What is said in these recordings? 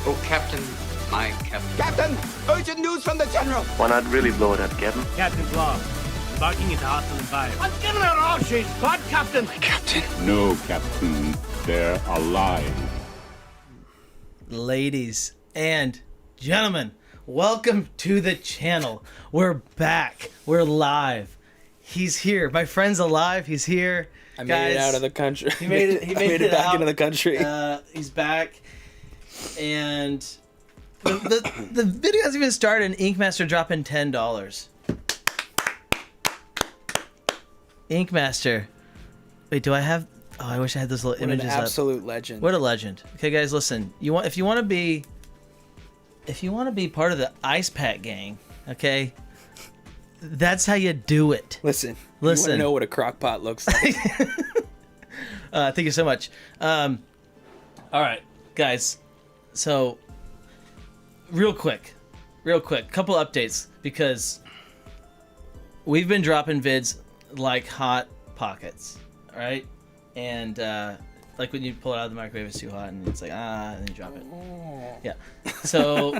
Oh, Captain, my Captain. Captain, urgent news from the General. Why not really blow it up, Captain? Captain's log. Embarking into hostile environment. I'm giving out all sheets. But Captain. Captain. No, Captain. They're alive. Ladies and gentlemen, welcome to the channel. We're back. We're live. He's here. My friend's alive. He's here. I made it out of the country. He made it. He made it back out. into the country. He's back, and the video hasn't even started. And Inkmaster dropping $10. Inkmaster. Wait, do I have? Oh, I wish I had those little What images an up. absolute legend. What a legend. Okay, guys, listen. If you want to be part of the Ice Pack gang, okay, that's how you do it. Listen. You want to know what a crockpot looks like? Thank you so much. All right, guys. So, real quick, couple updates because we've been dropping vids like hot pockets, all right? And like when you pull it out of the microwave, it's too hot, and it's like and then you drop it. Yeah. So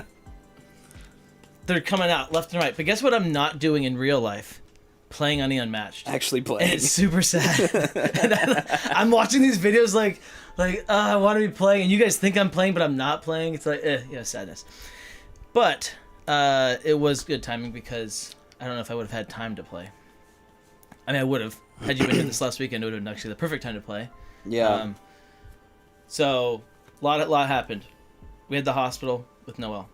they're coming out left and right. But guess what? I'm not doing in real life. Playing on the Unmatched. Actually playing. And it's super sad. And I'm watching these videos like I want to be playing, and you guys think I'm playing, but I'm not playing. It's like, sadness. But it was good timing because I don't know if I would have had time to play. I mean, I would have. Had you been here this last weekend, it would have been actually the perfect time to play. Yeah. So, a lot happened. We had the hospital with Noel.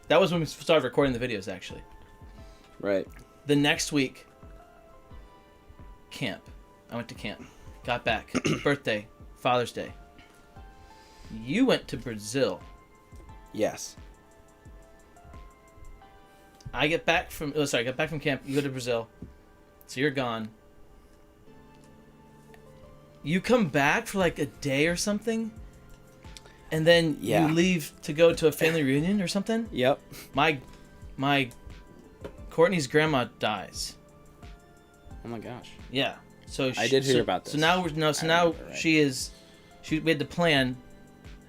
That was when we started recording the videos, actually. Right. The next week, camp. I went to camp. Got back. Birthday. Father's Day. You went to Brazil. Yes. I got back from camp. You go to Brazil. So you're gone. You come back for like a day or something, and then you leave to go to a family reunion or something. Yep. My Courtney's grandma dies. Oh my gosh. Yeah. So I did hear about this. So now we had to plan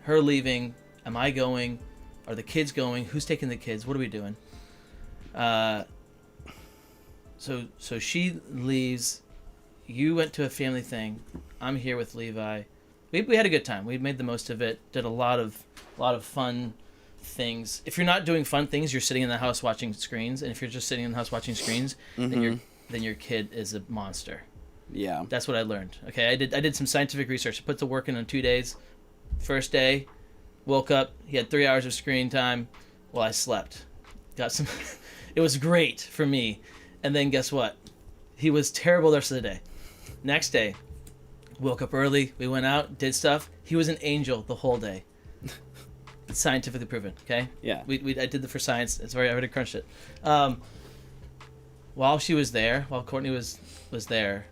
her leaving. Am I going? Are the kids going? Who's taking the kids? What are we doing? So she leaves. You went to a family thing. I'm here with Levi. We had a good time. We made the most of it. Did a lot of fun things. If you're not doing fun things, you're sitting in the house watching screens. And if you're just sitting in the house watching screens, then your kid is a monster. Yeah. That's what I learned. Okay, I did some scientific research. I put the work in on 2 days. First day, woke up. He had 3 hours of screen time while I slept. Got some. It was great for me. And then guess what? He was terrible the rest of the day. Next day, woke up early. We went out, did stuff. He was an angel the whole day. It's scientifically proven. Okay. Yeah. I did it for science. It's very. I already crunched it. While she was there, while Courtney was there,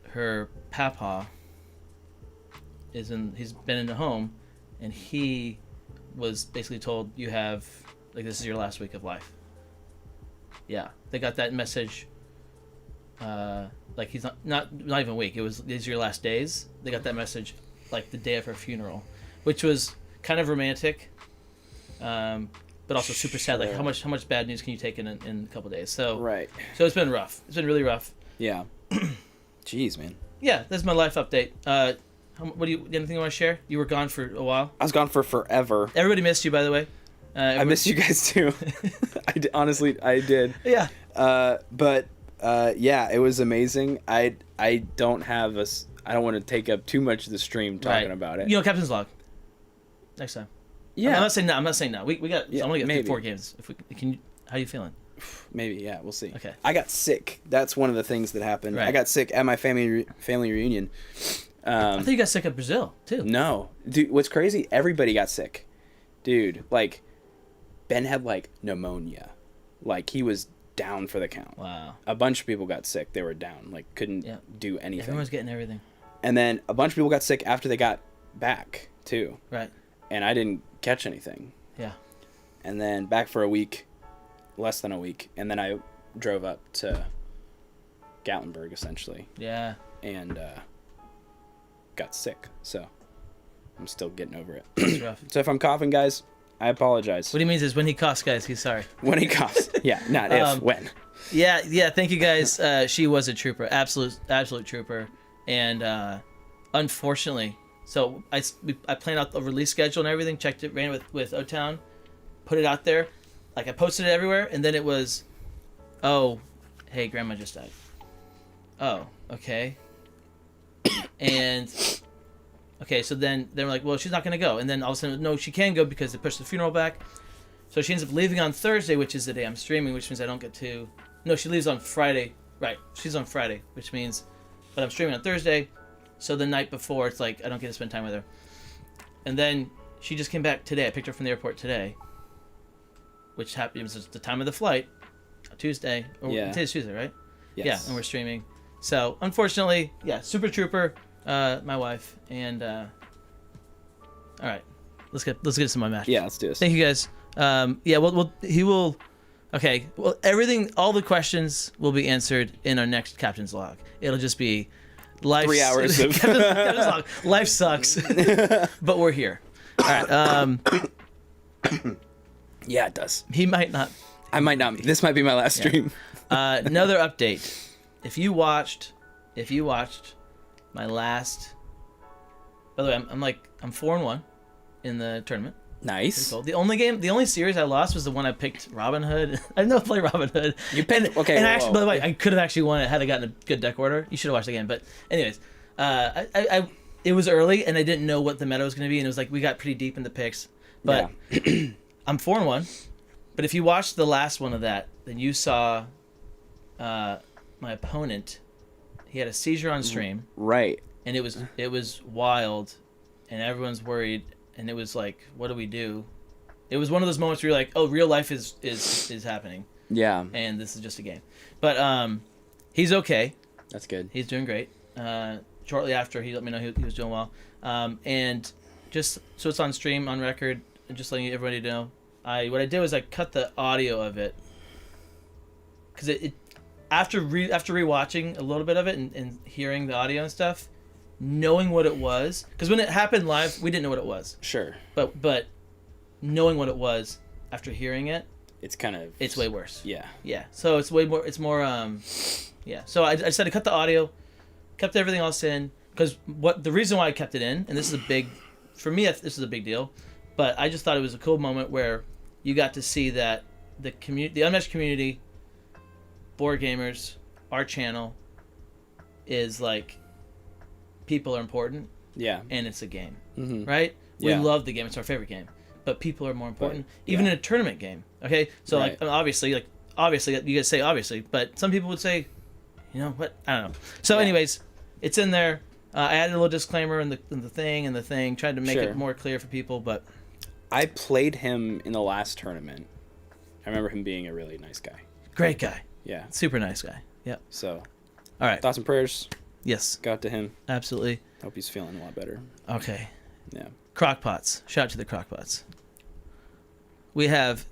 her papa he's been in the home, and he was basically told, you have, like, this is your last week of life. Yeah, they got that message. Like, he's not even a week. It was, these are your last days. They got that message like the day of her funeral, which was kind of romantic, but also super sad. Like, how much bad news can you take in a couple days? So Right. So it's been rough. It's been really rough. Yeah. Jeez, man. Yeah, that's my life update. Anything you want to share? You were gone for a while. I was gone for forever. Everybody missed you, by the way. I missed you guys too. Honestly, I did. Yeah. But yeah, it was amazing. I don't want to take up too much of the stream talking about it. You know, Captain's Log. Next time. Yeah. I'm not saying no. We got. Yeah, I'm gonna get maybe. 4 games. If we can. How are you feeling? Maybe, yeah, we'll see. Okay. I got sick. That's one of the things that happened. Right. I got sick at my family reunion. I thought you got sick at Brazil too. No, dude. What's crazy? Everybody got sick, dude. Like, Ben had like pneumonia. Like, he was down for the count. Wow. A bunch of people got sick. They were down. Like, couldn't do anything. Everyone's getting everything. And then a bunch of people got sick after they got back too. Right. And I didn't catch anything. Yeah. And then back for a week, less than a week, and then I drove up to Gatlinburg essentially. Yeah. And got sick. So I'm still getting over it. It's rough. So if I'm coughing, guys, I apologize. What he means is when he coughs, guys, he's sorry. When he coughs. Yeah, not if, when. Yeah. Thank you, guys. She was a trooper, absolute trooper, and unfortunately, so I planned out the release schedule and everything, checked it, ran it with O-Town, put it out there, like I posted it everywhere, and then it was, oh, hey, Grandma just died. Oh, okay. And okay, so then they were like, well, she's not gonna go, and then all of a sudden, no, she can go because they pushed the funeral back. So she ends up leaving on Thursday, which is the day I'm streaming, which means I don't get to. No, she leaves on Friday. Right, she's on Friday, which means, but I'm streaming on Thursday. So the night before, it's like I don't get to spend time with her. And then she just came back today. I picked her from the airport today, which happens the time of the flight, Tuesday. Yeah. Today's Tuesday, right? Yes. Yeah, and we're streaming. So unfortunately, yeah, super trooper, my wife, and all right, let's get some Unmatched. Yeah, let's do this. Thank you guys. Yeah, he will. Okay, well, all the questions will be answered in our next Captain's Log. It'll just be life. 3 hours of Captain's Log. Life sucks, but we're here. All right. Yeah, it does. He might not. I might not. This might be my last stream. Another update. If you watched my last. By the way, I'm 4-1 in the tournament. Nice. Cool. The only series I lost was the one I picked Robin Hood. I didn't know how to play Robin Hood. You picked. Okay. And whoa, actually, whoa. by the way, I could have actually won it had I gotten a good deck order. You should have watched the game. But anyways, I it was early and I didn't know what the meta was going to be, and it was like we got pretty deep in the picks. But Yeah. I'm 4-1. But if you watched the last one of that, then you saw my opponent. He had a seizure on stream, Right. and it was wild, and everyone's worried, and it was like, what do we do? It was one of those moments where you're like, oh, real life is happening, Yeah. and this is just a game. But he's okay. That's good. He's doing great. Shortly after, he let me know he was doing well. And just so it's on stream, on record, and just letting everybody know, what I did was I cut the audio of it, because it after rewatching a little bit of it and hearing the audio and stuff, knowing what it was, because when it happened live, we didn't know what it was. Sure. But knowing what it was after hearing it, It's way worse. Yeah. Yeah. So it's way more. It's more. Yeah. So I decided to cut the audio, kept everything else in, because the reason why I kept it in, and this is a big, for me, this is a big deal, but I just thought it was a cool moment where you got to see that the Unmatched community, board gamers, our channel, is like, people are important. Yeah. And it's a game, Mm-hmm. right? Yeah. We love the game; it's our favorite game. But people are more important, But, even yeah. in a tournament game. Okay, so Right. obviously, you guys say obviously, but some people would say, you know what? I don't know. So, Yeah. anyways, it's in there. I added a little disclaimer in the thing, tried to make Sure. it more clear for people. But I played him in the last tournament. I remember him being a really nice guy. great guy, Yeah. super nice guy. Yep. So, All right. thoughts and prayers Yes, go out to him. absolutely. Hope he's feeling a lot better. Okay. Yeah. Crockpots. Shout out to the Crockpots. We have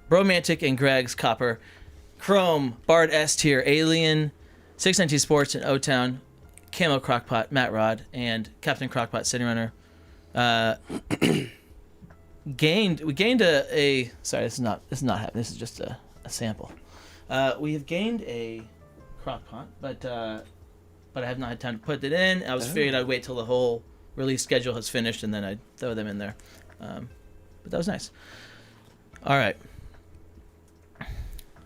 Bromantic and Greg's Copper, Chrome, Bard S Tier, Alien, 619 Sports and O-Town, Camo Crockpot, Matt Rod, and Captain Crockpot, CityRunner. We gained a sorry, this is not happening. This is just a sample. We have gained a Crockpot, but I have not had time to put it in. I was figured I'd wait till the whole release schedule has finished and then I'd throw them in there. But that was nice. All right.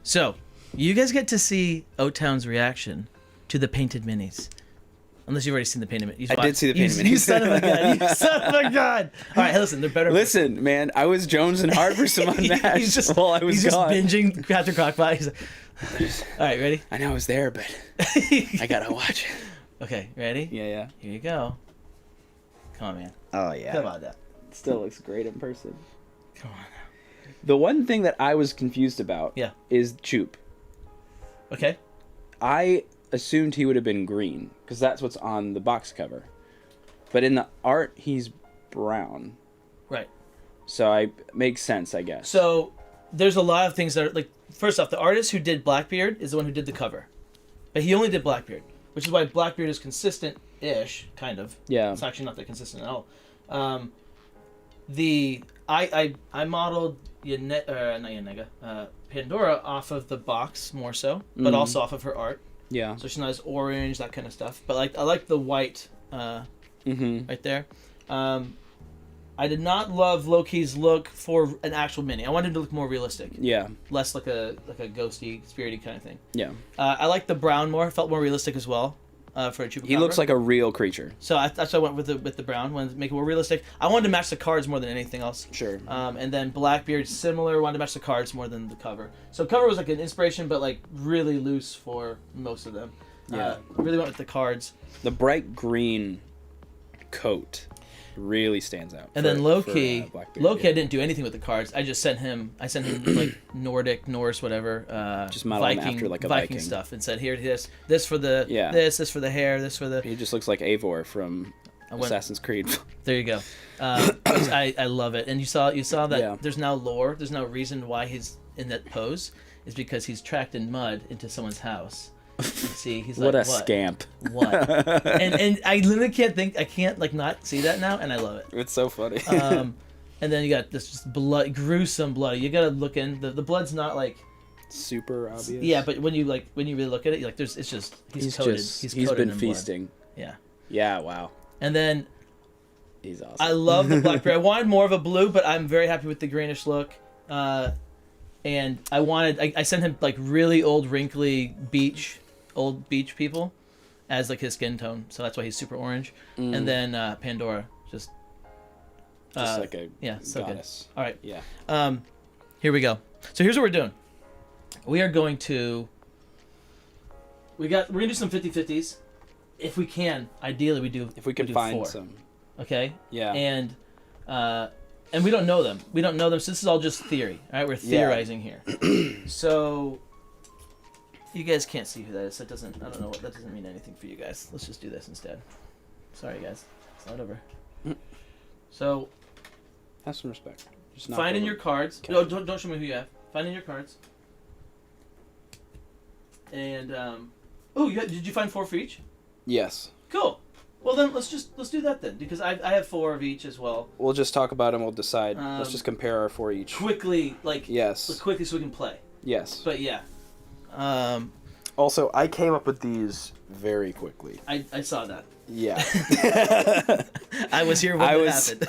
So, you guys get to see O-Town's reaction to the painted minis. Unless you've already seen the painted minis. I did see the painted minis. You son of a gun. You son of a gun. All right, hey, listen, they're better. Listen, man, I was jonesing hard for some Unmatched while I was he's gone. just binging Captain Crockpot. He's like, all right, ready? I know I was there, but I gotta watch it. Okay, ready? Yeah. Here you go. Come on, man. Oh yeah. Come on now. Still looks great in person. Come on. The one thing that I was confused about Yeah. is Choop. Okay. I assumed he would have been green because that's what's on the box cover, but in the art he's brown. Right. So makes sense, I guess. So there's a lot of things that are like. First off, the artist who did Blackbeard is the one who did the cover, but he only did Blackbeard, which is why Blackbeard is consistent ish, kind of. Yeah. It's actually not that consistent at all. I modeled Pandora off of the box more so, but also off of her art. Yeah. So she's not as orange, that kind of stuff. But like I like the white right there. I did not love Loki's look for an actual mini. I wanted him to look more realistic. Yeah. Less like a ghosty, spirity kind of thing. Yeah. I like the brown more. It felt more realistic as well. For a Chupacabra. He looks like a real creature. So that's why I went with the brown. Wanted to make it more realistic. I wanted to match the cards more than anything else. Sure. And then Blackbeard, similar. Wanted to match the cards more than the cover. So cover was like an inspiration, but like really loose for most of them. Yeah. Really went with the cards. The bright green coat really stands out. And then Loki, Blackbeard, Loki, I didn't do anything with the cards. I just sent him like Nordic, Norse, whatever. Just model him Viking, after like a Viking stuff, and said here, this for the this for the hair, this for the. He just looks like Eivor from Assassin's Creed. There you go. I love it. And you saw that there's now lore. There's no reason why he's in that pose. Is because he's tracked in mud into someone's house. See, he's what like, a scamp. What? and I literally can't like not see that now, and I love it. It's so funny. And then you got this just gruesome blood. You gotta look in. The blood's not like super obvious. Yeah, but when you really look at it, like it's just he's coated. He's coated been in feasting. Blood. Yeah. Yeah. Wow. And then he's awesome. I love the Blackbeard. I wanted more of a blue, but I'm very happy with the greenish look. And I sent him like really old wrinkly old beach people as like his skin tone, so that's why he's super orange. And then Pandora just like a so goddess. Good. All right, yeah. Here we go. So here's what we're doing. We are going to we're gonna do some 50-50s if we can. Ideally, we do if we can find 4. Some. Okay. Yeah. And we don't know them. So this is all just theory. All right, we're theorizing here. So you guys can't see who that is. That doesn't mean anything for you guys. Let's just do this instead. Sorry, guys. It's not over. So have some respect. Just find in your cards. No, don't show me who you have. Find in your cards. And did you find 4 for each? Yes. Cool. Well then, let's do that then, because I have 4 of each as well. We'll just talk about them. We'll decide. Let's just compare our 4 each. Quickly, yes. Quickly, so we can play. Yes. But yeah. Also, I came up with these very quickly. I saw that. Yeah. I was here when it happened.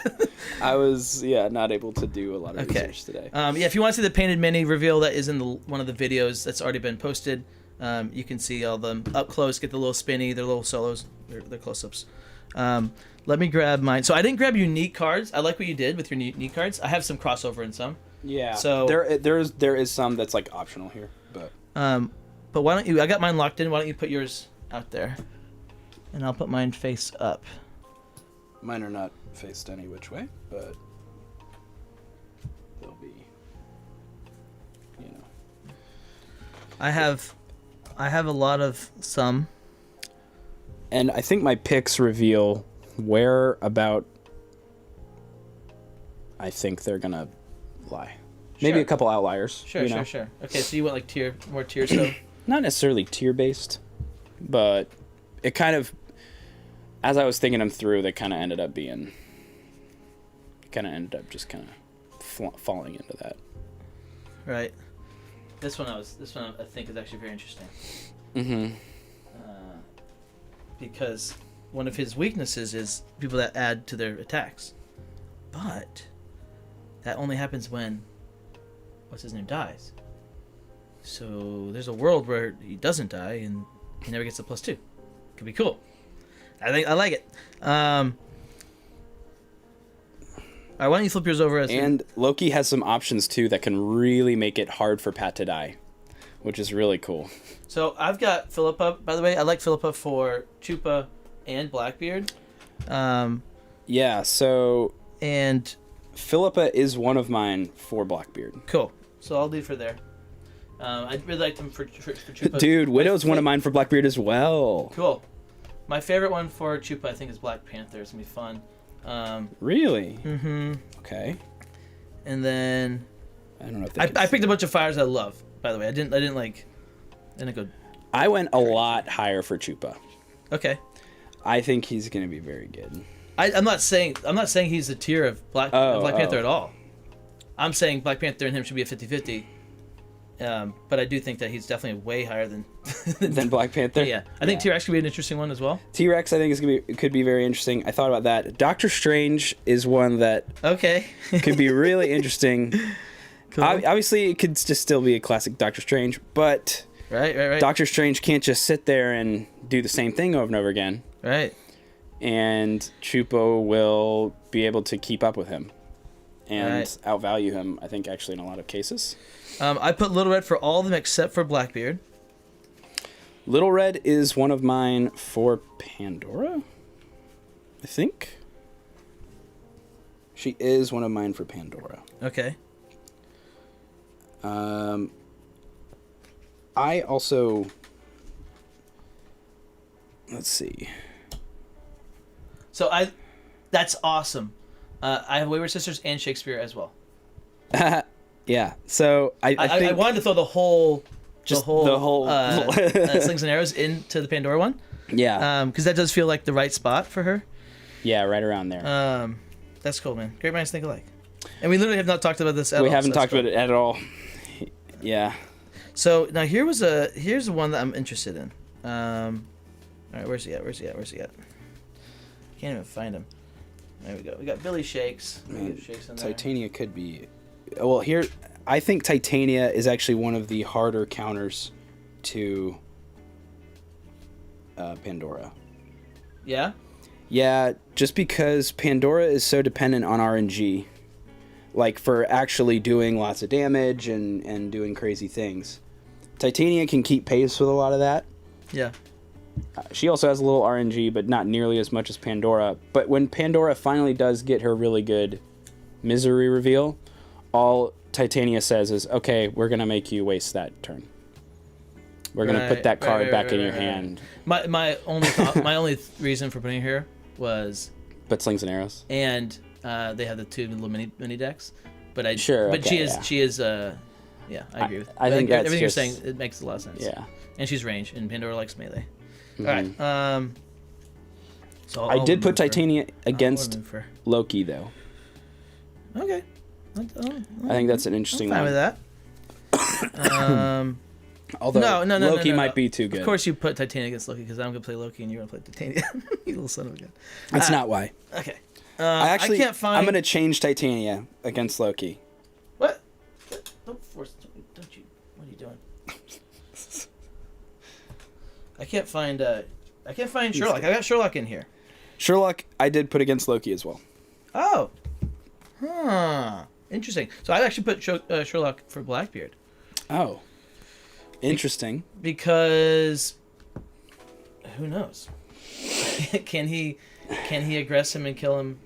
I was not able to do a lot of research today. If you want to see the painted mini reveal, that is in one of the videos that's already been posted. You can see all them up close, get the little spinny, their little solos, their close-ups. Let me grab mine. So I didn't grab unique cards. I like what you did with your unique cards. I have some crossover in some. Yeah. So there is some that's like optional here, but why don't you? I got mine locked in. Why don't you put yours out there, and I'll put mine face up. Mine are not faced any which way, but they'll be, I have a lot of some. And I think my picks reveal where about I think they're gonna lie. Maybe a couple outliers. Sure. Okay, so you went like more tier so. Not necessarily tier based, but it kind of, as I was thinking them through, they kind of ended up just kind of falling into that. Right. This one I think is actually very interesting. Mm-hmm. Because one of his weaknesses is people that add to their attacks, but that only happens when what's his name dies. So there's a world where he doesn't die and he never gets a +2. Could be cool. I like it. All right, why don't you flip yours over? And Loki has some options too that can really make it hard for Pat to die, which is really cool. So I've got Philippa. By the way, I like Philippa for Chupa and Blackbeard. Yeah. So and Philippa is one of mine for Blackbeard. Cool. So I'll leave her there. I really liked him for Chupa. Dude, Widow's one of mine for Blackbeard as well. Cool. My favorite one for Chupa, I think, is Black Panther. It's gonna be fun. Really? Mm-hmm. Okay. And then I don't know if I picked a bunch of fires I love. By the way, I didn't go. I went a lot higher for Chupa. Okay. I think he's going to be very good. I'm not saying he's the tier of Black Panther at all. I'm saying Black Panther and him should be a 50-50. But I do think that he's definitely way higher than than Black Panther. Yeah, I think T-Rex could be an interesting one as well. T-Rex, I think could be very interesting. I thought about that. Doctor Strange is one that could be really interesting. Cool. Obviously, it could just still be a classic Doctor Strange, but right. Doctor Strange can't just sit there and do the same thing over and over again. Right. And Chupo will be able to keep up with him and outvalue him, I think, actually, in a lot of cases. I put Little Red for all of them except for Blackbeard. Little Red is one of mine for Pandora, I think. She is one of mine for Pandora. Okay. I also... Let's see. So that's awesome. I have Wayward Sisters and Shakespeare as well. Yeah. So I think I wanted to throw the whole Slings and Arrows into the Pandora one. Yeah. Because that does feel like the right spot for her. Yeah, right around there. That's cool, man. Great minds think alike. And we literally have not talked about this at all. We haven't talked about it at all. Yeah. So now here's one that I'm interested in. All right, where's he at? Can't even find him. There we go. We got Billy Shakes. Shakes in there. Titania could be... Well, here... I think Titania is actually one of the harder counters to Pandora. Yeah? Yeah, just because Pandora is so dependent on RNG. Like, for actually doing lots of damage and doing crazy things. Titania can keep pace with a lot of that. Yeah. She also has a little RNG, but not nearly as much as Pandora. But when Pandora finally does get her really good misery reveal, all Titania says is, okay, we're going to make you waste that turn. We're going to put that card back in your hand. My only reason for putting her here was... But Slings and Arrows. And they have the two little mini decks. But I she is yeah, I agree with I think that's everything you're saying. It makes a lot of sense. Yeah. And she's range, and Pandora likes melee. Mm-hmm. All right. So I did put Titania against Loki, though. Okay. I think that's an interesting one. I'm fine with that. Although no, Loki might be too good. Of course you put Titania against Loki because I'm going to play Loki and you're going to play Titania. You little son of a gun. That's not why. Okay. I can't find... I'm going to change Titania against Loki. What? Don't force... Don't you... What are you doing? I can't find Sherlock. I got Sherlock in here. Sherlock, I did put against Loki as well. Oh. Huh. Interesting. So I actually put Sherlock for Blackbeard. Oh. Interesting. Because who knows? Can he aggress him and kill him?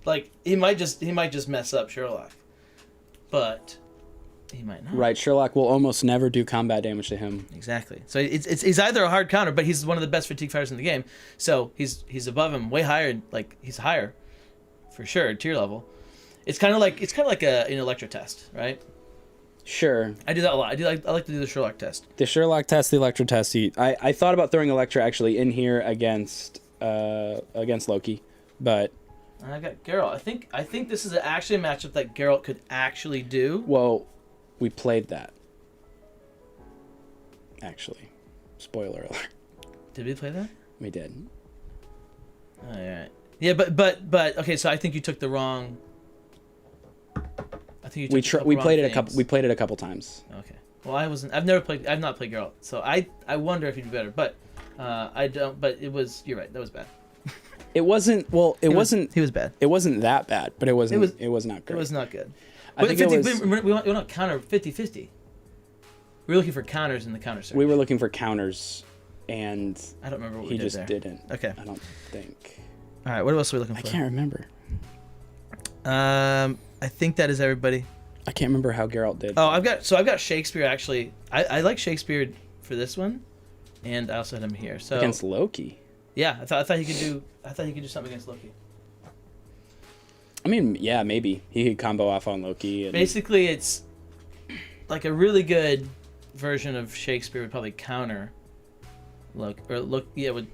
Like he might just mess up Sherlock. But he might not. Right, Sherlock will almost never do combat damage to him. Exactly. So he's either a hard counter, but he's one of the best fatigue fighters in the game. So he's above him, way higher, like he's higher for sure, tier level. It's kind of like an Electro test, right? Sure. I do that a lot. I like to do the Sherlock test. The Sherlock test, the Electro test. I thought about throwing Electra actually in here against Loki, but I got Geralt. I think this is actually a matchup that Geralt could actually do. Well, we played that. Actually, spoiler alert. Did we play that? We did. All right. Yeah, but okay. So I think you took the wrong. I think you took we played it a couple times. Okay. Well, I've not played Geralt, so I wonder if he'd be better, but I don't. But it was. You're right. That was bad. It wasn't. Well, it wasn't. He was bad. It wasn't that bad, but it was not great. It was not good. I think 50, we want to counter 50-50. We're looking for counters in the counter search. We were looking for counters, and I don't remember what we he did just there. didn't. Okay. I don't think. All right. What else are we looking for? I can't remember. I think that is everybody. I can't remember how Geralt did. Oh, I've got Shakespeare actually. I like Shakespeare for this one, and I also had him here. So against Loki. Yeah, I thought he could do something against Loki. I mean, yeah, maybe he could combo off on Loki. Basically, it's like a really good version of Shakespeare would probably counter Loki.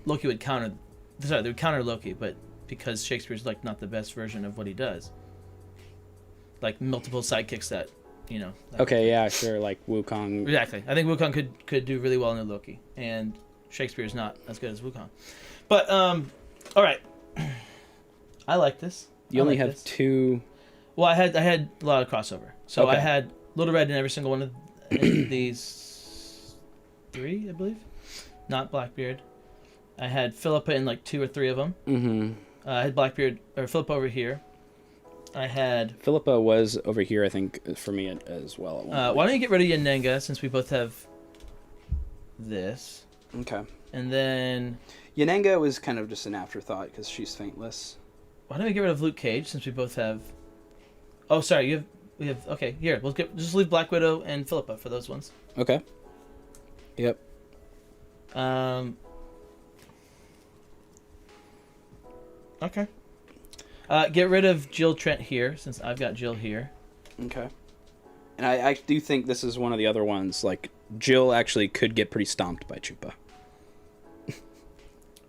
Loki would counter sorry, they would counter Loki, but because Shakespeare's like not the best version of what he does, like multiple sidekicks that, you know. Okay, yeah, sure, like Wukong. Exactly. I think Wukong could do really well in a Loki, and Shakespeare's not as good as Wukong. But all right, I like this. You only have this. 2. Well, I had a lot of crossover, so Okay. I had Little Red in every single one of these 3, I believe. Not Blackbeard. I had Philippa in like 2 or 3 of them. Mm-hmm. I had Blackbeard or Philippa over here. I had. Philippa was over here, I think, for me as well. At one point. Why don't you get rid of Yanenga since we both have this, Okay. and then Yanenga was kind of just an afterthought because she's faintless. why don't we get rid of Luke Cage since we both have. Oh, sorry, we have. Okay, here just leave Black Widow and Philippa for those ones. Okay. Yep. Okay. Get rid of Jill Trent here since I've got Jill here. Okay. And I do think this is one of the other ones. Like, Jill actually could get pretty stomped by Chupa.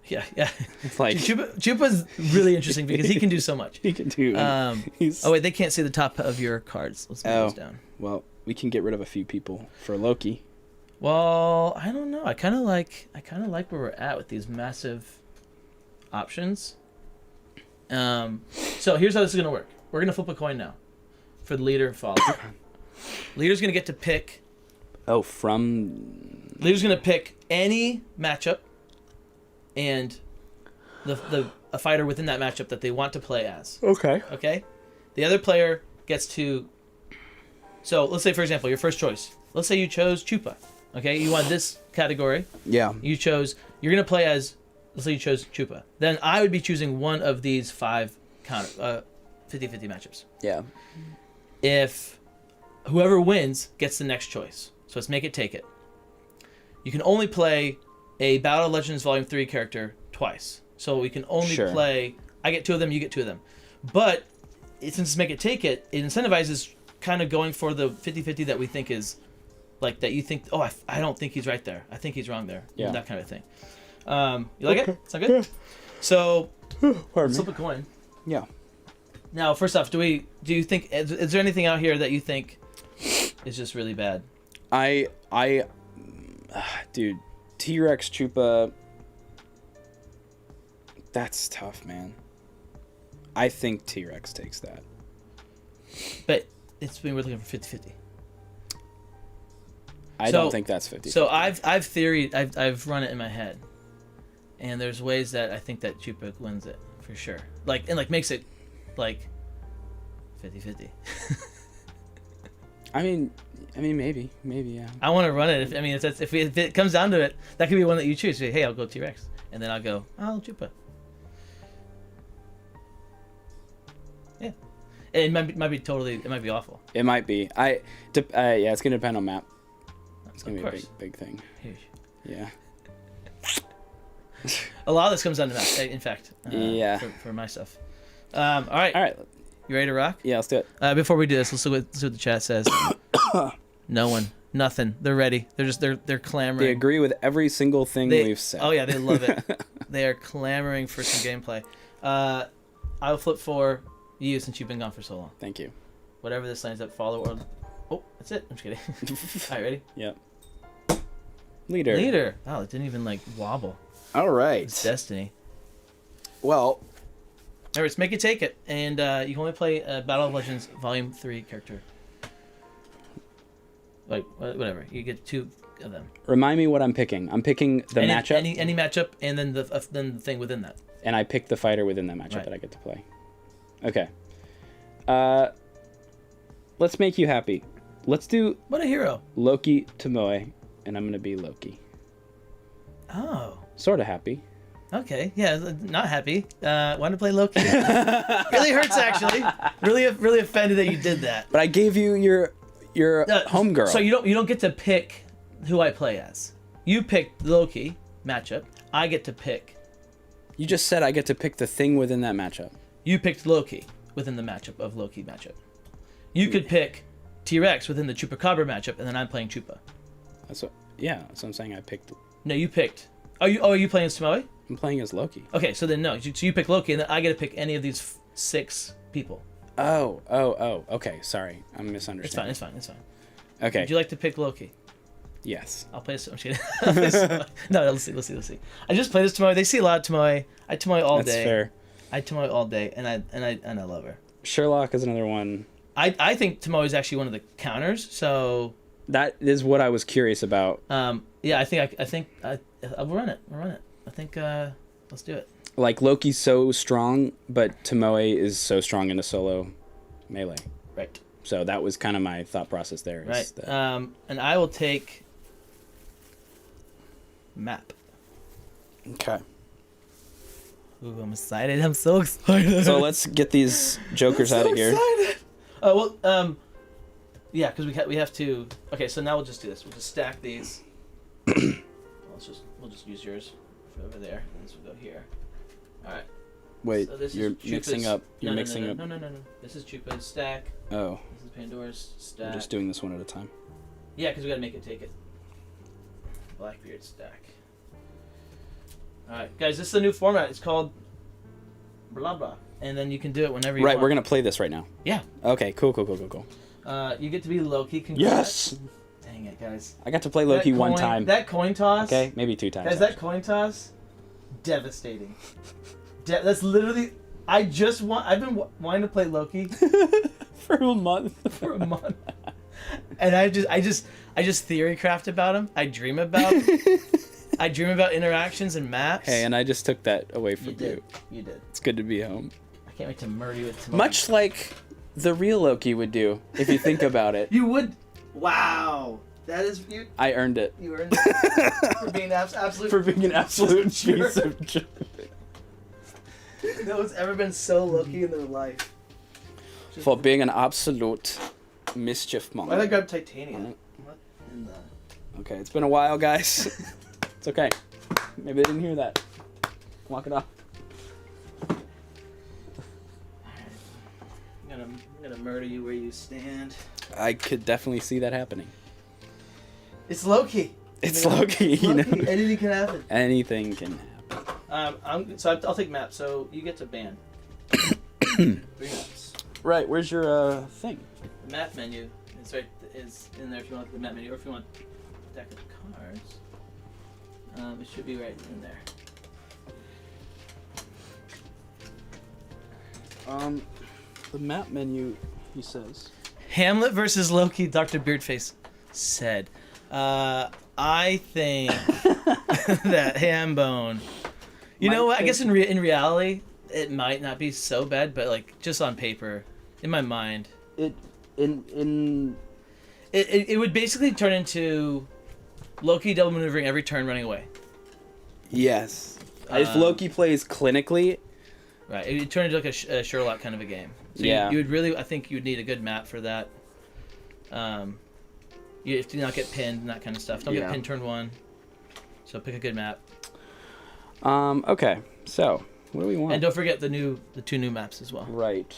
Yeah. Like, Chupa's really interesting because he can do so much. he can do. Oh wait, they can't see the top of your cards. Let's move those down. Well, we can get rid of a few people for Loki. Well, I don't know. I kind of like where we're at with these massive options. So here's how this is gonna work. We're gonna flip a coin now for the leader follower. Leader's gonna get to pick. Oh, from. Leader's gonna pick any matchup, and a fighter within that matchup that they want to play as. Okay. Okay. The other player gets to. So let's say, for example, your first choice. Let's say you chose Chupa. Okay, you want this category. Yeah. You're gonna play as. Let's say you chose Chupa. Then I would be choosing one of these 5 counter 50-50 matchups. Yeah. If whoever wins gets the next choice. So let's make it take it. You can only play a Battle of Legends Volume 3 character twice. So we can only play. I get 2 of them, you get 2 of them. But since it's make it take it, it incentivizes kind of going for the 50-50 that we think is like that you think, oh, I don't think he's right there. I think he's wrong there. Yeah. That kind of thing. You like it? Sound good? So, Pardon flip me. a coin. Yeah. Now, first off, do you think is there anything out here that you think is just really bad? Dude, T-Rex Chupa. That's tough, man. I think T-Rex takes that. But we're looking for 50-50. I don't think that's 50. So I've run it in my head, and there's ways that I think that Chupa wins it for sure. Makes it like 50-50. I mean, maybe, yeah. I want to run it. If it comes down to it, that could be one that you choose. Say, hey, I'll go T-Rex, and then I'll go, oh, Chupa. Yeah, it might be awful. It might be. Yeah, it's gonna depend on map. It's gonna Of be a course. big thing. Huge. Yeah. A lot of this comes down to map. In fact, Yeah. for my stuff. All right. All right. You ready to rock? Yeah, let's do it. Before we do this, let's see what the chat says. No one, nothing. They're ready. They're clamoring. They agree with every single thing we've said. Oh yeah, they love it. They are clamoring for some gameplay. I'll flip for you since you've been gone for so long. Thank you. Whatever this lines up, follow or. Oh, that's it. I'm just kidding. All right, ready? Yep. Leader. Leader. Oh, it didn't even wobble. All right. It's destiny. Well, All right, let's make it take it, and you can only play Battle of Legends Volume 3 character. Whatever. You get 2 of them. remind me what I'm picking. I'm picking the matchup, Any matchup, and then the thing within that. and I pick the fighter within that matchup Right. that I get to play. Okay. Let's make you happy. Let's do What a hero. Loki Tomoe, and I'm gonna be Loki. Oh. Sort of happy. Okay. Yeah. Not happy. Want to play Loki? Really hurts actually. Really offended that you did that. But I gave you your homegirl. So you don't get to pick who I play as. You picked Loki matchup. I get to pick. You just said I get to pick the thing within that matchup. You picked Loki within the matchup of Loki matchup. You could pick T-Rex within the Chupacabra matchup, and then I'm playing Chupa. That's what I'm saying. I picked. No, you picked. Are you playing as Tomoe? I'm playing as Loki. Okay, so then no. So you pick Loki, and then I get to pick any of these 6 people. Oh. Okay, sorry. I'm misunderstanding. It's fine. Okay. Would you like to pick Loki? Yes. I'll play as Tomoe. No, let's see. I just played as Tomoe. They see a lot of Tomoe. I Tomoe all That's day. fair. I Tomoe all day, and I love her. Sherlock is another one. I think Tomoe is actually one of the counters. So That is what I was curious about. yeah, I think I'll run it. I think let's do it. Like, Loki's so strong, but Tomoe is so strong in a solo melee. Right. So that was kind of my thought process there. Right. That... And I will take map. Okay. Ooh, I'm excited. I'm so excited. So let's get these jokers out of here. Yeah, because we have to. Okay, so now we'll just do this. We'll just stack these. We'll just use yours for over there, and this will go here. All right. Wait, So this you're is mixing Chupa's- up. You're no, mixing up. No. This is Chupa's stack. Oh, This is Pandora's stack. I'm just doing this one at a time. Yeah, because we gotta make it take it. Blackbeard stack. Alright, guys, this is a new format. It's called blah blah. And then you can do it whenever you want. Right, we're gonna play this right now. Yeah. Okay, cool. You get to be Loki. Congrats. Yes! Dang it, guys. I got to play Loki one time. That coin toss. Okay, maybe 2 times. Guys, that coin toss, devastating. That's literally. I've been wanting to play Loki for a month. And I just theory craft about him. I dream about interactions and maps. Hey, and I just took that away from you. You did. It's good to be home. I can't wait to murder you with Tomoe. Much like the real Loki would do, if you think about it. You would. Wow. That is you. I earned it. You earned it for being absolute. For being an absolute piece of jerk. No one's ever been so Loki in their life. For being an absolute mischief monger. Why did I grab titanium? What in the... Okay, it's been a while, guys. It's okay. Maybe they didn't hear that. Walk it off. I'm gonna murder you where you stand. I could definitely see that happening. It's Loki. It's Loki, you know. Anything can happen. Anything can happen. I'll take map. So you get to ban 3 maps. Right, where's your thing? The map menu is in there if you want the map menu, or if you want a deck of cards. It should be right in there. The map menu, he says. Hamlet versus Loki, Dr. Beardface said. I think that Hambone. You know what? I guess in reality, it might not be so bad, but like just on paper, in my mind, It would basically turn into Loki double maneuvering every turn, running away. Yes. If Loki plays clinically, Right. It would turn into like a Sherlock kind of a game. So yeah. you would really, I think you would need a good map for that. You have to not get pinned and that kind of stuff. Don't get pinned turn 1. So pick a good map. Okay. So, what do we want? And don't forget the 2 new maps as well. Right.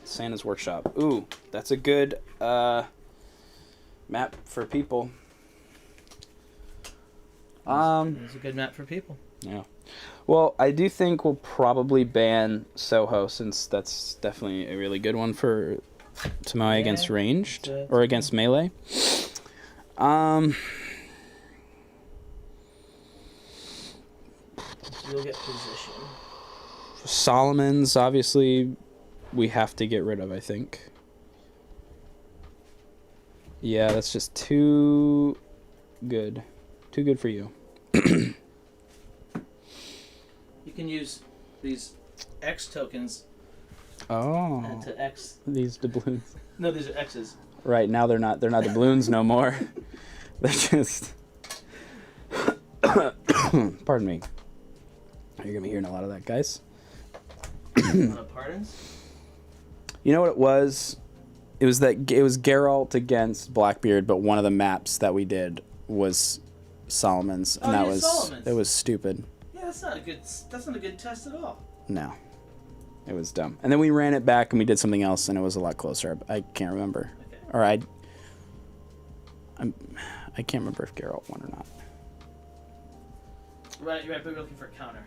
Santa's Workshop. Ooh, that's a good map for people. It's a good map for people. Yeah. Well, I do think we'll probably ban Soho, since that's definitely a really good one for Tomoe against ranged or against melee. You'll get position. Solomon's obviously we have to get rid of, I think. Yeah, that's just too good. Too good for you. You can use these X tokens Oh. to X. These doubloons. No, these are X's. Right, now they're not doubloons no more. They're just Pardon me. You're gonna be hearing a lot of that, guys. Pardons? You know what it was? It was Geralt against Blackbeard, but one of the maps that we did was Solomon's, and that was Solomon's. It was stupid. Yeah, that's not a good test at all. No, it was dumb. And then we ran it back and we did something else, and it was a lot closer. I can't remember, or I can't remember if Geralt won or not. Right, you're right, but we're looking for a counter.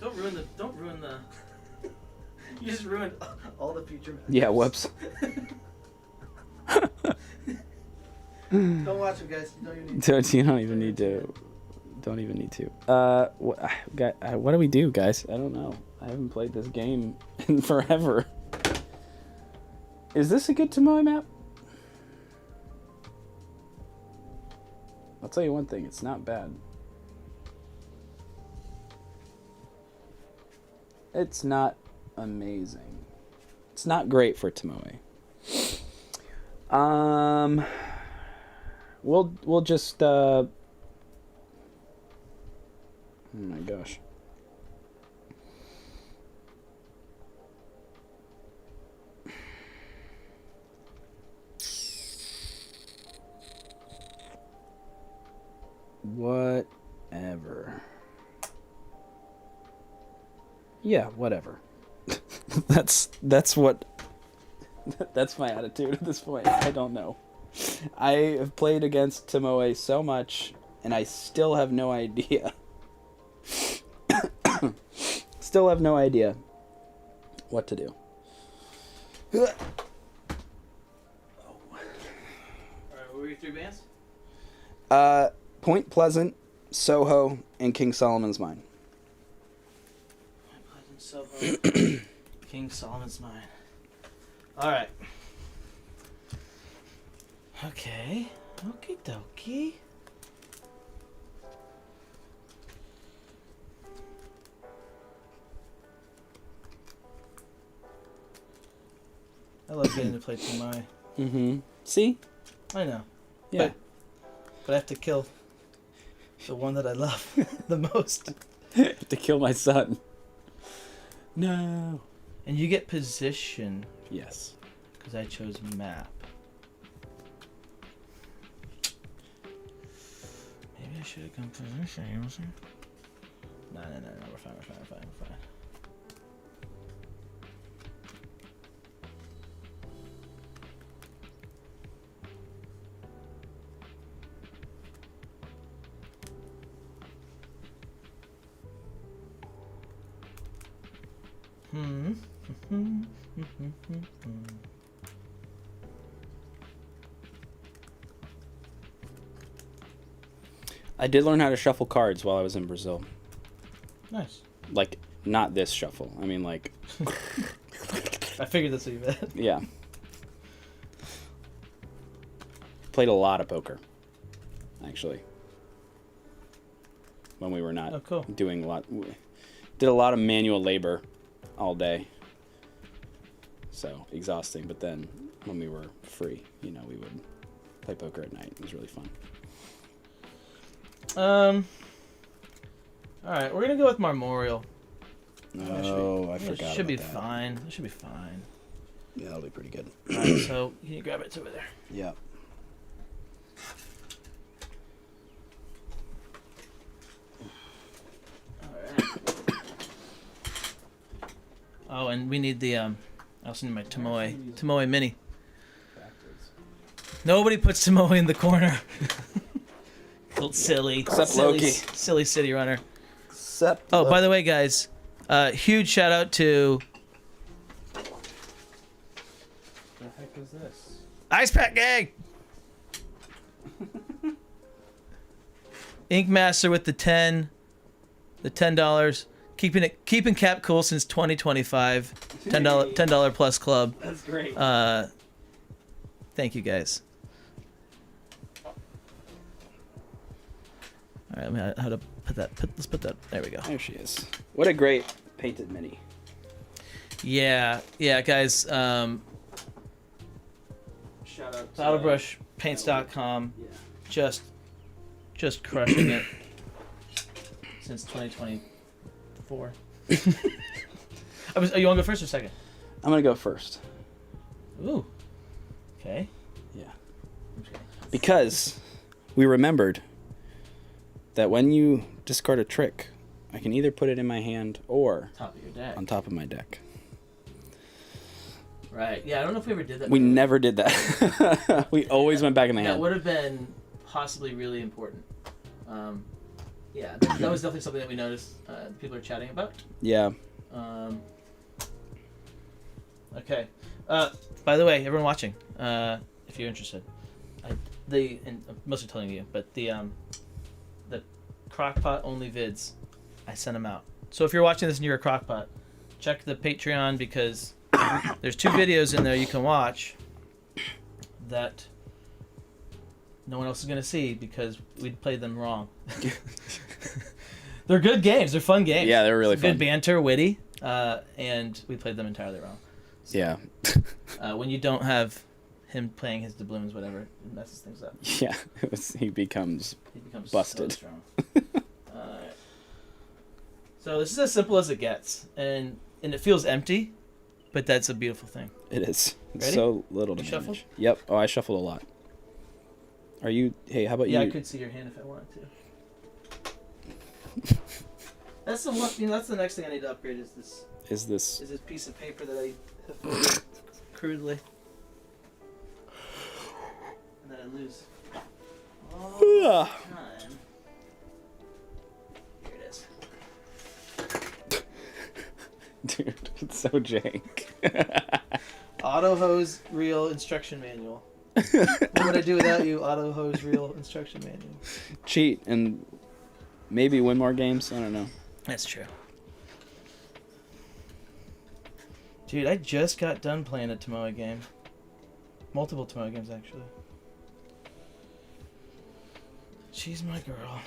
Don't ruin the you just ruined all the future matches. Yeah, whoops. Don't watch them, guys. You don't even need to. Don't even need to. What do we do, guys? I don't know. I haven't played this game in forever. Is this a good Tomoe map? I'll tell you one thing, it's not bad. It's not amazing. It's not great for Tomoe. We'll just oh my gosh. Whatever. Yeah, whatever. that's my attitude at this point. I don't know. I have played against Tomoe so much, and I still have no idea. Still have no idea what to do. Alright, what were your 3 bands? Point Pleasant, Soho, and King Solomon's Mine. Point Pleasant, Soho, King Solomon's Mine. Alright. Okay. Okie dokie. I love getting to play Tomoe. Mm-hmm. See? I know. Yeah. But I have to kill the one that I love the most. To kill my son. No. And you get position. Yes. Because I chose map. Maybe I should have gone position. You know what I'm saying? No. We're fine. I did learn how to shuffle cards while I was in Brazil. Nice. Like, not this shuffle. I mean, like... I figured that's what you meant. Yeah. Played a lot of poker, actually. When we were not doing a lot. Did a lot of manual labor all day. So, exhausting. But then, when we were free, we would play poker at night. It was really fun. Alright, we're gonna go with Memorial. Oh, I forgot. It should be fine. It should be fine. Yeah, that'll be pretty good. Alright, so can you grab it? It's over there. Yeah. Alright. Oh, and we need the I also need my Tomoe Mini. Nobody puts Tomoe in the corner. Silly Loki. Silly CityRunner. Except by the way, guys, huge shout out to. What the heck is this? Ice Pack Gang. Ink Master with the $10, keeping Cap cool since 2025. $10 plus club. That's great. Thank you guys. All right, let me how to put that. Let's put that. There we go. There she is. What a great painted mini. Yeah, guys. Shout out to BattleBrushPaints.com. Yeah. Just crushing it since 2024. You want to go first or second? I'm gonna go first. Ooh. Okay. Yeah. Because we remembered that when you discard a trick, I can either put it in my hand or Top of your deck. on top of my deck. Right. Yeah, I don't know if we ever did that. We never did that. We always went back in the hand. That would have been possibly really important. Yeah, that was definitely something that we noticed. People are chatting about. Yeah. Okay. By the way, everyone watching, if you're interested, and I'm mostly telling you, but the Crockpot only vids, I sent them out. So if you're watching this and you're a Crockpot, check the Patreon because there's 2 videos in there you can watch that no one else is gonna see because we played them wrong. They're good games. They're fun games. Yeah, they're really fun. Good banter, witty, and we played them entirely wrong. So, Yeah. when you don't have him playing his doubloons, whatever, it messes things up. Yeah. He becomes busted. So strong. Alright. So this is as simple as it gets, and it feels empty, but that's a beautiful thing. It is. It's Ready? so little to You manage. shuffled? Yep. Oh, I shuffled a lot. Are you? Hey, how about Yeah, you? I could see your hand if I wanted to. That's the one. That's the next thing I need to upgrade. Is this piece of paper that I have folded crudely, and that I lose all the time. Here it is. Dude, it's so jank. Auto hose reel instruction manual. What would I do without you? Auto hose reel instruction manual. Cheat and maybe win more games. I don't know. That's true. Dude, I just got done playing a Tomoe game. Multiple Tomoe games, actually. She's my girl.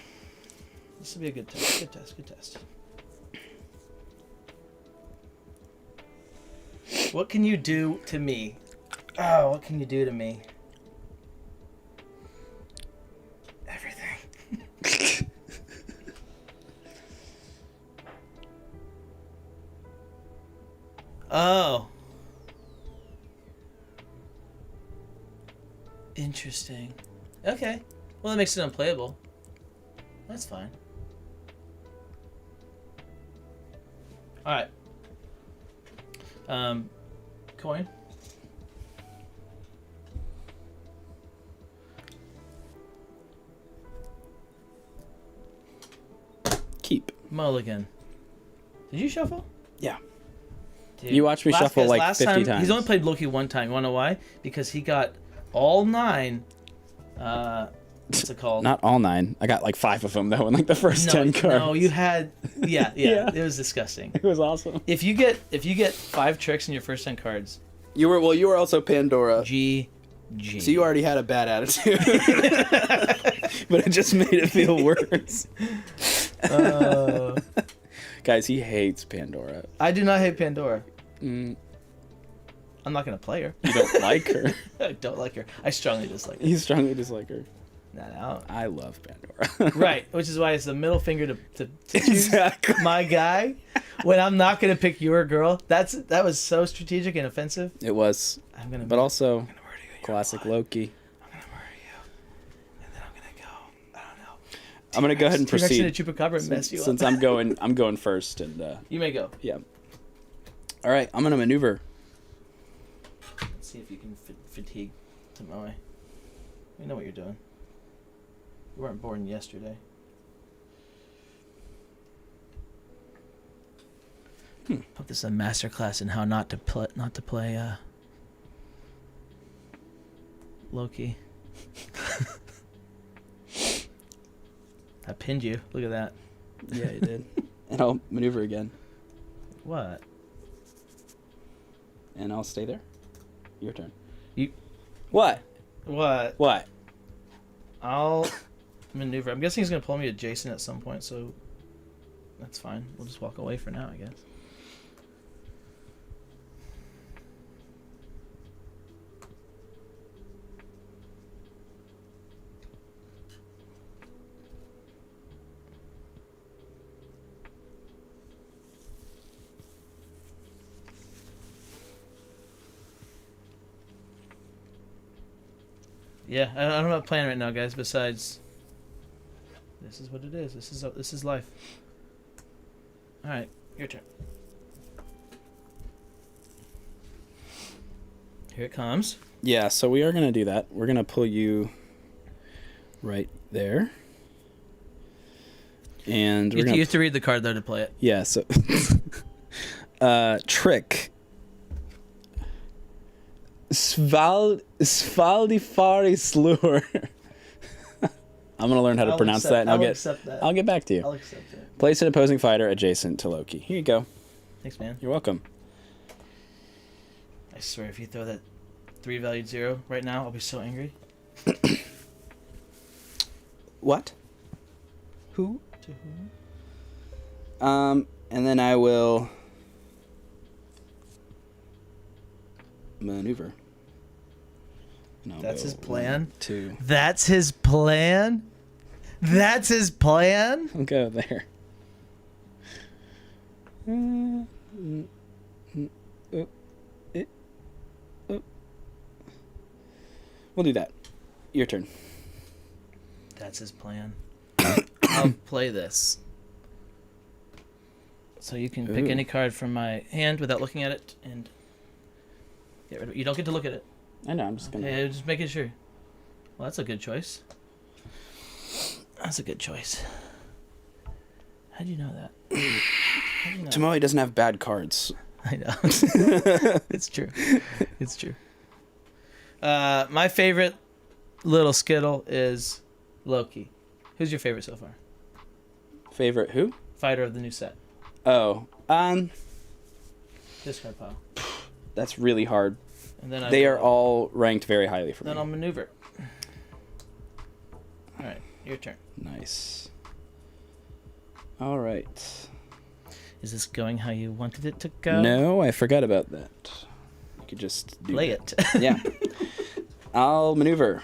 This will be a good test. Good test. Good test. What can you do to me? Oh, what can you do to me? Everything. Oh. Interesting. Okay. Well, that makes it unplayable. That's fine. Alright. Coin. Keep. Mulligan. Did you shuffle? Yeah. Dude, You watched me shuffle like 50 times. He's only played Loki one time. You want to know why? Because he got all 9. What's it called? Not all 9. I got like 5 of them though in like the first 10 cards. No, you had. Yeah. Yeah. It was disgusting. It was awesome. If you get 5 tricks in your first 10 cards, You were also Pandora. GG. So you already had a bad attitude. But it just made it feel worse. Guys, he hates Pandora. I do not hate Pandora. Mm, I'm not gonna play her. you don't like her. I don't like her. I strongly dislike her. You strongly dislike her. No. I love Pandora. Right, which is why it's the middle finger to choose Exactly. my guy when I'm not gonna pick your girl. That was so strategic and offensive. It was. I'm gonna. But also, I'm gonna murder you. classic Loki. I'm gonna murder you, and then I'm gonna go. I don't know. I'm gonna go ahead and proceed. T-Rex in a chupacabra and mess you Since up. I'm going first, and You may go. yeah. All right, I'm gonna maneuver. Let's see if you can fatigue Tomoe. We know what you're doing. You weren't born yesterday. Hope this is a masterclass in how not to play Loki. I pinned you. Look at that. Yeah, you did. And I'll maneuver again, What? and I'll stay there. Your turn. You. What? What? What? I'll maneuver. I'm guessing he's gonna pull me adjacent at some point, so that's fine. We'll just walk away for now, I guess. Yeah, I'm not playing right now, guys. Besides, this is what it is. This is life. All right, your turn. Here it comes. Yeah, so we are gonna do that. We're gonna pull you right there. And You have to read the card though to play it. yeah, so trick. Svaldifari Slur. I'm gonna learn how to pronounce that, and I'll get back to you. I'll accept it. Place an opposing fighter adjacent to Loki. Here you go. Thanks, man. You're welcome. I swear, if you throw that 3-valued 0 right now, I'll be so angry. What? Who? To whom? And then I will maneuver. And I'll That's go his plan? 1, 2. That's his plan? That's his plan? I'll go there. We'll do that. Your turn. That's his plan. I'll play this. So you can pick Ooh. any card from my hand without looking at it, and get rid of it. You don't get to look at it. I know, I'm just gonna... Okay, just making sure. Well, that's a good choice. That's a good choice. How'd you know that? How'd you know Tomoe doesn't have bad cards. I know. It's true. It's true. My favorite little skittle is Loki. Who's your favorite so far? Favorite who? Fighter of the new set. Oh, Discard pile. that's really hard. And then They are all ranked very highly for Then me. I'll maneuver. All right, your turn. Nice. All right. Is this going how you wanted it to go? No, I forgot about that. You could just do Play that. it. Yeah. I'll maneuver.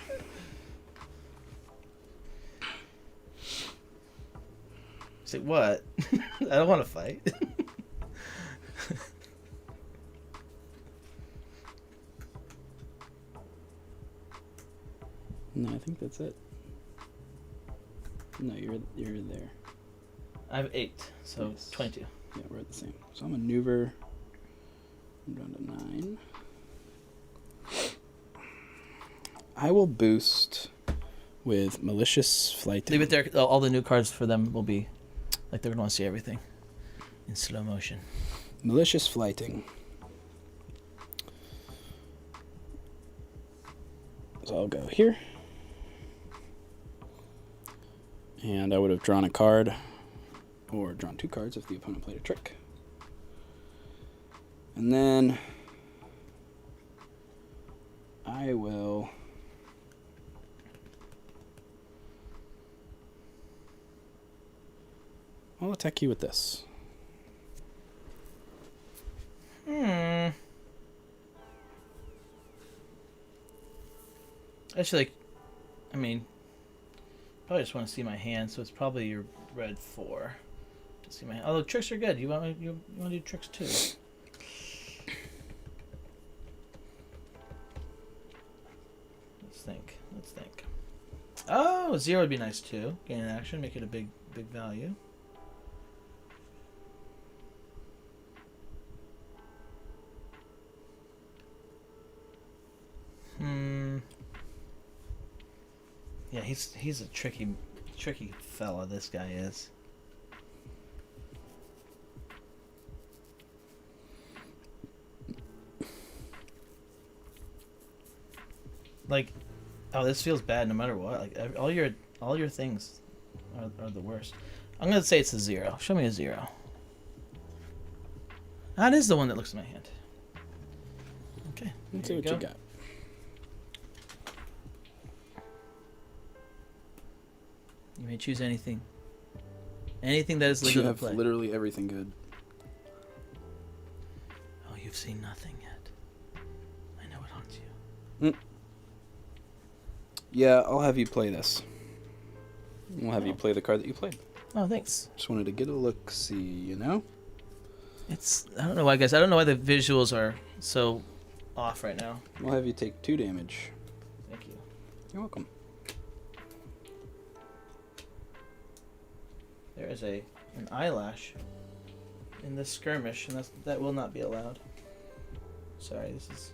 Say what? I don't want to fight. No, I think that's it. No, you're there. I have 8, so Yes. 22. Yeah, we're at the same. So I'll maneuver. I'm down to 9. I will boost with malicious flight. Leave it there. All the new cards for them will be like they're going to want to see everything in slow motion. Malicious flighting. So I'll go here. And I would have drawn a card, or drawn 2 cards if the opponent played a trick. And then I will I'll attack you with this. Actually, I mean, probably just want to see my hand, so it's probably your red 4 to see my hand. Although tricks are good. You want to do tricks too. Let's think. Oh, 0 would be nice too. Gain an action, make it a big value. Yeah, he's a tricky fella, this guy is. Like, oh, this feels bad no matter what. Like all your things are the worst. I'm gonna say it's a 0. Show me a 0. That is the one that looks at my hand. Okay. Let's see what you got. You may choose anything. Anything that is You legal to have play. literally everything good. Oh, you've seen nothing yet. I know it haunts you. Yeah, I'll have you play this. We'll have you play the card that you played. Oh, thanks. Just wanted to get a look-see, you know? I don't know why, guys. I don't know why the visuals are so off right now. We'll have you take 2 damage. Thank you. You're welcome. There is an eyelash in this skirmish, and that will not be allowed. Sorry, this is...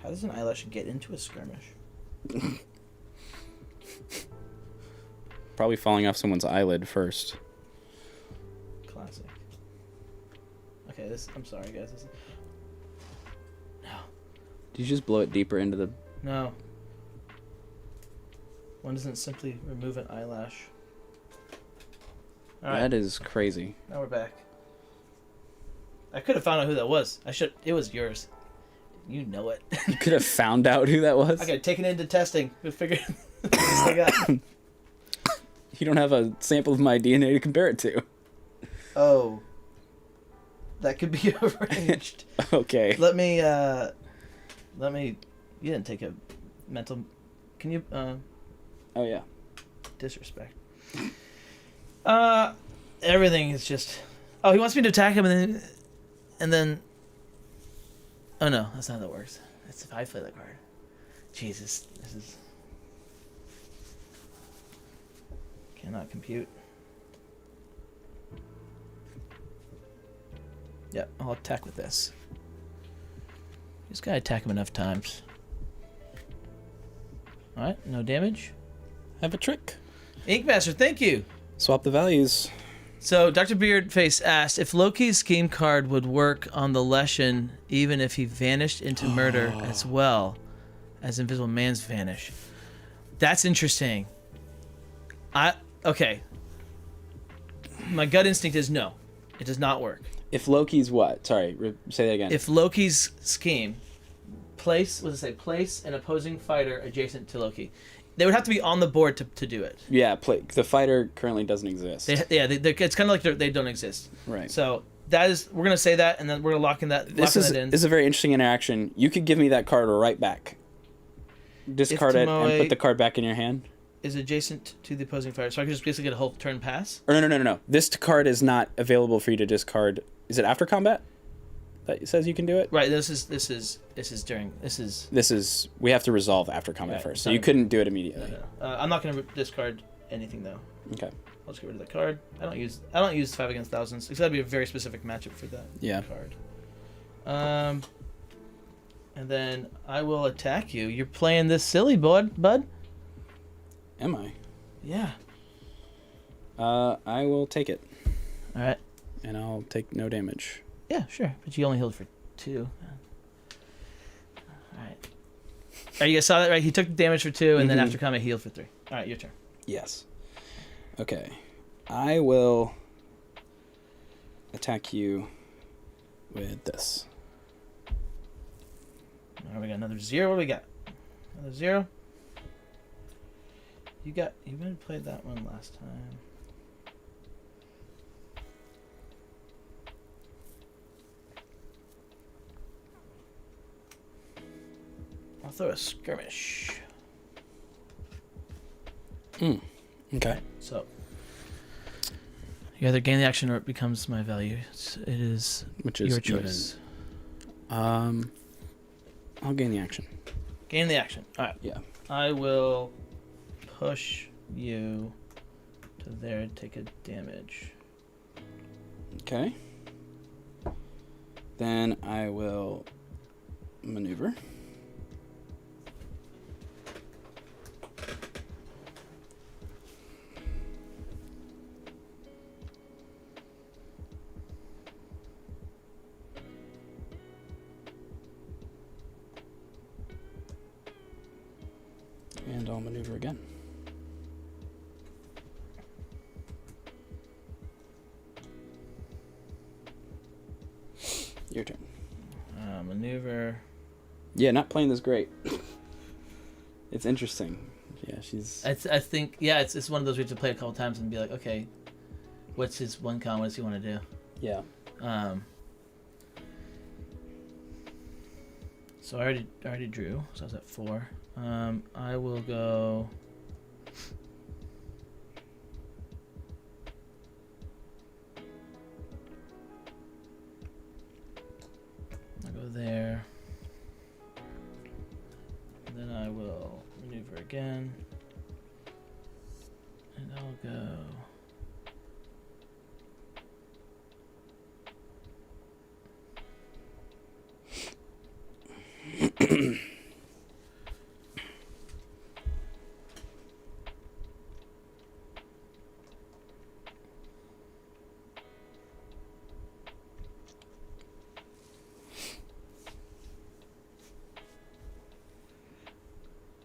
How does an eyelash get into a skirmish? probably falling off someone's eyelid first. Classic. Okay, this. I'm sorry, guys. This, no. Did you just blow it deeper into the... No. One doesn't simply remove an eyelash. All right. That is crazy. Now we're back. I could have found out who that was. I should. It was yours. You know it. You could have found out who that was? I got taken into testing. We figured. I got. You don't have a sample of my DNA to compare it to. Oh. That could be arranged. Okay. Let me. You didn't take a mental. Can you? Oh, yeah. Disrespect. Everything is just. Oh, he wants me to attack him and then. Oh no, that's not how that works. That's if I play that card. Jesus, this is. Cannot compute. Yep, I'll attack with this. Just gotta attack him enough times. Alright, no damage. I have a trick. Inkmaster, thank you! Swap the values. So, Dr. Beardface asked if Loki's scheme card would work on the Leshen even if he vanished into murder as well as Invisible Man's vanish. That's interesting. Okay. My gut instinct is no. It does not work. If Loki's what? Sorry, say that again. If Loki's scheme place an opposing fighter adjacent to Loki. They would have to be on the board to do it. Yeah, the fighter currently doesn't exist. It's kind of like they don't exist. Right. So we're gonna say that, and then we're gonna lock that in. This is a very interesting interaction. You could give me that card right back. Discard it and put the card back in your hand. Is adjacent to the opposing fighter, so I can just basically get a whole turn pass. Or no. This card is not available for you to discard. Is it after combat? That says you can do it. Right. This is. We have to resolve after combat first, so you couldn't do it immediately. No. I'm not gonna discard anything though. Okay. I'll just get rid of that card. I don't use 5 against thousands. It's gotta be a very specific matchup for that card. And then I will attack you. You're playing this silly, bud. Am I? Yeah. I will take it. All right. And I'll take no damage. Yeah, sure. But you only healed for 2. All right. You guys saw that, right? He took damage for 2, and then after combat, healed for 3. All right, your turn. Yes. Okay. I will attack you with this. All right, we got another 0. What do we got? Another 0. You might have played that one last time. I'll throw a skirmish. Okay. So you either gain the action or it becomes my value. It is your choice. I'll gain the action. Gain the action. All right. Yeah. I will push you to there and take a damage. Okay. Then I will maneuver. And I'll maneuver again. Your turn. Maneuver. Yeah, not playing this great. It's interesting. Yeah, she's... I think, it's one of those we have to play a couple times and be like, okay, what's his one con? What does he want to do? Yeah. So I already drew. So I was at 4. I will go. I'll go there. And then I will maneuver again. And I'll go.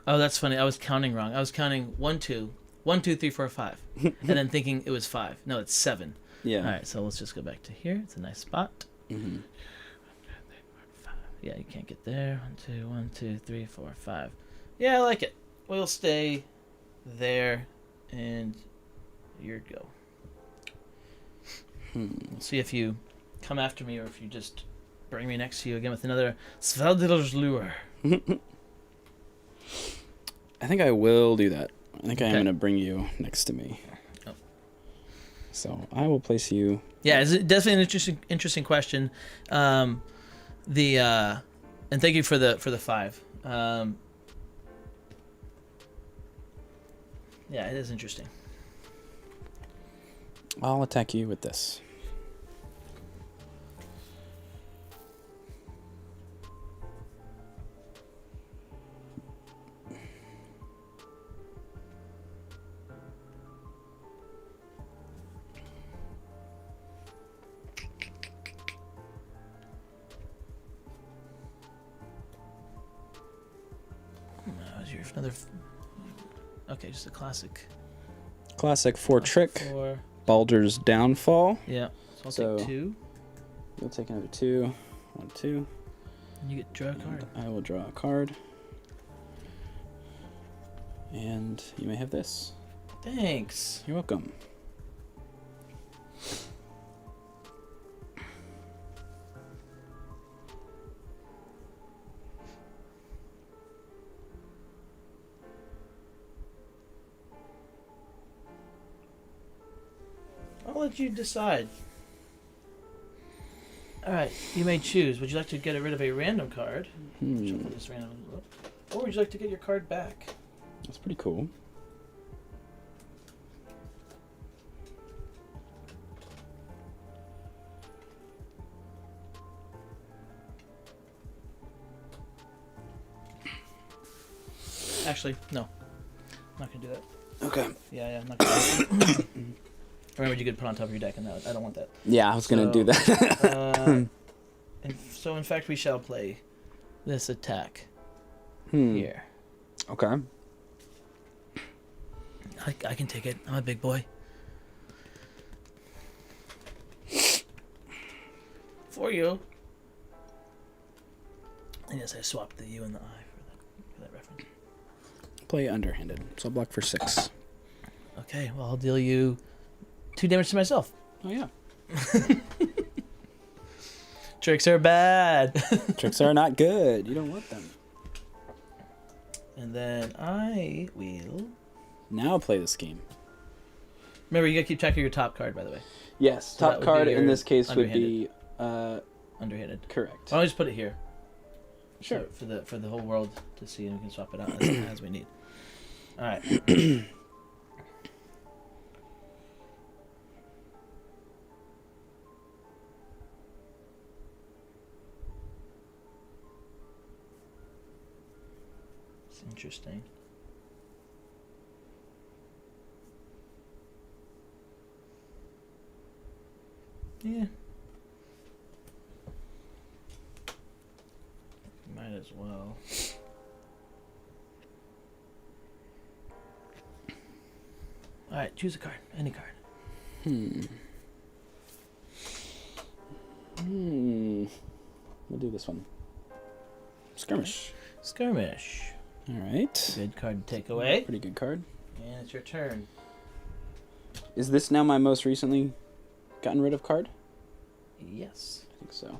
Oh, that's funny. I was counting wrong. I was counting 1, 2, 1, 2, 3, 4, 5, and then thinking it was 5. No, it's 7. Yeah. All right, so let's just go back to here. It's a nice spot. Mm-hmm. Yeah, you can't get there. 1, 2, 3, 4, 5. Yeah, I like it. We'll stay there, and you're go. We'll see if you come after me or if you just bring me next to you again with another Svelder's lure. I think I will do that. I think I am Okay. going to bring you next to me. Oh. So I will place you. Yeah, it's definitely an interesting question. And thank you for the 5. Yeah, it is interesting. I'll attack you with this. Another. Okay, just a classic. Classic 4 trick. 4. Baldur's Downfall. Yeah. So I'll So- take 2. You'll take another 2. 1, 2. And you get draw a card. I will draw a card. And you may have this. Thanks. You're welcome. I'll let you decide. Alright, you may choose. Would you like to get rid of a random card? Shuffle this random. Or would you like to get your card back? That's pretty cool. Actually, no. I'm not going to do that. Okay. Yeah, I'm not going to do that. Remember, you could put on top of your deck, and I don't want that. Yeah, I was going to do So, that. So, in fact, we shall play this attack Hmm. here. Okay. I can take it. I'm a big boy. For you. And yes, I swapped the U and the I for that reference. Play underhanded. So I'll block for 6. Okay, well, I'll deal you 2 damage to myself. Oh, yeah. Tricks are bad. Tricks are not good. You don't want them. And then I will... Now play this game. Remember, you gotta keep track of your top card, by the way. Yes, So that top would card be in your this case would be Underhanded. correct. I'll just put it here. Sure. So for the whole world to see, and we can swap it out as we need. All right. It's interesting. Yeah. Might as well. Alright, choose a card. Any card. We'll do this one. Skirmish. Skirmish. All right. Good card to take away. Pretty good card. And it's your turn. Is this now my most recently gotten rid of card? Yes. I think so.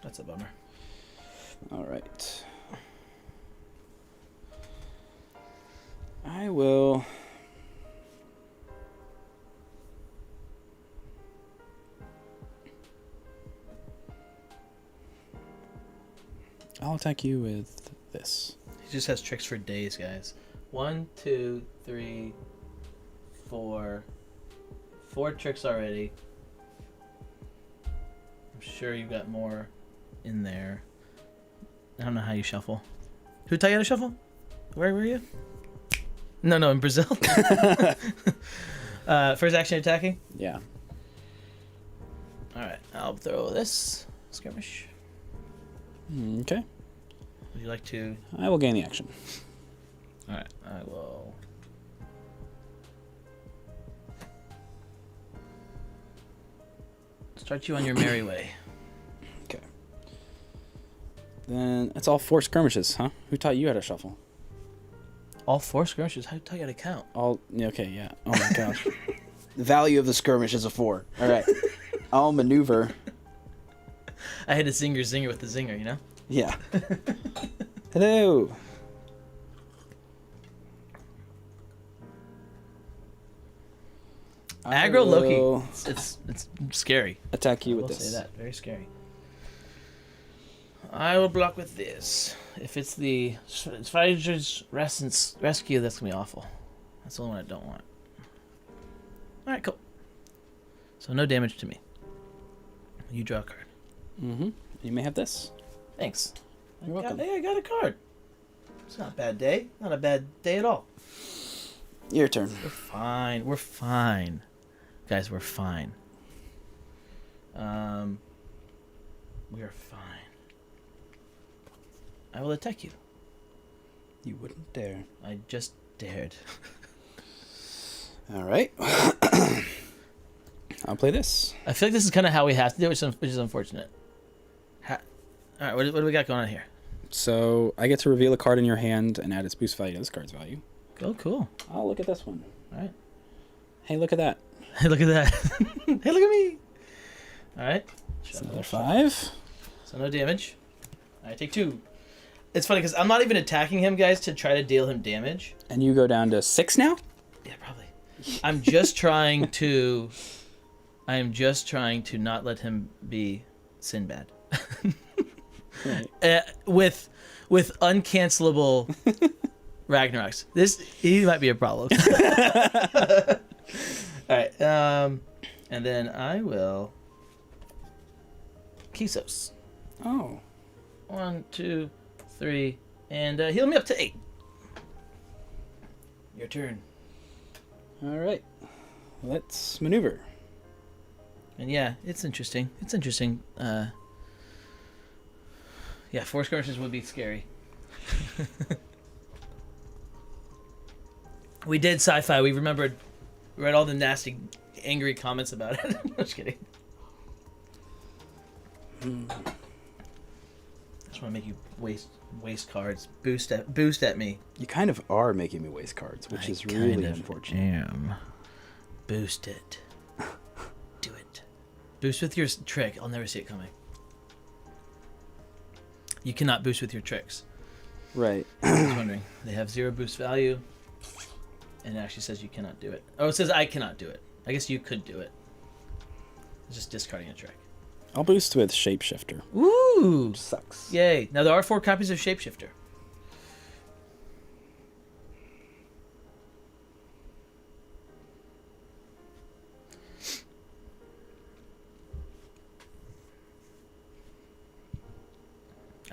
That's a bummer. All right. I will... I'll attack you with this. He just has tricks for days, guys. 1, 2, 3, 4. 4 tricks already. I'm sure you've got more in there. I don't know how you shuffle. Who taught you how to shuffle? Where were you? No, in Brazil. First action attacking? Yeah. Alright, I'll throw this. Skirmish. Okay. Would you like to? I will gain the action. All right, I will. Start you on your merry way. Okay. Then it's all 4 skirmishes, huh? Who taught you how to shuffle? All 4 skirmishes? How do you tell you how to count? Okay, yeah. Oh my gosh. The value of the skirmish is a 4. All right. I'll maneuver. I had a zinger with the zinger, you know? Yeah. Hello. Aggro Loki. It's scary. Attack you I with will this. say that. Very scary. I will block with this. If it's the Fighter's Rescue, that's going to be awful. That's the only one I don't want. Alright, cool. So no damage to me. You draw a card. Mm-hmm. You may have this. Thanks. You're welcome. Hey, I got a card. It's not a bad day. Not a bad day at all. Your turn. We're fine. We're fine. Guys, we're fine. We are fine. I will attack you. You wouldn't dare. I just dared. All right. I'll play this. I feel like this is kind of how we have to do it, which is unfortunate. All right, what do we got going on here? So I get to reveal a card in your hand and add its boost value to this card's value. Oh, cool. Oh, look at this one. All right. Hey, look at that. Hey, look at that. Hey, look at me. All right. It's another 5. So no damage. I take 2. It's funny because I'm not even attacking him, guys, to try to deal him damage. And you go down to 6 now? Yeah, probably. I'm just trying to... I am just trying to not let him be Sinbad. Right. With uncancelable Ragnaroks. He might be a problem. Alright, and then I will c.o.c. Oh. 1, 2, 3, and heal me up to 8. Your turn. All right. Let's maneuver. And yeah, it's interesting. It's interesting. Yeah, 4 skirmishes would be scary. We did sci-fi. We read all the nasty, angry comments about it. Just kidding. I just want to make you waste cards. Boost at me. You kind of are making me waste cards, which is really unfortunate. Am. Boost it. Do it. Boost with your trick. I'll never see it coming. You cannot boost with your tricks. Right. I was wondering. They have 0 boost value. And it actually says you cannot do it. Oh, it says I cannot do it. I guess you could do it. It's just discarding a trick. I'll boost with Shapeshifter. Ooh! Sucks. Yay. Now there are 4 copies of Shapeshifter.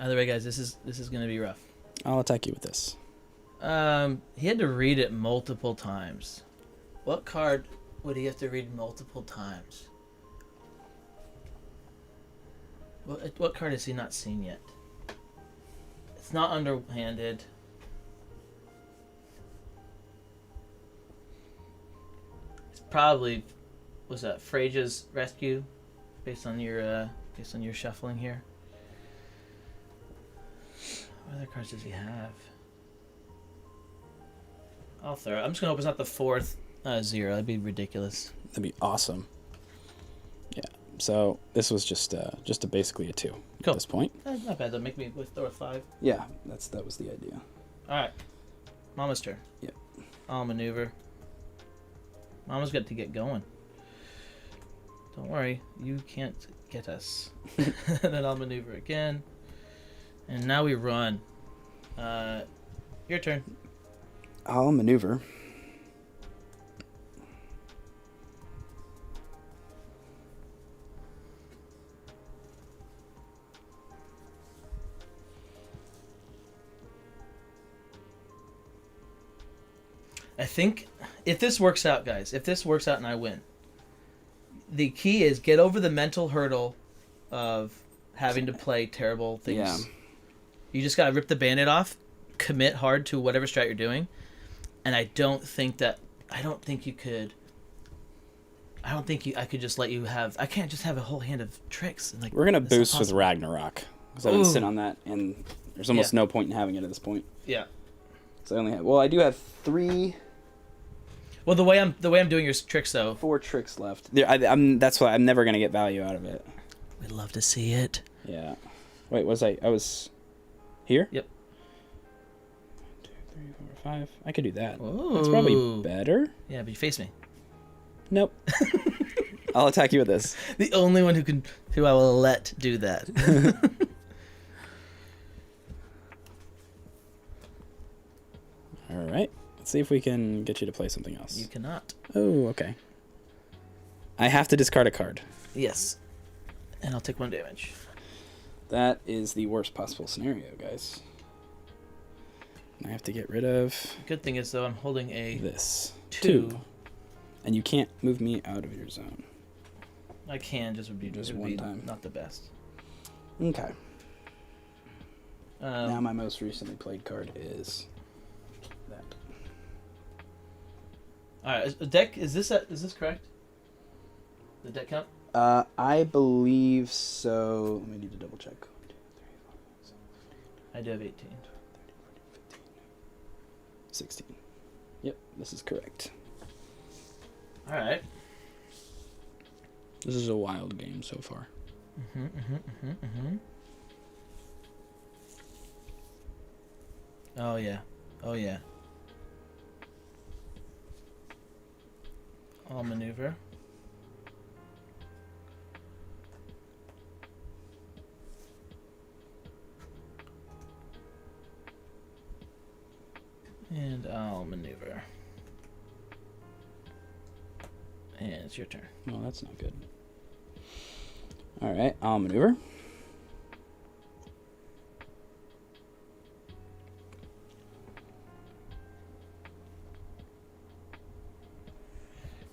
Either way, guys, this is going to be rough. I'll attack you with this. He had to read it multiple times. What card would he have to read multiple times? What card has he not seen yet? It's not underhanded. It's probably, was that Freja's Rescue, based on your shuffling here. What other cards does he have? I'll throw it. I'm just gonna hope it's not the 4th 0. That'd be ridiculous. That'd be awesome. Yeah. So this was just basically a 2 Cool. at this point. Not bad. That'll make me throw a 5. Yeah, that was the idea. All right. Mama's turn. Yep. I'll maneuver. Mama's got to get going. Don't worry, you can't get us. Then I'll maneuver again. And now we run. Your turn. I'll maneuver. I think if this works out, guys, if this works out and I win, the key is get over the mental hurdle of having to play terrible things. You just gotta rip the Band-Aid off, commit hard to whatever strat you're doing, and I don't think you could. I could just let you have. I can't just have a whole hand of tricks. And, like, We're gonna that's not boost with possible. Ragnarok because I've been Ooh. sitting on that, and there's almost Yeah. no point in having it at this point. Yeah. So I only have. Well, I do have 3, Well, the way I'm doing your tricks though. 4 tricks left. That's why I'm never gonna get value out of it. We'd love to see it. Yeah. Wait, I was here? Yep. 1, 2, 3, 4, 5. I could do that. Ooh. That's probably better. Yeah, but you face me. Nope. I'll attack you with this. The only one who I will let do that. All right. Let's see if we can get you to play something else. You cannot. Oh, okay. I have to discard a card. Yes. And I'll take 1 damage. That is the worst possible scenario, guys. I have to get rid of Good thing is though I'm holding a this. 2. And you can't move me out of your zone. I can just would be Just it would one be time. not the best. Okay. Now my most recently played card is that. All right, a deck is this correct? The deck count? I believe so. Let me need to double check. 1, 2, 3, 4, 5, 6, I do have 18. 16. Yep, this is correct. All right. This is a wild game so far. Oh yeah. Oh yeah. I'll maneuver. And I'll maneuver. And it's your turn. Well, that's not good. All right, I'll maneuver.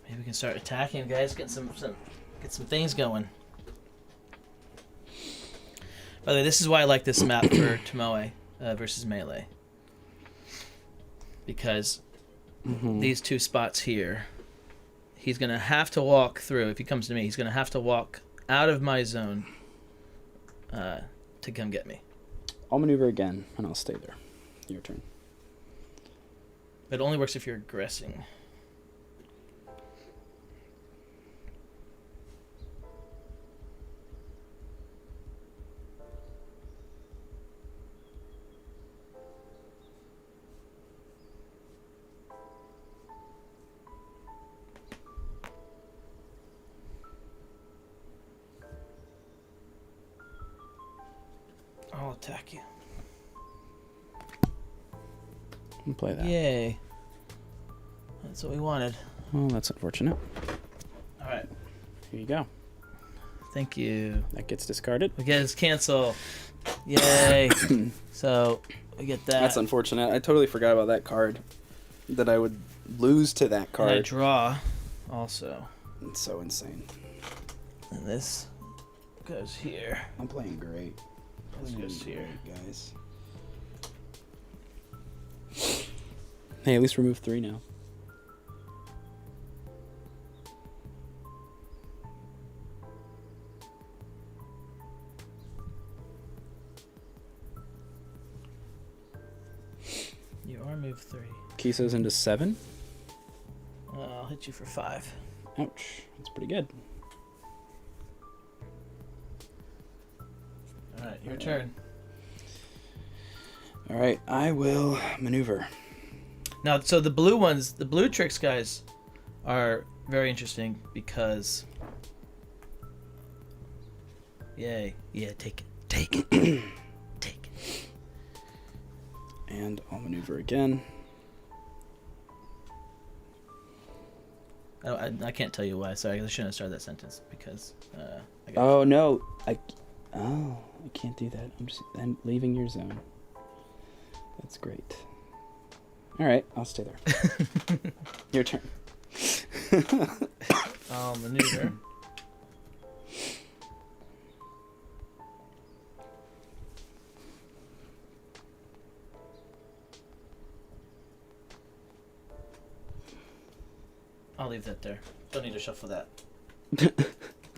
Maybe we can start attacking, guys. Get some things going. By the way, this is why I like this map for Tomoe versus Melee. Because these 2 spots here, he's going to have to walk through. If he comes to me, he's going to have to walk out of my zone to come get me. I'll maneuver again, and I'll stay there. Your turn. But it only works if you're aggressing. I'll attack you. I'll play that. Yay. That's what we wanted. Well, that's unfortunate. All right. Here you go. Thank you. That gets discarded. We get his cancel. Yay. So we get that. That's unfortunate. I totally forgot about that card. That I would lose to that And I card. draw also. It's so insane. And this goes here. I'm playing great. This goes here. Guys. Hey, at least remove 3 now. You are move 3. Kiso's into 7. I'll hit you for 5. Ouch. That's pretty good. Alright, your turn. Alright, I will maneuver. Now, so the blue ones, the blue tricks guys are very interesting because... Yay. Yeah, take it. Take it. Take it. And I'll maneuver again. I can't tell you why. Sorry, I shouldn't have started that sentence because I got Oh, no. I can't do that. I'm leaving your zone. That's great. Alright, I'll stay there. Your turn. I'll maneuver. I'll leave that there. Don't need to shuffle that.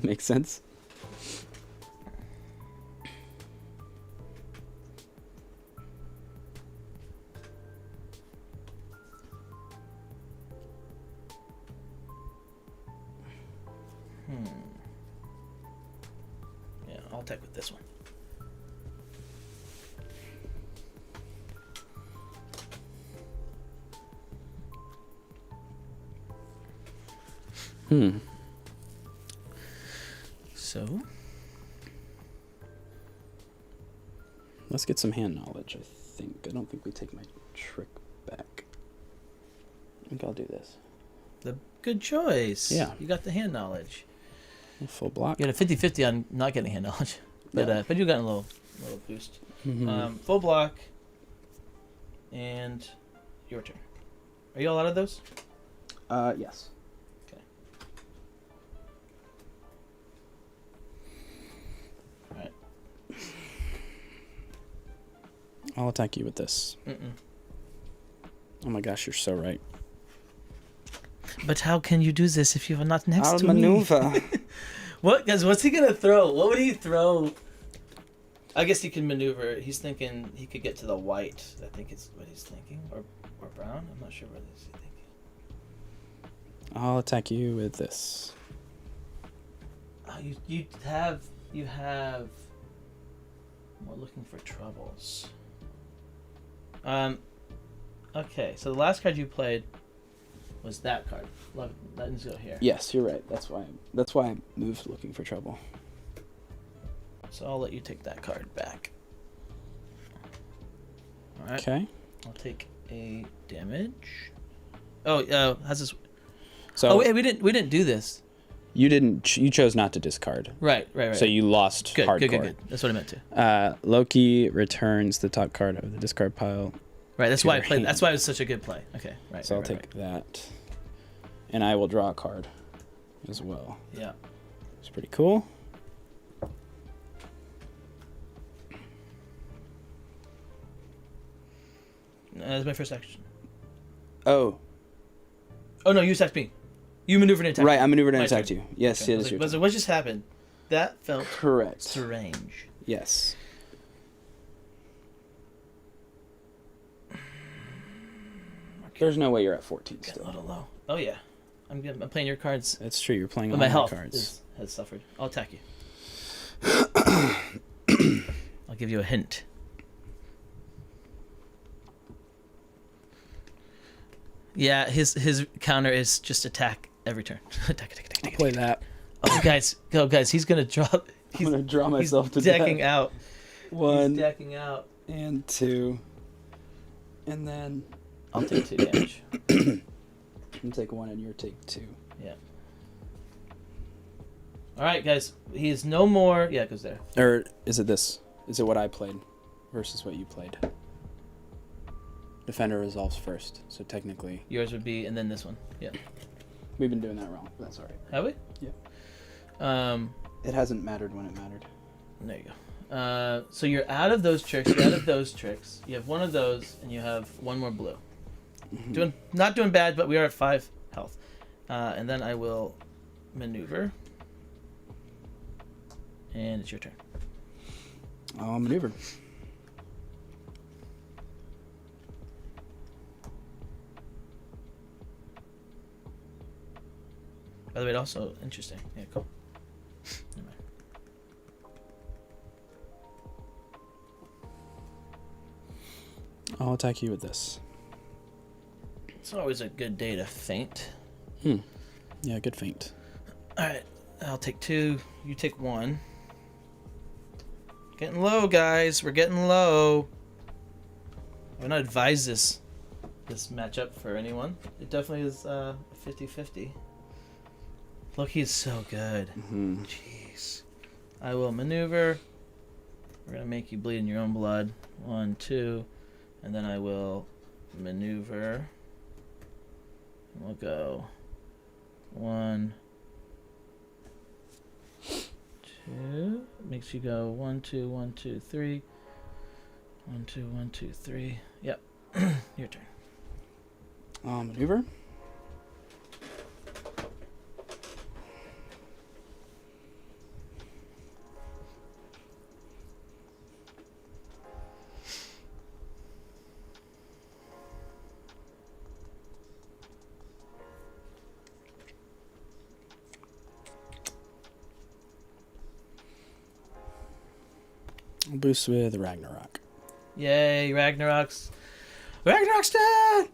Makes sense. Yeah, I'll take with this one. So, let's get some hand knowledge, I don't think we take my trick back. I think I'll do this. the good choice. Yeah. You got the hand knowledge. Full block. You got a 50-50 on not getting hand knowledge. But Yeah. but you got a little boost. Full block. And your turn. Are you all out of those? Yes. Okay. Alright. I'll attack you with this. Mm-mm. Oh my gosh, you're so right. But how can you do this if you're not next I'll to maneuver. me? What, guys? What's he gonna throw? What would he throw? I guess he can maneuver. He's thinking he could get to the white. I think it's what he's thinking, or brown. I'm not sure what he's thinking. I'll attack you with this. Oh, you have. We're looking for troubles. Okay, so the last card you played was that card. Let's go here. Yes, you're right. That's why I moved looking for trouble. So I'll let you take that card back. All right. Okay. I'll take a damage. Oh, how's this? So Oh wait, we didn't do this. you chose not to discard. Right. So you lost hardcore. Good. That's what I meant to. Loki returns the top card of the discard pile. Right. That's to why I your played. hand. That's why it was such a good play. Okay. Right. So I'll take that, and I will draw a card as well. Yeah. It's pretty cool. That's my first action. Oh, Oh no, you attacked me. You maneuvered and attacked. right. me. I maneuvered and My attacked turn. you. Yes, Okay. it is your turn. What just happened? That felt Correct. strange. Yes. There's no way you're at 14 Got a still. little low. Oh yeah, I'm playing your cards. That's true. You're playing But all my my health cards. has suffered. I'll attack you. I'll give you a hint. Yeah, his counter is just attack every turn. attack. I'll play that. Oh, guys, go, guys. He's gonna drop. I'm gonna draw myself to He's decking death. out. One He's decking out. and two, and then I'll take 2 damage. you take one and you take 2. Yeah. All right, guys. He is no more. Yeah, it goes there. Or is it this? Is it what I played versus what you played? Defender resolves first, so technically Yours would be, and then this one. Yeah. we've been doing that wrong. But that's all right. Have we? Yeah. It hasn't mattered when it mattered. There you go. So you're out of those tricks. You're out of those tricks. You have one of those, and you have one more blue. Not doing bad, but we are at 5 health. And then I will maneuver, and it's your turn. I'll maneuver. By the way, also interesting. Yeah, cool. Never mind. I'll attack you with this. It's always a good day to faint. Yeah, good feint. All right, I'll take 2. You take 1. Getting low, guys. We're getting low. I would not advise this matchup for anyone. It definitely is 50-50. Loki is so good. Jeez. I will maneuver. We're gonna make you bleed in your own blood. 1, 2, and then I will maneuver. And we'll go 1, 2. Makes you go 1, 2, 1, 2, 3. 1, 2, 1, 2, 3. Yep. Your turn. I'll maneuver. I'll boost with Ragnarok. Yay, Ragnarok's dead!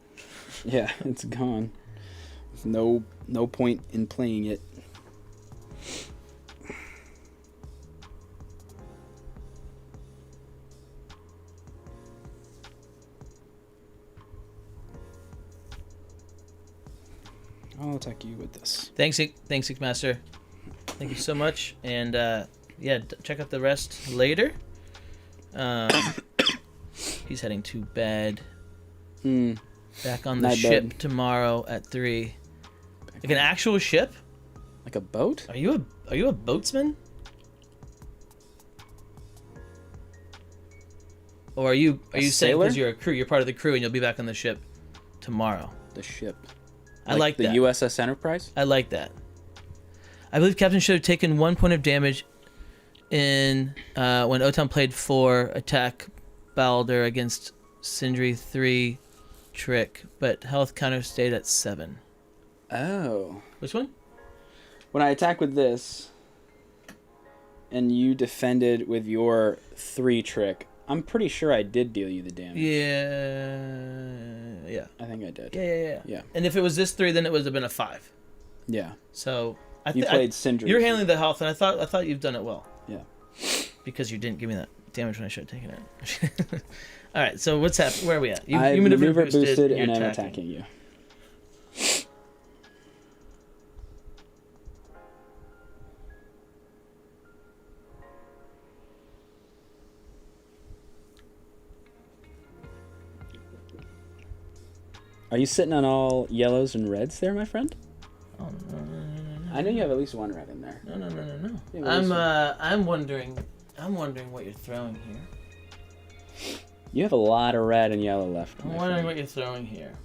Yeah, it's gone. There's no point in playing it. I'll attack you with this. Thanks, Master. Thank you so much. And yeah, check out the rest later. He's heading to bed. Back on the Night ship bed. tomorrow at 3. Like an actual ship? Like a boat? Are you a boatsman? Or are you saying sailor? because you're a crew, you're part of the crew, and you'll be back on the ship tomorrow? The ship. I like the that. USS Enterprise? I like that. I believe Captain should have taken 1 point of damage in when Otan played 4 attack Balder against Sindri 3 trick, but health counter stayed at 7. Oh. Which one? When I attack with this, and you defended with your 3 trick, I'm pretty sure I did deal you the damage. Yeah. I think I did. Yeah. And if it was this 3, then it would have been a 5. Yeah. So You played Sindri. You're handling the health, and I thought you've done it well. Yeah. Because you didn't give me that damage when I should have taken it. All right. So what's happening? Where are we at? You I maneuver boosted you're and I'm attacking you. Are you sitting on all yellows and reds there, my friend? Oh no. I know you have at least 1 red in there. No. Yeah, I'm wondering what you're throwing here. You have a lot of red and yellow left. I'm my wondering friend. what you're throwing here.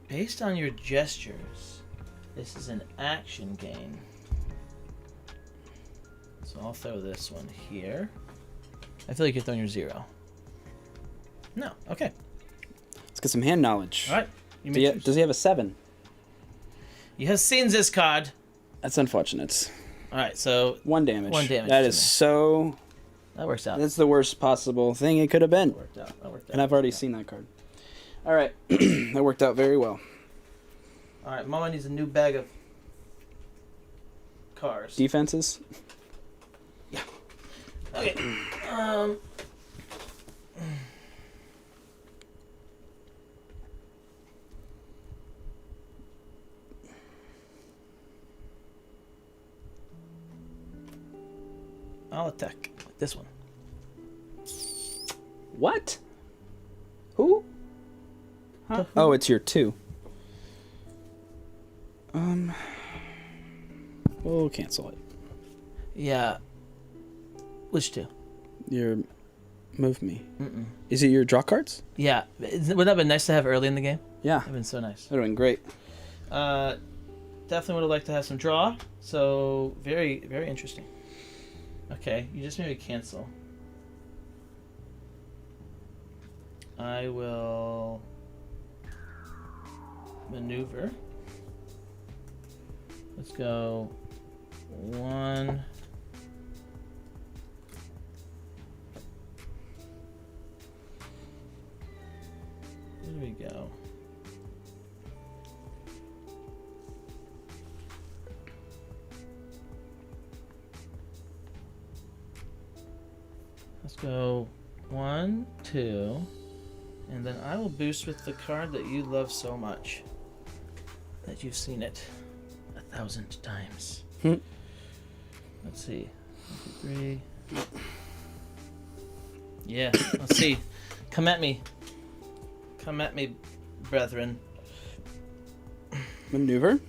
Based on your gestures, this is an action game. So I'll throw this one here. I feel like you're throwing your 0. No. Okay. Let's get some hand knowledge. All right. You may choose. Does he have a 7? He has seen this card. That's unfortunate. All right. So 1 damage. 1 damage That to is me. so... that works out. That's the worst possible thing it could have been. That worked out. And I've already seen that card. All right. That worked out very well. All right. Mama needs a new bag of cars. Defenses? Okay. I'll attack this one. What? Who? Huh? Oh, it's your 2. We'll cancel it. Yeah. Which 2? Your move me. Is it your draw cards? Yeah. Wouldn't that have been nice to have early in the game? Yeah. That'd been so nice. That would have been great. Definitely would have liked to have some draw. So very, very interesting. Okay, you just made me cancel. I will maneuver. Let's go 1. There we go. Let's go 1, 2, and then I will boost with the card that you love so much. That you've seen it 1,000 times. Let's see. 1, 2, 3. Yeah, let's see. Come at me. Come at me, brethren. Maneuver.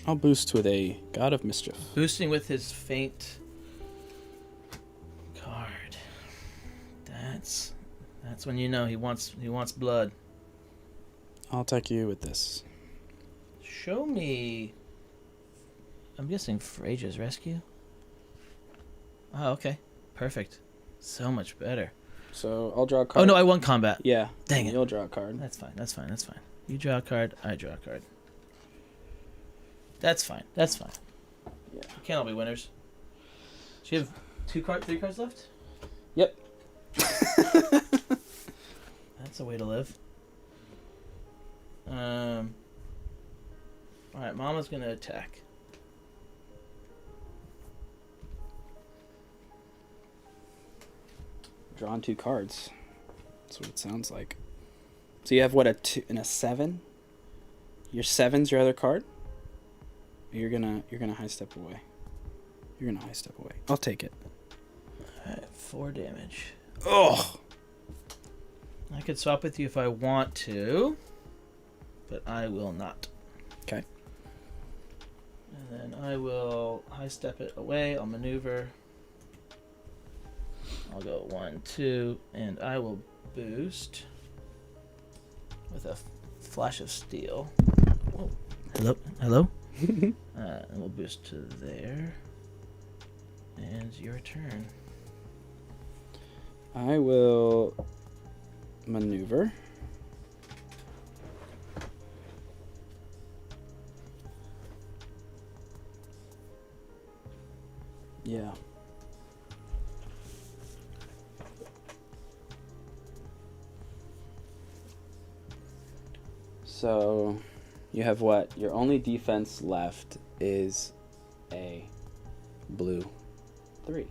I'll boost with a God of Mischief. Boosting with his faint card. That's when you know he wants blood. I'll attack you with this. show me. I'm guessing Phrage's Rescue. Oh, okay. Perfect. So much better. So I'll draw a card. Oh, no, I won combat. Yeah. Dang it. You'll draw a card. That's fine. That's fine. That's fine. You draw a card. I draw a card. That's fine. That's fine. Yeah. We can't all be winners. Do you have 3 cards left? Yep. That's a way to live. Alright, Mama's gonna attack. Drawn 2 cards. That's what it sounds like. So you have what, a 2 and a 7? Your 7's your other card? You're gonna high step away. You're gonna high step away. I'll take it. Alright, 4 damage. Oh. I could swap with you if I want to, but I will not. Okay. And then I will high step it away. I'll maneuver. I'll go 1, 2, and I will boost with a flash of steel. Whoa. Hello. And we'll boost to there. And your turn. I will maneuver. Yeah. So, you have what? Your only defense left is a blue 3.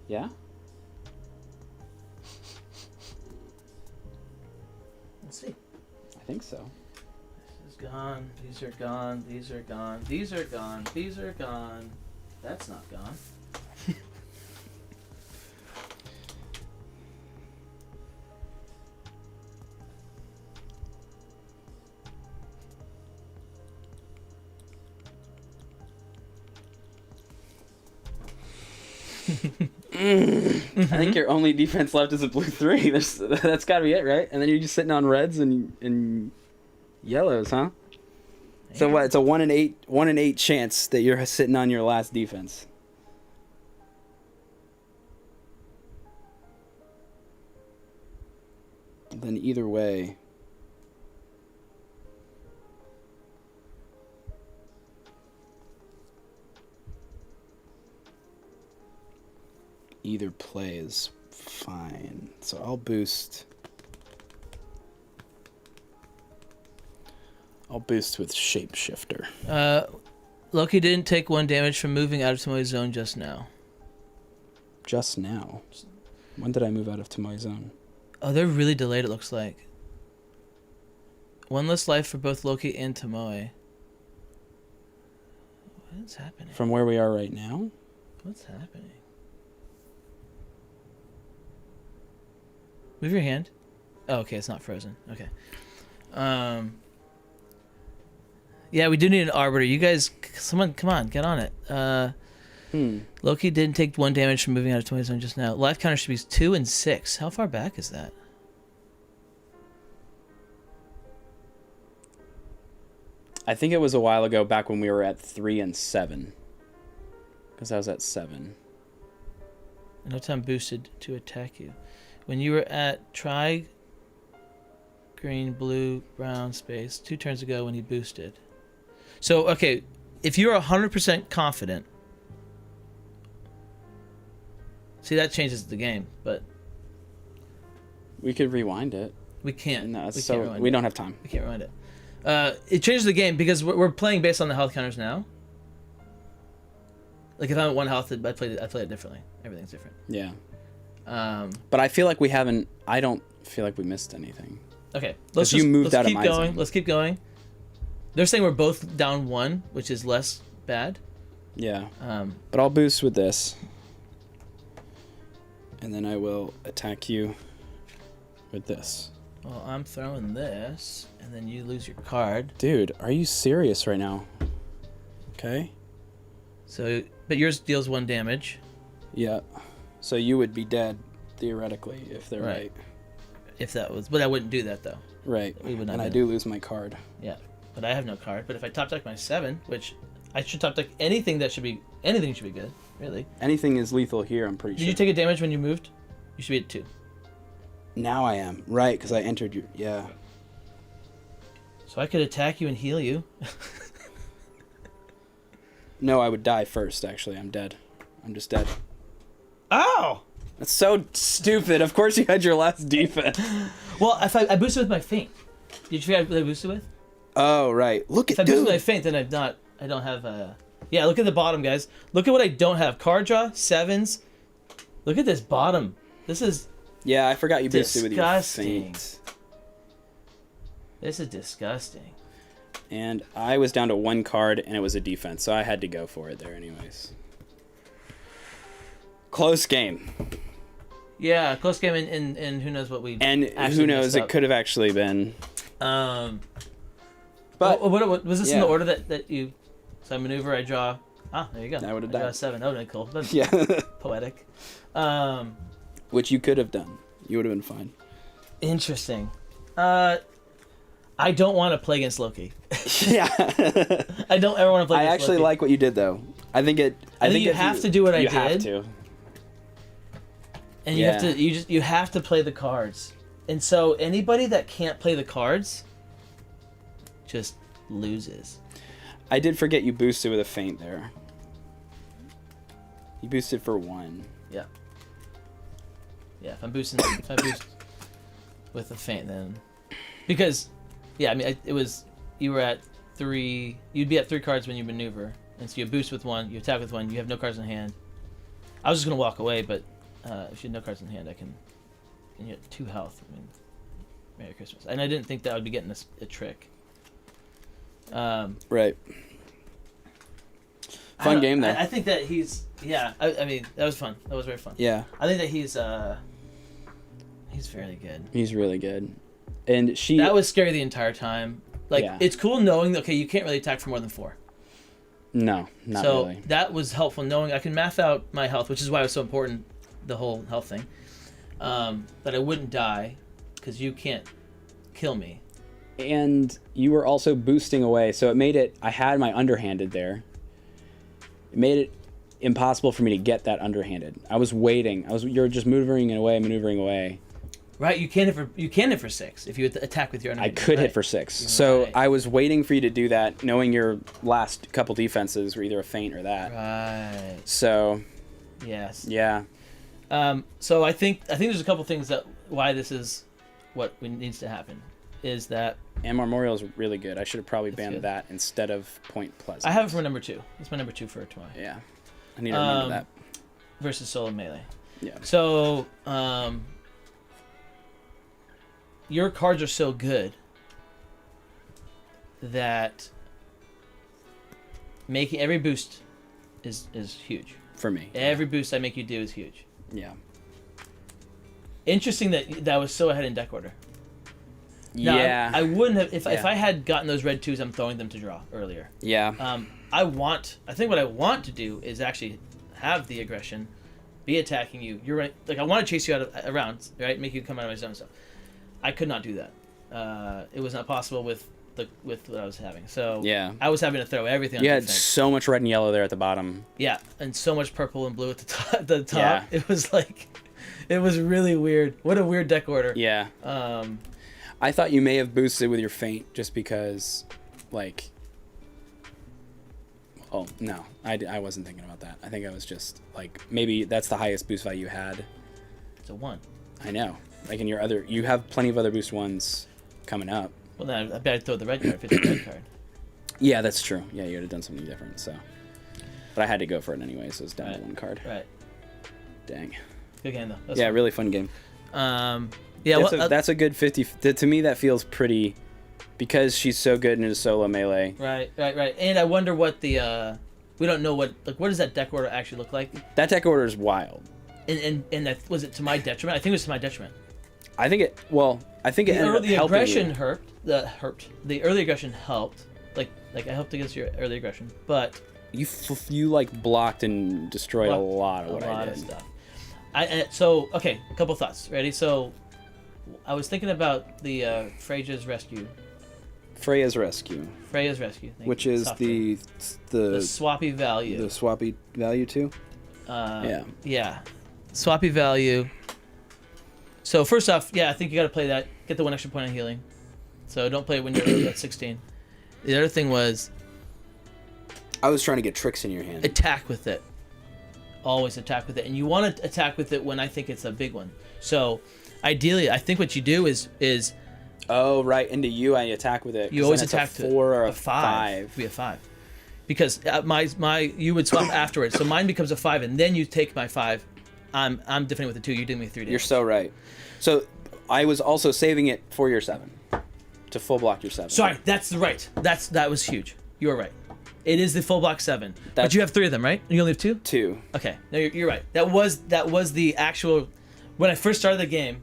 Yeah? Let's see. I think so. This is gone. These are gone. These are gone. These are gone. These are gone. That's not gone. I think your only defense left is a blue 3. That's got to be it, right? And then you're just sitting on reds and yellows, huh? So what? It's a 1 in 8 chance that you're sitting on your last defense. Then either way, either play is fine. So I'll boost. I'll boost with Shapeshifter. Loki didn't take 1 damage from moving out of Tomoe's zone just now. Just now? When did I move out of Tomoe's zone? Oh, they're really delayed, it looks like. 1 less life for both Loki and Tomoe. What's happening? From where we are right now? What's happening? Move your hand. Oh, okay, it's not frozen. Okay. Yeah, we do need an arbiter. You guys, someone, come on, get on it. Loki didn't take 1 damage from moving out of Tomoe's zone just now. Life counter should be 2 and 6. How far back is that? I think it was a while ago, back when we were at 3 and 7. Because I was at 7. No time boosted to attack you. When you were at try green, blue, brown space 2 turns ago when he boosted. So, okay, if you're 100% confident, see, that changes the game, but We could rewind it. we can't. No, we so can't rewind we it. don't have time. We can't rewind it. It changes the game because we're playing based on the health counters now. Like if I'm at 1 health, I play it differently. Everything's different. Yeah. But I feel like we haven't. I don't feel like we missed anything. Okay, Because you moved out of keep my going. zone. Let's keep going. They're saying we're both down 1, which is less bad. Yeah. But I'll boost with this. And then I will attack you with this. Well, I'm throwing this, and then you lose your card. Dude, are you serious right now? Okay. So, but yours deals 1 damage. Yeah. So you would be dead, theoretically, if they're right. If that was, but I wouldn't do that though. Right. We would not And I do do lose my card. Yeah, but I have no card. But if I top deck my 7, which I should top deck anything should be good, really. Anything is lethal here, I'm pretty Did sure. you take a damage when you moved? You should be at 2. Now I am. Right, because I entered your... Yeah. So I could attack you and heal you. No, I would die first, actually. I'm dead. I'm just dead. Ow! That's so stupid. Of course you had your last defense. Well, if I boosted with my feint. Did you figure out what I boosted with? Oh, right. Look If at I boosted with my dude. feint, then I don't have Yeah, look at the bottom, guys. Look at what I don't have. Card draw, 7s. Look at this bottom. This is Yeah, I forgot you boosted with your disgusting. feint. This is disgusting. And I was down to 1 card, and it was a defense, so I had to go for it there anyways. Close game. Yeah, close game, and who knows what we And actually who knows, messed it up. could have actually been. But But what was this in yeah. the order that you? So I maneuver, I draw. Ah, there you go. I would've draw died. 7. That would have been cool. That's yeah. poetic. Which you could have done. You would have been fine. Interesting. I don't want to play against Loki. Yeah. I don't ever want to play I against actually Loki. like what you did, though. I think you if have to do what I you did. have to. And you have to you have to play the cards. And so anybody that can't play the cards just loses. I did forget you boosted with a feint there. You boosted for 1. Yeah. Yeah, if I boost with a feint, then because yeah, I mean it was you were at 3. You'd be at 3 cards when you maneuver, and so you boost with 1, you attack with 1, you have no cards in hand. I was just gonna walk away, but if you have no cards in hand, I can. And you have 2 health. I mean, Merry Christmas. And I didn't think that I would be getting a trick. Right. Fun game, though. I think that he's yeah. I mean, that was fun. That was very fun. Yeah. I think that he's fairly good. He's really good. And That was scary the entire time. Like, Yeah. it's cool knowing that, okay, you can't really attack for more than 4. No, not so really. that was helpful knowing I can math out my health, which is why it was so important, the whole health thing. That I wouldn't die because you can't kill me. And you were also boosting away, so it made it... I had my underhanded there. It made it impossible for me to get that underhanded. I was waiting. You're just maneuvering away. Right, you can hit for 6 if you attack with your I underhanded. could right. hit for 6. So Right. I was waiting for you to do that, knowing your last couple defenses were either a feint or that. Right. So, Yes. yeah. So I think there's a couple things that why this is what needs to happen is that And Memorial is really good. I should have probably That's banned good. that instead of Point Pleasant. I have it for number 2. It's my number 2 for Tomoe. Yeah. I need to remember that. Versus solo melee. Yeah. So your cards are so good that making every boost is huge. For me. Every boost I make you do is huge. Yeah. Interesting that was so ahead in deck order. Now, Yeah. I wouldn't have if Yeah. I had gotten those red 2s. I'm throwing them to draw earlier. Yeah. I think what I want to do is actually have the aggression, be attacking you. You're right. Like I want to chase you around, right? Make you come out of my zone. So I could not do that. It was not possible with what I was having. So Yeah. I was having to throw everything. You on had defense. so much red and yellow there at the bottom. Yeah, and so much purple and blue at the top. The top. Yeah. It was like, it was really weird. What a weird deck order. Yeah. I thought you may have boosted with your feint just because, like... Oh, no. I wasn't thinking about that. I think I was just, like, maybe that's the highest boost value you had. It's a 1. I know. Like in your other... You have plenty of other boost ones coming up. Well, then I bet I'd throw the red card if it's a red card. Yeah, that's true. Yeah, you would have done something different, so... But I had to go for it anyway, so it's down to Right. 1 card. Right. Dang. Good game though. That's Yeah, fun. really fun game. Yeah. That's a good 50... To me, that feels pretty... Because she's so good in a solo melee. Right. And I wonder what the we don't know what does that deck order actually look like? That deck order is wild. And that, was it to my detriment? I think it was to my detriment. I think it ended up The helping aggression you. hurt. The early aggression helped. Like I helped against your early aggression, but You like blocked and destroyed a lot of what I did. of stuff. So okay, a couple thoughts. Ready? So I was thinking about the Freya's Rescue. Freya's Rescue, Freya's Rescue. Thank which you. is Software. the swappy value. the swappy value too. Yeah. Swappy value. So first off, I think you got to play that. Get the 1 extra point on healing. So don't play it when you're at 16. The other thing was I was trying to get tricks in your hand. attack with it. Always attack with it, and you want to attack with it when I think it's a big one. So ideally, I think what you do is Oh, right. Into you, I attack with it. you 'cause always then it's attack a 4 or a 5. 5. Be a 5. Because my you would swap afterwards. So mine becomes a 5, and then you take my 5. I'm defending with a 2. You're doing me 3 damage. You're so right. So I was also saving it for your 7 to full block your 7. Sorry, that's right. That was huge. You were right. It is the full block 7. But you have 3 of them, right? You only have 2? 2. Okay. No, you're right. That was the actual. When I first started the game,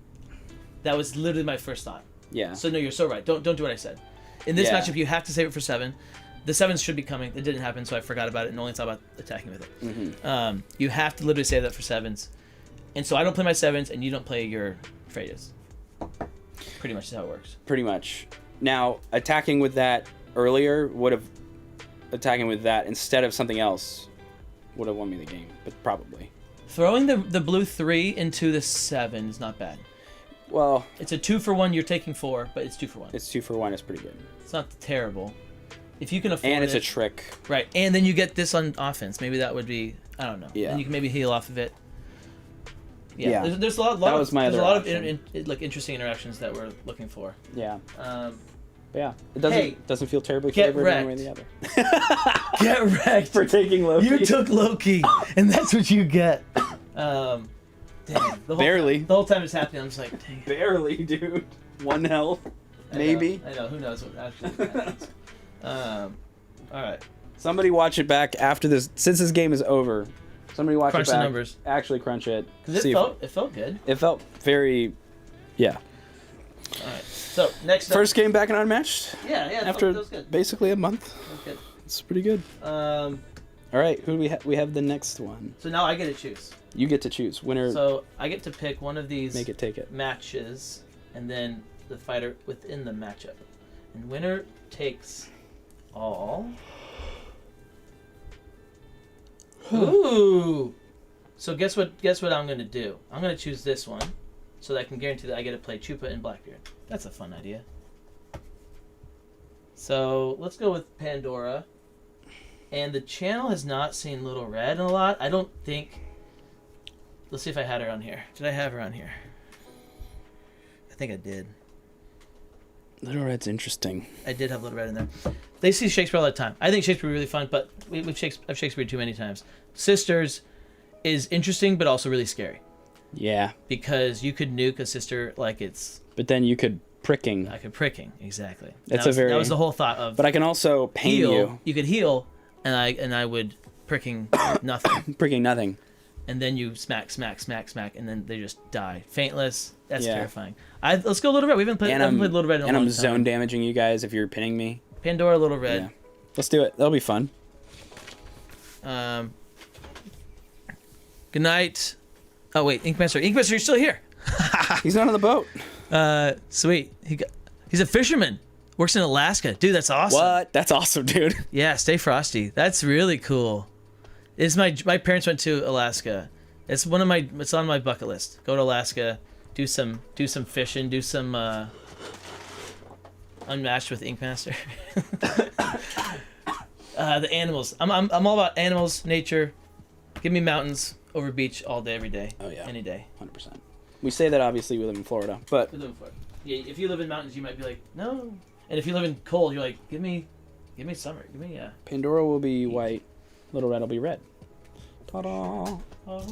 that was literally my first thought. Yeah. So no, you're so right. Don't do what I said. In this Yeah. matchup, you have to save it for 7. The 7s should be coming. It didn't happen, so I forgot about it and only thought about attacking with it. Mm-hmm. You have to literally save that for 7s. And so I don't play my 7s, and you don't play your Freya's. Pretty much is how it works. Pretty much. Now, attacking with that earlier would have... Attacking with that instead of something else would have won me the game, but probably. Throwing the blue 3 into the 7 is not bad. Well... It's a 2 for 1, you're taking 4, but it's 2 for 1. It's 2 for 1, it's pretty good. It's not terrible. If you can afford it. And it's a trick. Right, and then you get this on offense. Maybe that would be, I don't know. Yeah. And you can maybe heal off of it. Yeah. There's a lot That was my there's a other lot option. of like interesting interactions that we're looking for. Yeah. But yeah. It doesn't Hey, doesn't feel terribly get favored one way or the wrecked. other. Get wrecked. For taking Loki. You took Loki, and that's what you get. Dang, the whole Barely. The whole time it's happening, I'm just like, dang. Barely, dude. 1 health. Maybe. I know. Who knows what actually happens. All right. Somebody watch it back after this. Since this game is over, somebody watch Crunch it the back. numbers. Actually crunch it. Because See if- it felt good. It felt very... Yeah. All right. So next up. First game back in Unmatched. Yeah. After that was good. basically a month. That was good. It's pretty good. All right, who do we have? We have the next one. So now I get to choose. You get to choose. Winner, So I get to pick one of these make it, take it. matches, and then the fighter within the matchup. And winner takes all. Ooh. So guess what I'm gonna do? I'm gonna choose this one, so that I can guarantee that I get to play Chupa and Blackbeard. That's a fun idea. So let's go with Pandora. And the channel has not seen Little Red in a lot. I don't think. Let's see if I had her on here. Did I have her on here? I think I did. Little Red's interesting. I did have Little Red in there. They see Shakespeare all the time. I think Shakespeare is really fun, but I've Shakespeare too many times. Sisters is interesting, but also really scary. Yeah. Because you could nuke a sister like it's... But then you could pricking. Like a pricking, exactly. That's that was the whole thought of... But I can also pain heal. you. You could heal, and I would pricking nothing. Pricking nothing. And then you smack, and then they just die. Faintless. That's Yeah. terrifying. Let's go Little Red. We haven't played Little Red in a long time. And I'm zone damaging you guys if you're pinning me. Pandora, Little Red. Yeah. Let's do it. That'll be fun. Good night. Oh wait, Inkmaster, you're still here. He's not on the boat. Sweet. He's a fisherman. Works in Alaska, dude. That's awesome. What? That's awesome, dude. Yeah, stay frosty. That's really cool. It's my parents went to Alaska. It's it's on my bucket list. Go to Alaska, do some fishing, do some Unmatched with Inkmaster. The animals. I'm all about animals, nature. Give me mountains over beach all day, every day. Oh yeah. Any day. 100%. We say that obviously we live in Florida, but We live in Florida. Yeah, if you live in mountains, you might be like, no. And if you live in cold, you're like, give me summer. Give me Pandora will be white, Little Red will be red. Ta-da! All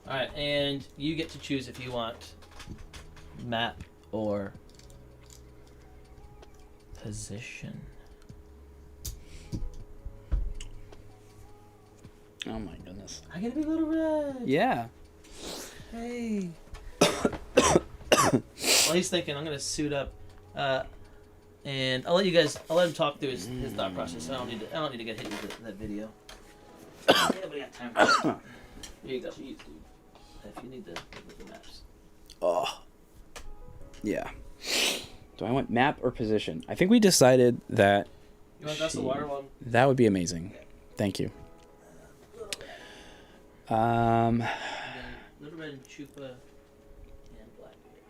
right, and you get to choose if you want map or position. Oh my goodness. I get to be Little Red. Yeah. Hey. Well, he's thinking I'm gonna suit up, and I'll let him talk through his thought process. I don't need to get hit with that video. Nobody got time for that. Here you go. Jeez, dude. If you need the maps. Oh. Yeah. Do I want map or position? I think we decided that... You want to the water one? That would be amazing. Thank you. Little Red Chupa and Blackbeard.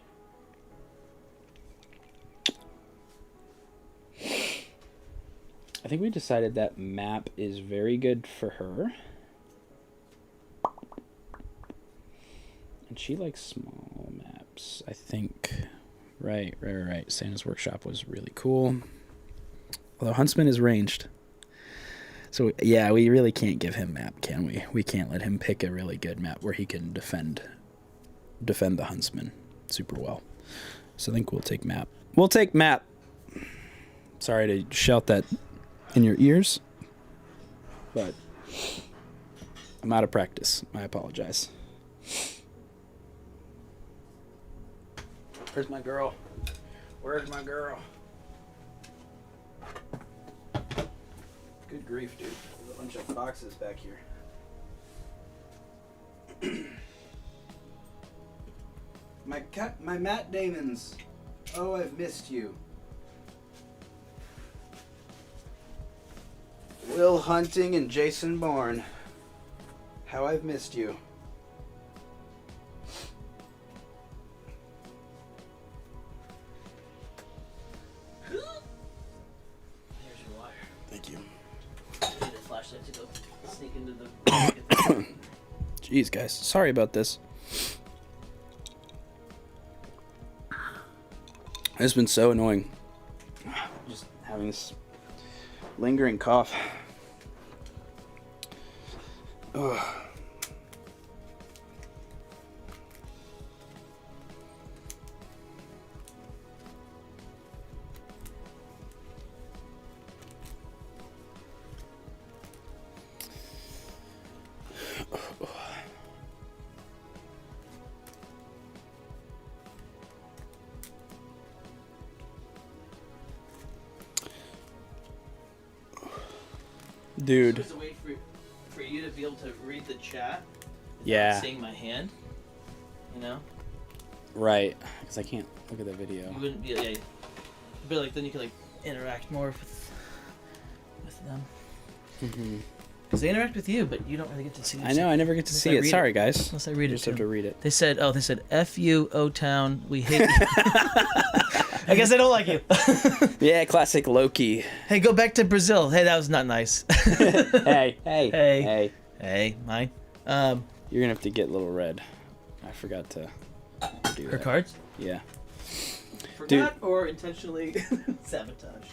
I think we decided that map is very good for her. And she likes small maps, I think. Right. Santa's Workshop was really cool. Although Huntsman is ranged. So, yeah, we really can't give him map, can we? We can't let him pick a really good map where he can defend the Huntsman super well. So I think we'll take map. We'll take map. Sorry to shout that in your ears, but I'm out of practice. I apologize. Where's my girl? Where's my girl? Good grief, dude. There's a bunch of boxes back here. My Matt Damons. Oh, I've missed you. Will Hunting and Jason Bourne. How I've missed you. Here's your wire. Thank you. I need a flashlight to go sneak into the... Jeez, guys. Sorry about this. It's been so annoying. Just having this lingering cough. Ugh. Dude. There's a way for you to be able to read the chat without Yeah. seeing my hand. You know? Right. Because I can't look at the video. You wouldn't be... Yeah, but like, then you could like interact more with them. Mm-hmm. Because they interact with you, but you don't really get to see I know. I never get to see it. Sorry, guys. Unless I read it Just have to read it. They said, F you, O-Town, we hate you. I guess I don't like you. Yeah, classic Loki. Hey, go back to Brazil. Hey, that was not nice. Hey. Hey, mine. You're gonna have to get Little Red. I forgot to do Her that. cards? Yeah. Forgot or intentionally sabotage?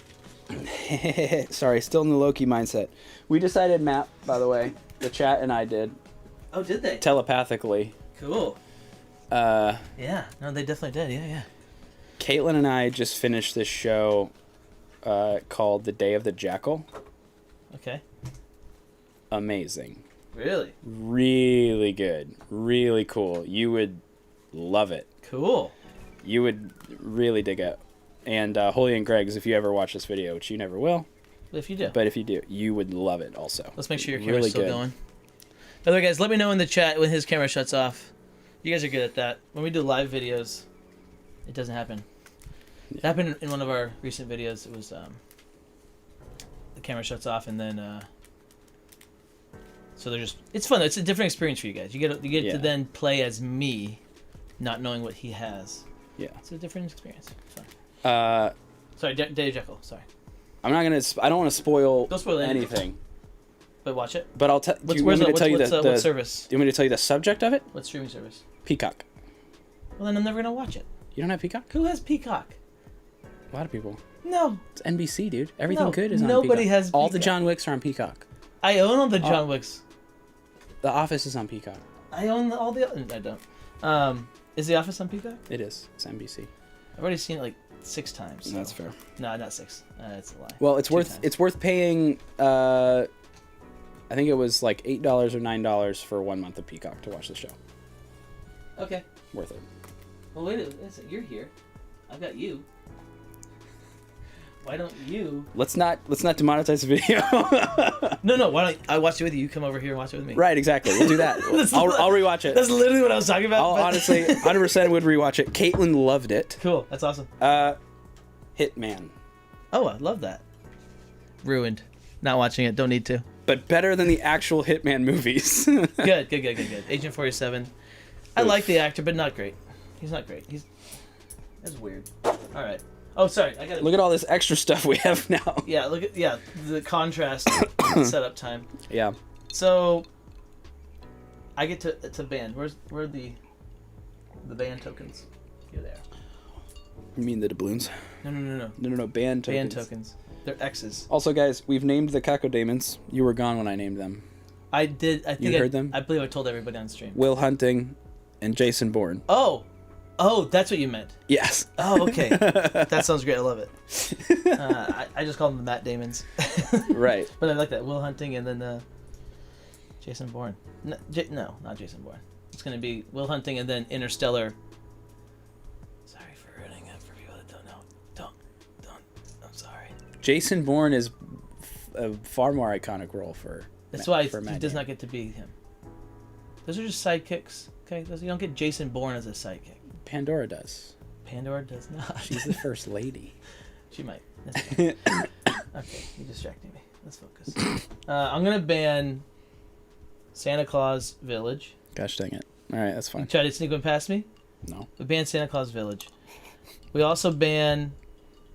Sorry, still in the Loki mindset. We decided map, by the way. The chat and I did. Oh, did they? Telepathically. Cool. Yeah, no, they definitely did. Yeah. Caitlin and I just finished this show called The Day of the Jackal. Okay. Amazing. Really? Really good. Really cool. You would love it. Cool. You would really dig it. And Holy and Greg's, if you ever watch this video, which you never will. If you do. But if you do, you would love it also. Let's make sure your camera's really still good. going. By the way, guys, let me know in the chat when his camera shuts off. You guys are good at that. When we do live videos, it doesn't happen. It happened in one of our recent videos. It was the camera shuts off and then so they're just, it's fun. It's a different experience for you guys. You get to then play as me, not knowing what he has. Yeah. It's a different experience. It's fun. Sorry, Day of Jekyll. Sorry. I'm not gonna. I don't want to spoil. Don't spoil anything. But watch it. But I'll tell. Do you What want me to tell you the what service? Do you want me to tell you the subject of it? What streaming service? Peacock. Well, then I'm never gonna watch it. You don't have Peacock? Who has Peacock? A lot of people. No. It's NBC, dude. Everything No, good is on nobody Peacock. has All the Peacock. John Wicks are on Peacock. I own all the John Wicks. The Office is on Peacock. I own all the. I don't. Is The Office on Peacock? It is. It's NBC. I've already seen it like 6 times. So. That's fair. No, not 6. It's a lie. Well, it's 2 worth. times. It's worth paying. I think it was like $8 or $9 for 1 month of Peacock to watch the show. Okay. Worth it. Well, wait a minute. You're here. I've got you. Why don't you? Let's not demonetize the video. No. Why don't I watch it with you? You come over here and watch it with me. Right, exactly. We'll do that. I'll rewatch it. That's literally what I was talking about. I'll honestly 100% would rewatch it. Caitlin loved it. Cool. That's awesome. Hitman. Oh, I love that. Ruined. Not watching it. Don't need to. But better than the actual Hitman movies. Good. Agent 47. I like the actor, but not great. He's not great. That's weird. All right. Oh, sorry. I gotta Look at all this extra stuff we have now. Yeah. Look at the contrast setup time. Yeah. So I get to band. Where are the band tokens? Here they are. You mean the doubloons? No. No. Band tokens. Band tokens. They're X's. Also, guys, we've named the cacodemons. You were gone when I named them. I did. I think You heard them? I believe I told everybody on stream. Will Hunting and Jason Bourne. Oh, that's what you meant. Yes. Oh, okay. That sounds great. I love it. I just call them the Matt Damons. Right. But I like that. Will Hunting and then Jason Bourne. No, not Jason Bourne. It's going to be Will Hunting and then Interstellar. Sorry for ruining it for people that don't know. Don't. I'm sorry. Jason Bourne is a far more iconic role for That's why for he Matt does Damon. not get to be him. Those are just sidekicks. Okay? You don't get Jason Bourne as a sidekick. Pandora does. Pandora does not. She's the first lady. She might. That's fine. Okay, you're distracting me. Let's focus. I'm gonna ban Santa Claus Village. Gosh dang it. Alright, that's fine. You try to sneak one past me? No. We ban Santa Claus Village. We also ban...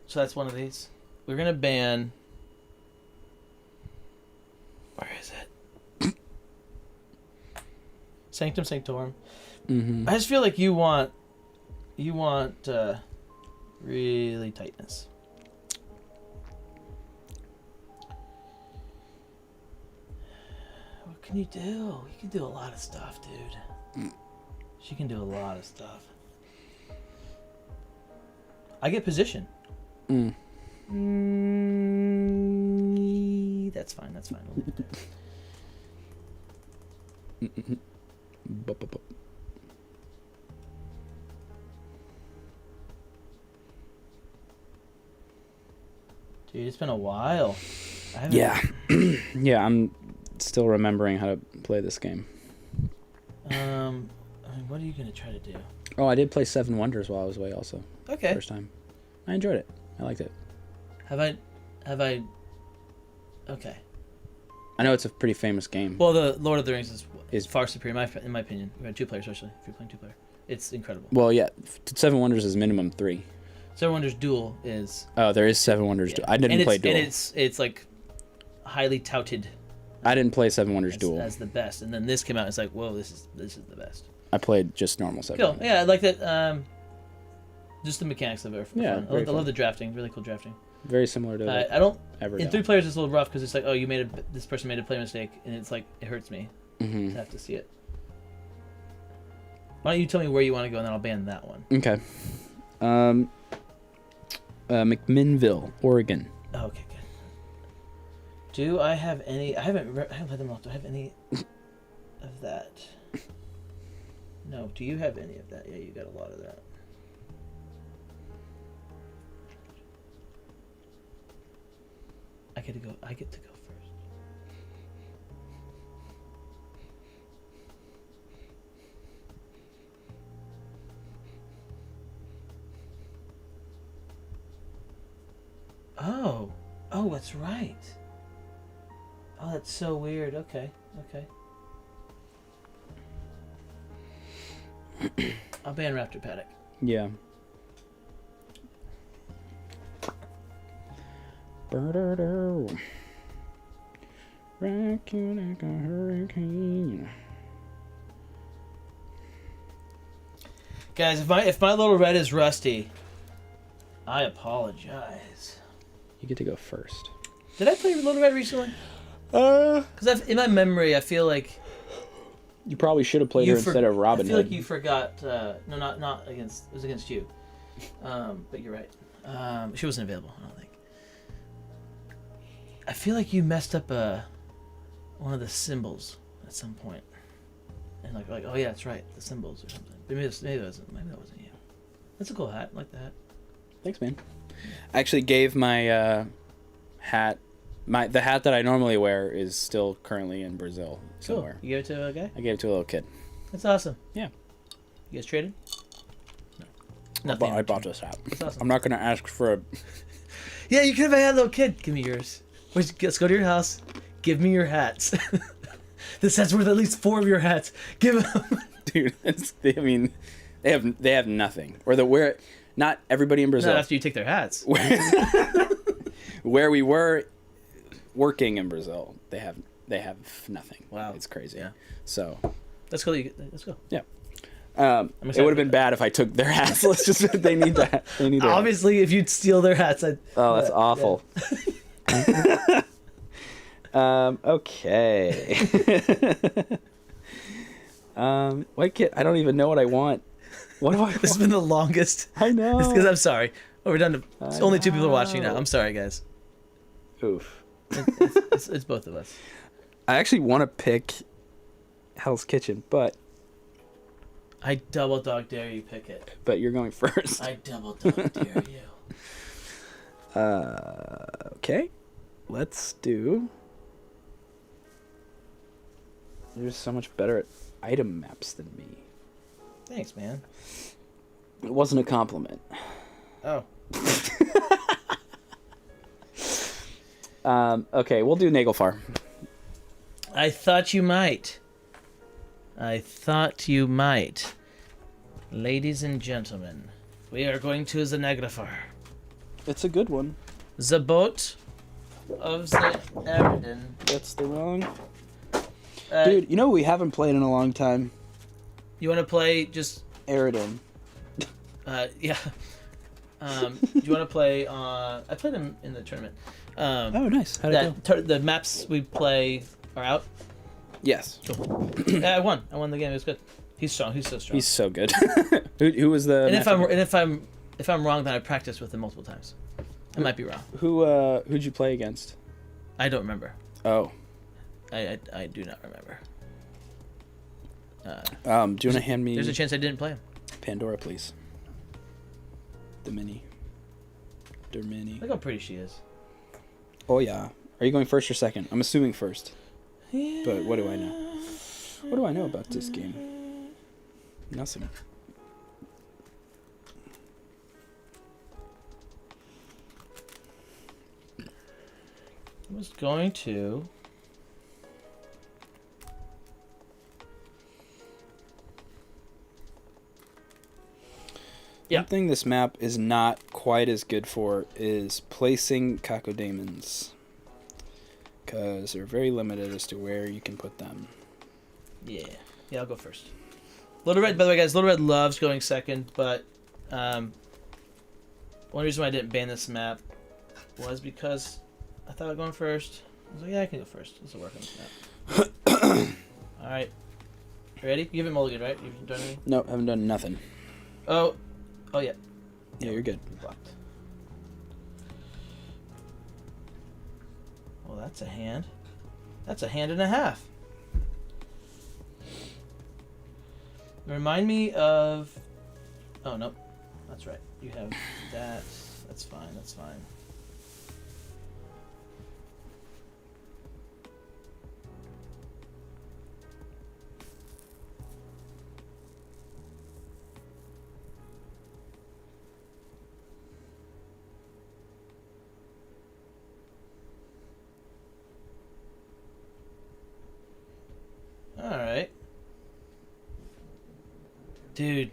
So that's one of these. We're gonna ban... Where is it? Sanctum Sanctorum. Mm-hmm. I just feel like you want really tightness. What can you do? You can do a lot of stuff, dude. She can do a lot of stuff. I get position. That's fine. We'll leave it there. Dude, it's been a while. Yeah. Yeah, I'm still remembering how to play this game. I mean, what are you gonna try to do? Oh, I did play Seven Wonders while I was away also. Okay. First time. I enjoyed it. I liked it. Have I? Okay. I know it's a pretty famous game. Well, the Lord of the Rings is Is- far superior, in my opinion. We're 2 players, especially if you're playing 2 player. It's incredible. Well, yeah. Seven Wonders is minimum 3. Seven Wonders Duel is. Oh, there is Seven Wonders Duel. I didn't and play Duel. And it's like highly touted. I didn't play Seven Wonders Duel. As the best, and then this came out. It's like, whoa, this is the best. I played just normal Seven Cool. Wonders. Yeah, I like that. Just the mechanics of it. Are Yeah, fun. I very love fun. the drafting. Really cool drafting. Very similar to I don't. Everdell. In 3 players, it's a little rough because it's like, oh, this person made a play mistake, and it's like it hurts me Mm-hmm. to have to see it. Why don't you tell me where you want to go, and then I'll ban that one. Okay. McMinnville, Oregon. Oh, okay, good. Do I have any? I haven't played them all. Do I have any of that? No. Do you have any of that? Yeah, you got a lot of that. I get to go first. Oh, that's right. Oh, that's so weird. Okay. I'll ban Raptor Paddock. Yeah. Rock you like a hurricane. Guys, if my little red is rusty, I apologize. You get to go first. Did I play Little Red recently? Because in my memory, I feel like You probably should have played her instead of Robin I feel Hood. like you forgot. No, not against. It was against you. But you're right. She wasn't available. I don't think. I feel like you messed up one of the symbols at some point, and like oh yeah, that's right, the symbols or something. Maybe that wasn't you. That's a cool hat. I like the hat. Thanks, man. I actually gave my hat. The hat that I normally wear is still currently in Brazil Cool. somewhere. You gave it to a guy? I gave it to a little kid. That's awesome. Yeah. You guys traded? No. I Nothing. bought, I bought this hat. That's awesome. I'm not gonna ask for a. Yeah, you could have had a little kid. Give me yours. Let's go to your house. Give me your hats. This hat's worth at least 4 of your hats. Give them. Dude, I mean, they have nothing. Or where, not everybody in Brazil. Not after you take their hats. Where we were working in Brazil, they have nothing. Wow, it's crazy. Yeah. So Let's go. Let's go. yeah. It would have been bad if I took their hats. Let's just they need that. They need. Obviously, if you'd steal their hats, I'd. Oh, that's awful. Okay. Why can't I don't even know what I want. What do I want? This has been the longest. I know. Because I'm sorry. Oh, we're done. Only 2 people are watching now. I'm sorry, guys. Oof. It's both of us. I actually want to pick Hell's Kitchen, but I double dog dare you pick it. you're going first. I double dog dare you. Okay. Let's do. You're so much better at item maps than me. Thanks, man. It wasn't a compliment. Oh. Okay, we'll do Nagelfar. I thought you might. Ladies and gentlemen, we are going to the Naglfar. It's a good one. The boat of the Erden. That's the wrong. Dude, you know what we haven't played in a long time? You want to play just... Eridan. Yeah. Do you want to play... I played him in the tournament. Oh, nice. How'd it go? The maps we play are out. Yes. Cool. I won the game. It was good. He's strong. He's so strong. He's so good. Who was the? And if I'm wrong, then I practiced with him multiple times. I might be wrong. Who'd you play against? I don't remember. Oh. I do not remember. Do you want to hand me? There's a chance I didn't play him. Pandora, please. The mini. Der mini. Look how pretty she is. Oh yeah. Are you going first or second? I'm assuming first. Yeah. But what do I know? What do I know about this game? Nothing. I was going to. Yeah. One thing this map is not quite as good for is placing cacodemons. Because they're very limited as to where you can put them. Yeah. Yeah, I'll go first. Little Red, by the way, guys, Little Red loves going second, but one reason why I didn't ban this map was because I thought about going first. I was like, yeah, I can go first. This will work on this map. Alright. Ready? You haven't mulliganed, right? You've done anything? No, haven't done nothing. Oh, yeah. Yeah, you're good. Blocked. Well, that's a hand. That's a hand and a half. Remind me of... Oh, nope. That's right. You have that. That's fine. That's fine. Alright. Dude.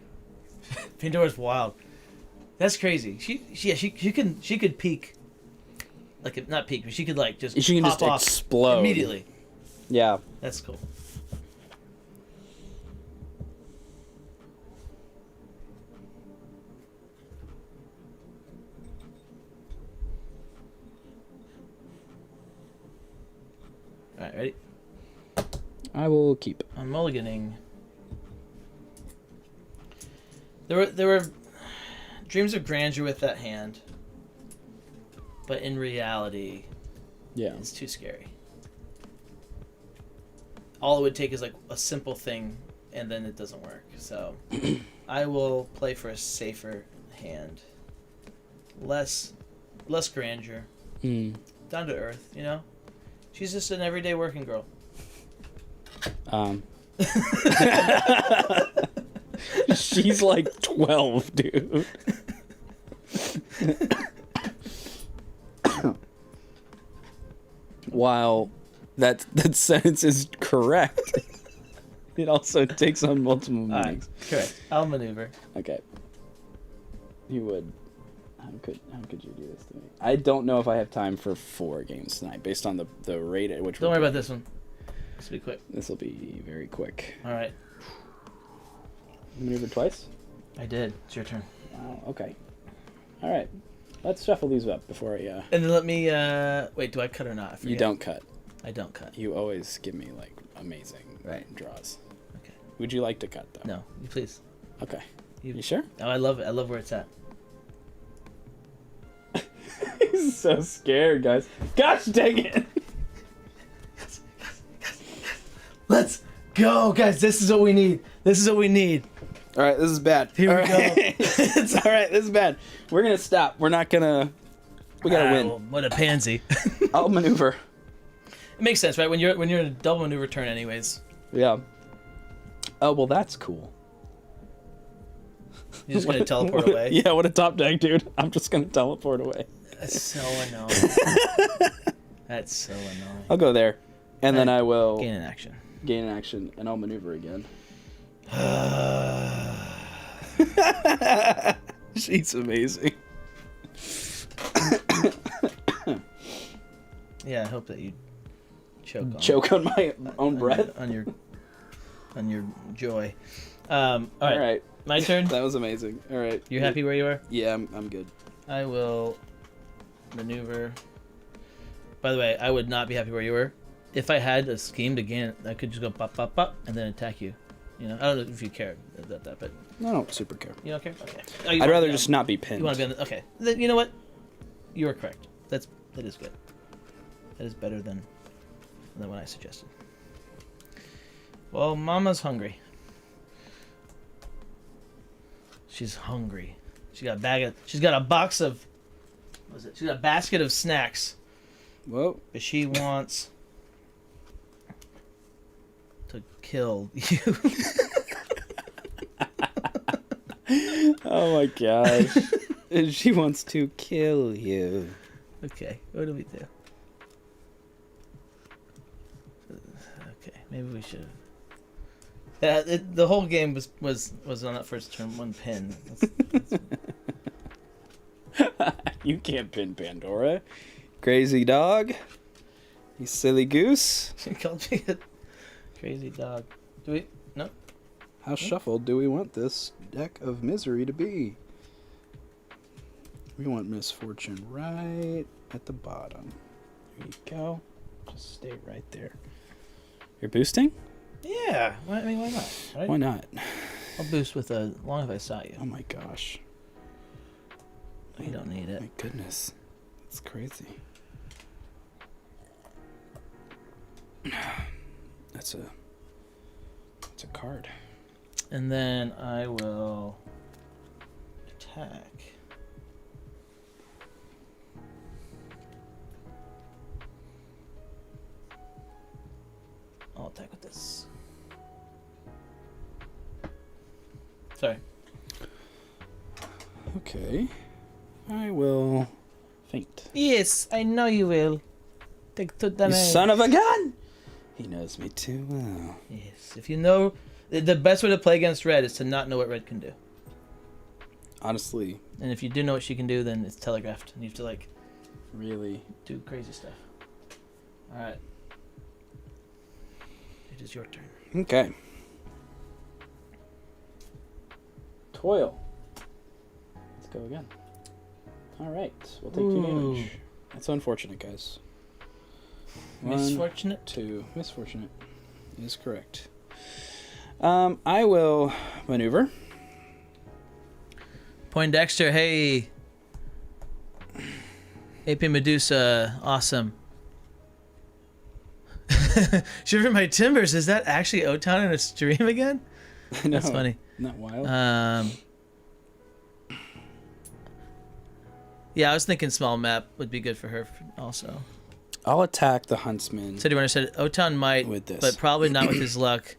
Pandora's wild. That's crazy. She could peek. Like, not peek, but she could, like, just She can pop just off explode. immediately. Yeah. That's cool. Alright, ready? I will keep. I'm mulliganing. There were dreams of grandeur with that hand, but in reality, Yeah. it's too scary. All it would take is like a simple thing, and then it doesn't work. So I will play for a safer hand. less grandeur, Mm. down to earth. You know, she's just an everyday working girl. She's like 12, dude. While that sentence is correct, it also takes on multiple All right, meanings. correct. I'll maneuver. Okay. You would. How could you do this to me? I don't know if I have time for 4 games tonight, based on the rate at which. Don't worry about this one. This will be quick. This will be very quick. All right. You maneuvered twice? I did. It's your turn. Wow. Okay. All right. Let's shuffle these up before I. And then let me. Wait, do I cut or not? I forget. You don't cut. I don't cut. You always give me like amazing draws. Okay. Would you like to cut though? No, you please. Okay. You- You sure? Oh, I love it. I love where it's at. He's so scared, guys. Gosh dang it! Let's go, guys. This is what we need. This is what we need. All right, this is bad. Here we go. It's all right. This is bad. We're gonna stop. We're not gonna. We gotta win. Well, what a pansy. I'll maneuver. It makes sense, right? When you're in a double maneuver turn, anyways. Yeah. Oh well, that's cool. You're just gonna teleport away. Yeah, what a top deck, dude. I'm just gonna teleport away. That's so annoying. That's so annoying. I'll go there, and then I will Gain an action. gain an action, and I'll maneuver again. She's amazing. Yeah, I hope that you Choke on my own breath. on your joy. All right. All right. My turn. That was amazing. All right. You happy where you are? Yeah, I'm good. I will maneuver. By the way, I would not be happy where you were. If I had a scheme to gain, I could just go pop, pop, pop, and then attack you. You know, I don't know if you care about that, but I don't super care. you don't care. Okay. Oh, I'd rather just not be pinned. You want to be on the, okay. Then, you know what? You are correct. That is good. That is better than what I suggested. Well, Mama's hungry. She's hungry. She's got a box of. What was it? She's got a basket of snacks. Whoa. But she wants to kill you. Oh my gosh. She wants to kill you. Okay, what do we do? Okay, maybe we should. The whole game was on that first turn, one pin. You can't pin Pandora. Crazy dog. You silly goose. She called me a crazy dog. Do we? No. How shuffled do we want this deck of misery to be? We want misfortune right at the bottom. There you go. Just stay right there. You're boosting? Yeah. I mean, why not? Right? Why not? I'll boost with a long if I saw you. Oh my gosh. You don't need it. My goodness. That's crazy. That's a card. And then I will attack. I'll attack with this. Sorry. Okay. I will faint. Yes, I know you will. Take 2 damage. You son of a gun! He knows me too well. Yes, if you know, the best way to play against red is to not know what red can do. Honestly, And if you do know what she can do, then it's telegraphed, and you have to like really. do crazy stuff. All right. It is your turn. Okay. Toil. Let's go again. Alright, we'll take 2 damage. That's unfortunate, guys. Misfortunate. 1, 2. Misfortunate is correct. I will maneuver. Poindexter, hey. AP Medusa, awesome. Shiver My Timbers, is that actually O-Town in a stream again? I know. That's funny. Isn't that wild? Yeah, I was thinking small map would be good for her also. I'll attack the huntsman. CityRunner said Otan might, With this. but probably not with his luck.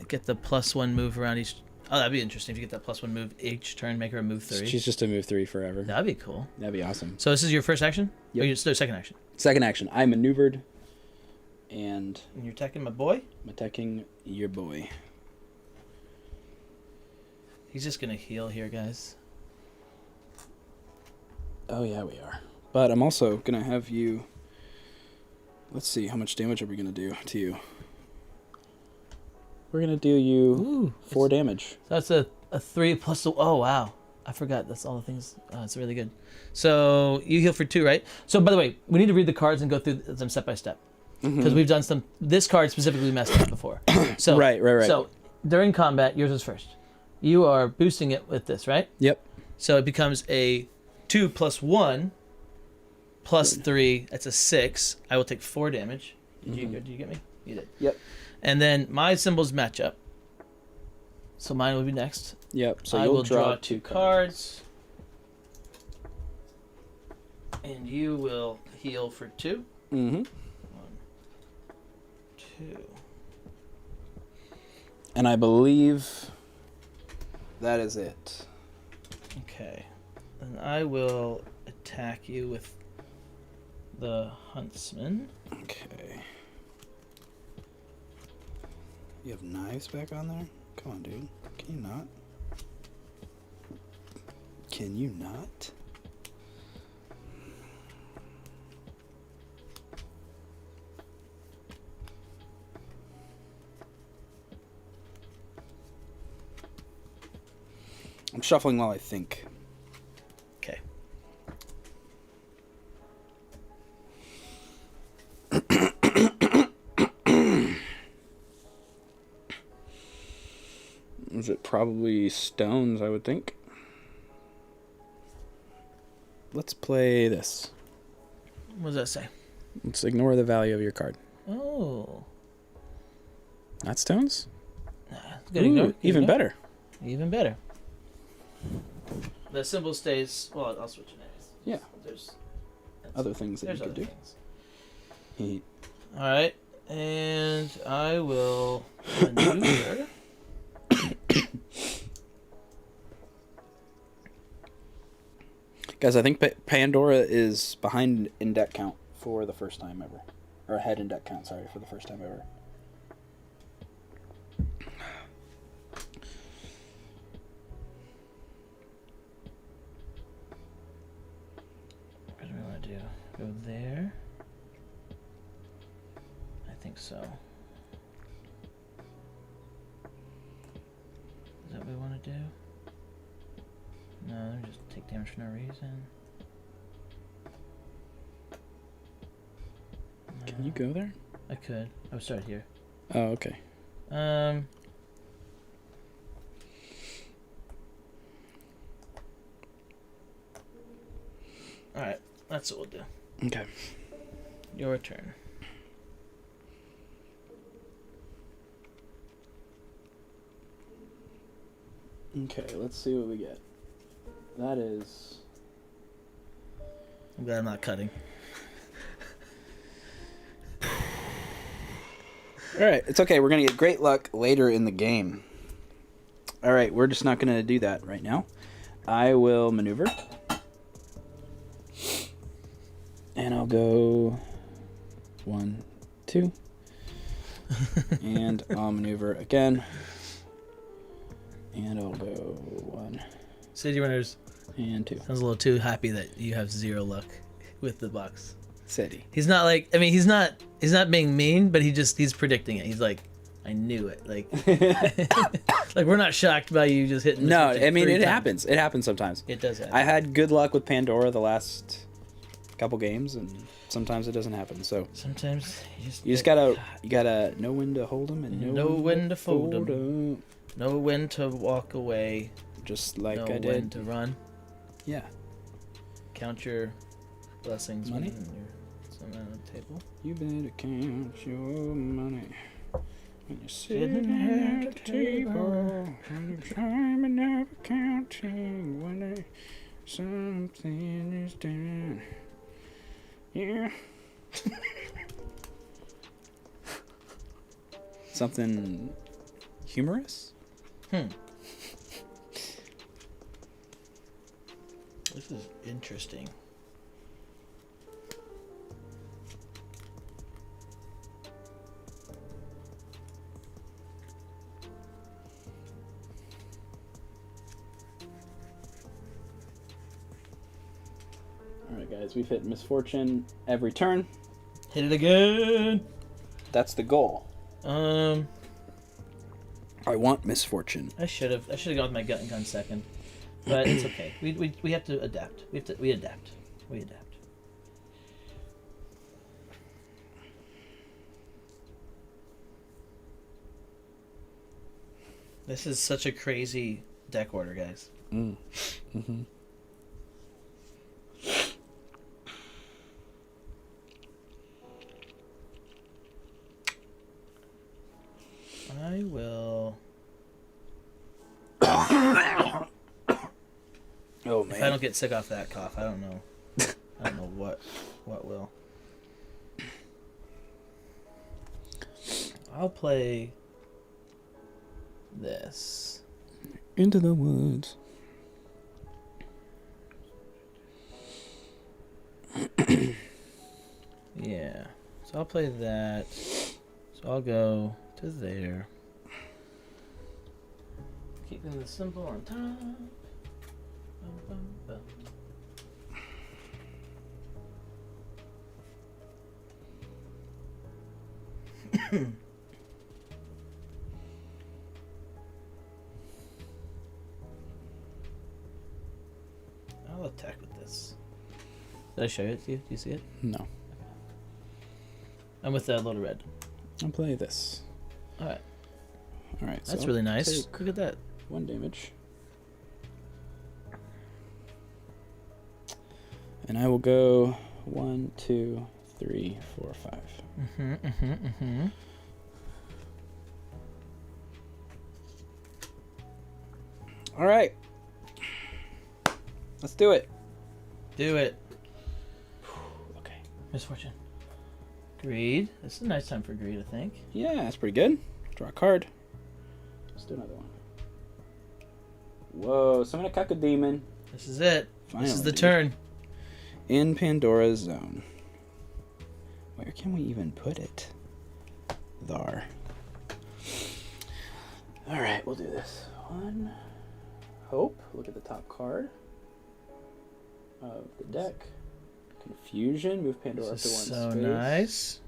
Get the +1 move around each. Oh, that'd be interesting if you get that +1 move each turn, make her a move 3. She's just a move 3 forever. That'd be cool. That'd be awesome. So this is your first action? Yep. Or your second action? Second action. I maneuvered, and And you're attacking my boy? I'm attacking your boy. He's just gonna heal here, guys. Oh yeah, we are. But I'm also gonna have you. Let's see, how much damage are we gonna do to you? We're gonna do you Ooh, 4 damage. So that's a 3 plus the. Oh wow, I forgot. That's all the things. It's really good. So you heal for 2, right? So by the way, we need to read the cards and go through them step by step because we've done some. This card specifically messed up before. So Right. So during combat, yours is first. You are boosting it with this, right? Yep. So it becomes a 2 plus 1 plus 3. That's a 6. I will take 4 damage. Did you get me? You did. Yep. And then my symbols match up. So mine will be next. Yep. So I you'll will draw 2 cards. And you will heal for 2. Mm-hmm. 1, 2. And I believe that is it. Okay. And I will attack you with the huntsman. Okay. You have knives back on there? Come on, dude. Can you not? Can you not? I'm shuffling while I think. Okay. Is it probably stones, I would think? Let's play this. What does that say? Let's ignore the value of your card. Oh. Not stones? Good Ooh, to go. even better. Even better. The symbol stays. Well, I'll switch it anyways. Yeah. There's Other things that there's you could other do. things. All right, and I will maneuver. Guys, I think Pandora is behind in deck count for the first time ever. Or ahead in deck count, sorry, for the first time ever. What do we want to do? Go there? I think so. Is that what we want to do? No, let me just take damage for no reason. Can you go there? I could. I would start here. Oh, okay. Alright, that's what we'll do. Okay. Your turn. Okay, let's see what we get. That is... I'm glad I'm not cutting. Alright, it's okay. We're going to get great luck later in the game. Alright, we're just not going to do that right now. I will maneuver. And I'll go 1, 2. And I'll maneuver again. And I'll go 1 CityRunner's and 2. sounds a little too happy that you have 0 luck with the box. City. He's not like, I mean, he's not being mean, but he's predicting it. He's like, I knew it. Like, like we're not shocked by you just hitting. No, this I mean, 3 it times. happens. It happens sometimes. It does happen. I had good luck with Pandora the last couple games, and sometimes it doesn't happen. So sometimes you just gotta know when to hold them and know when to fold 'em. 'em. Know when to walk away. Just like know I when did. to run. Yeah. Count blessings Money? when you're sitting on the table. You better count your money when you're sitting at the table. And you're time and never counting when they Something is down. Yeah. Something humorous? This is interesting. Alright guys, we've hit misfortune every turn. Hit it again. That's the goal. I I want misfortune. should have gone with my gut and gun second, but it's okay. We have to adapt. We adapt. This is such a crazy deck order, guys. Mm-hmm. I will. Oh If I man. don't get sick off that cough, I don't know. I don't know what will. I'll play this. Into the woods. Yeah. So I'll play that. So I'll go to there. Keeping the symbol on top. Bum, bum, bum. I'll attack with this. Did I show it to you? Do you see it? No. I'm with that little red. I'll play this. Alright. Alright, That's so really nice. take Look at that. 1 damage. And I will go 1, 2, 3, 4, 5. Alright. Let's do it. Do it. Okay. Misfortune. Greed. This is a nice time for greed, I think. Yeah, that's pretty good. Draw a card. Let's do another one. Whoa, summon a Cacodemon. This is it. Finally, this is the dude. turn. In Pandora's zone. Where can we even put it? There. Alright, we'll do this. 1. Hope. Look at the top card of the deck. Confusion. Move Pandora up to 1 This is so space. nice.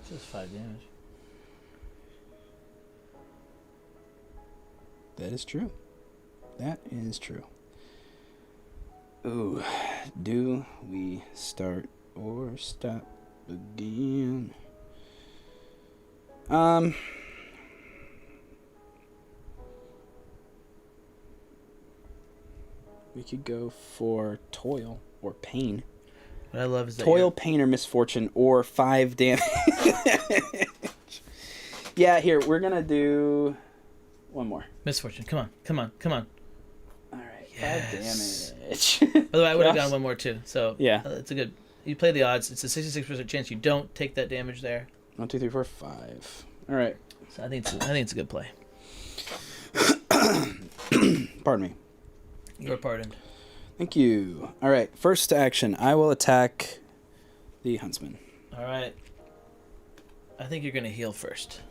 Just 5 damage. That is true. That is true. Ooh, do we start or stop again? We could go for toil or pain. What I love is that Toil, pain, or misfortune, or 5 damage. Yeah, here, we're gonna do one more. misfortune. Come on, come on, come on. Alright, Yes. 5 damage. By the way, I would have Gosh. gone one more too. So Yeah. it's a good. You play the odds. It's a 66% chance you don't take that damage there. 1, 2, 3, 4, 5. Alright. So I think it's a good play. Pardon me. You're pardoned. Thank you. Alright, first action. I will attack the huntsman. All right. I think you're gonna heal first.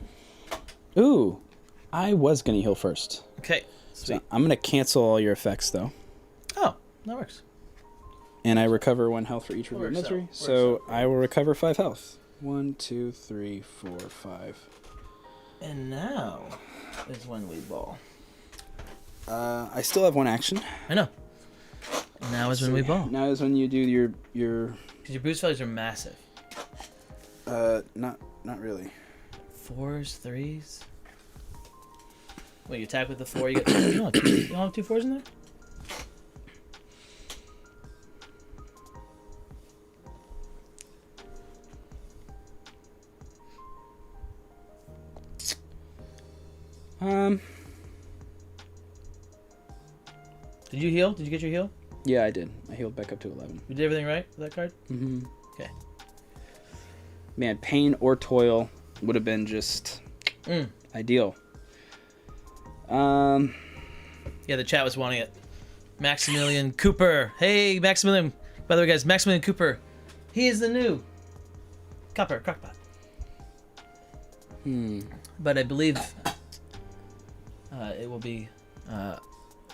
Ooh. I was gonna heal first. Okay. Sweet. So I'm gonna cancel all your effects though. Oh, that works. And I recover 1 health for each of your Works out. misery. Works So out. I will recover 5 health. 1, 2, 3, 4, 5. And now is when we ball. I still have 1 action. I know. Now is when we ball. Now is when you do your Because your boost values are massive. not really. 4s, 3s. Wait, you attack with the 4. You don't have 2 4s in there? Did you heal? Did you get your heal? Yeah, I did. I healed back up to 11. You did everything right with that card? Mm-hmm. Okay. Man, pain or toil would have been just ideal. Yeah, the chat was wanting it. Maximilian Cooper. Hey, Maximilian. By the way, guys, Maximilian Cooper. He is the new Crockpot. But I believe it will be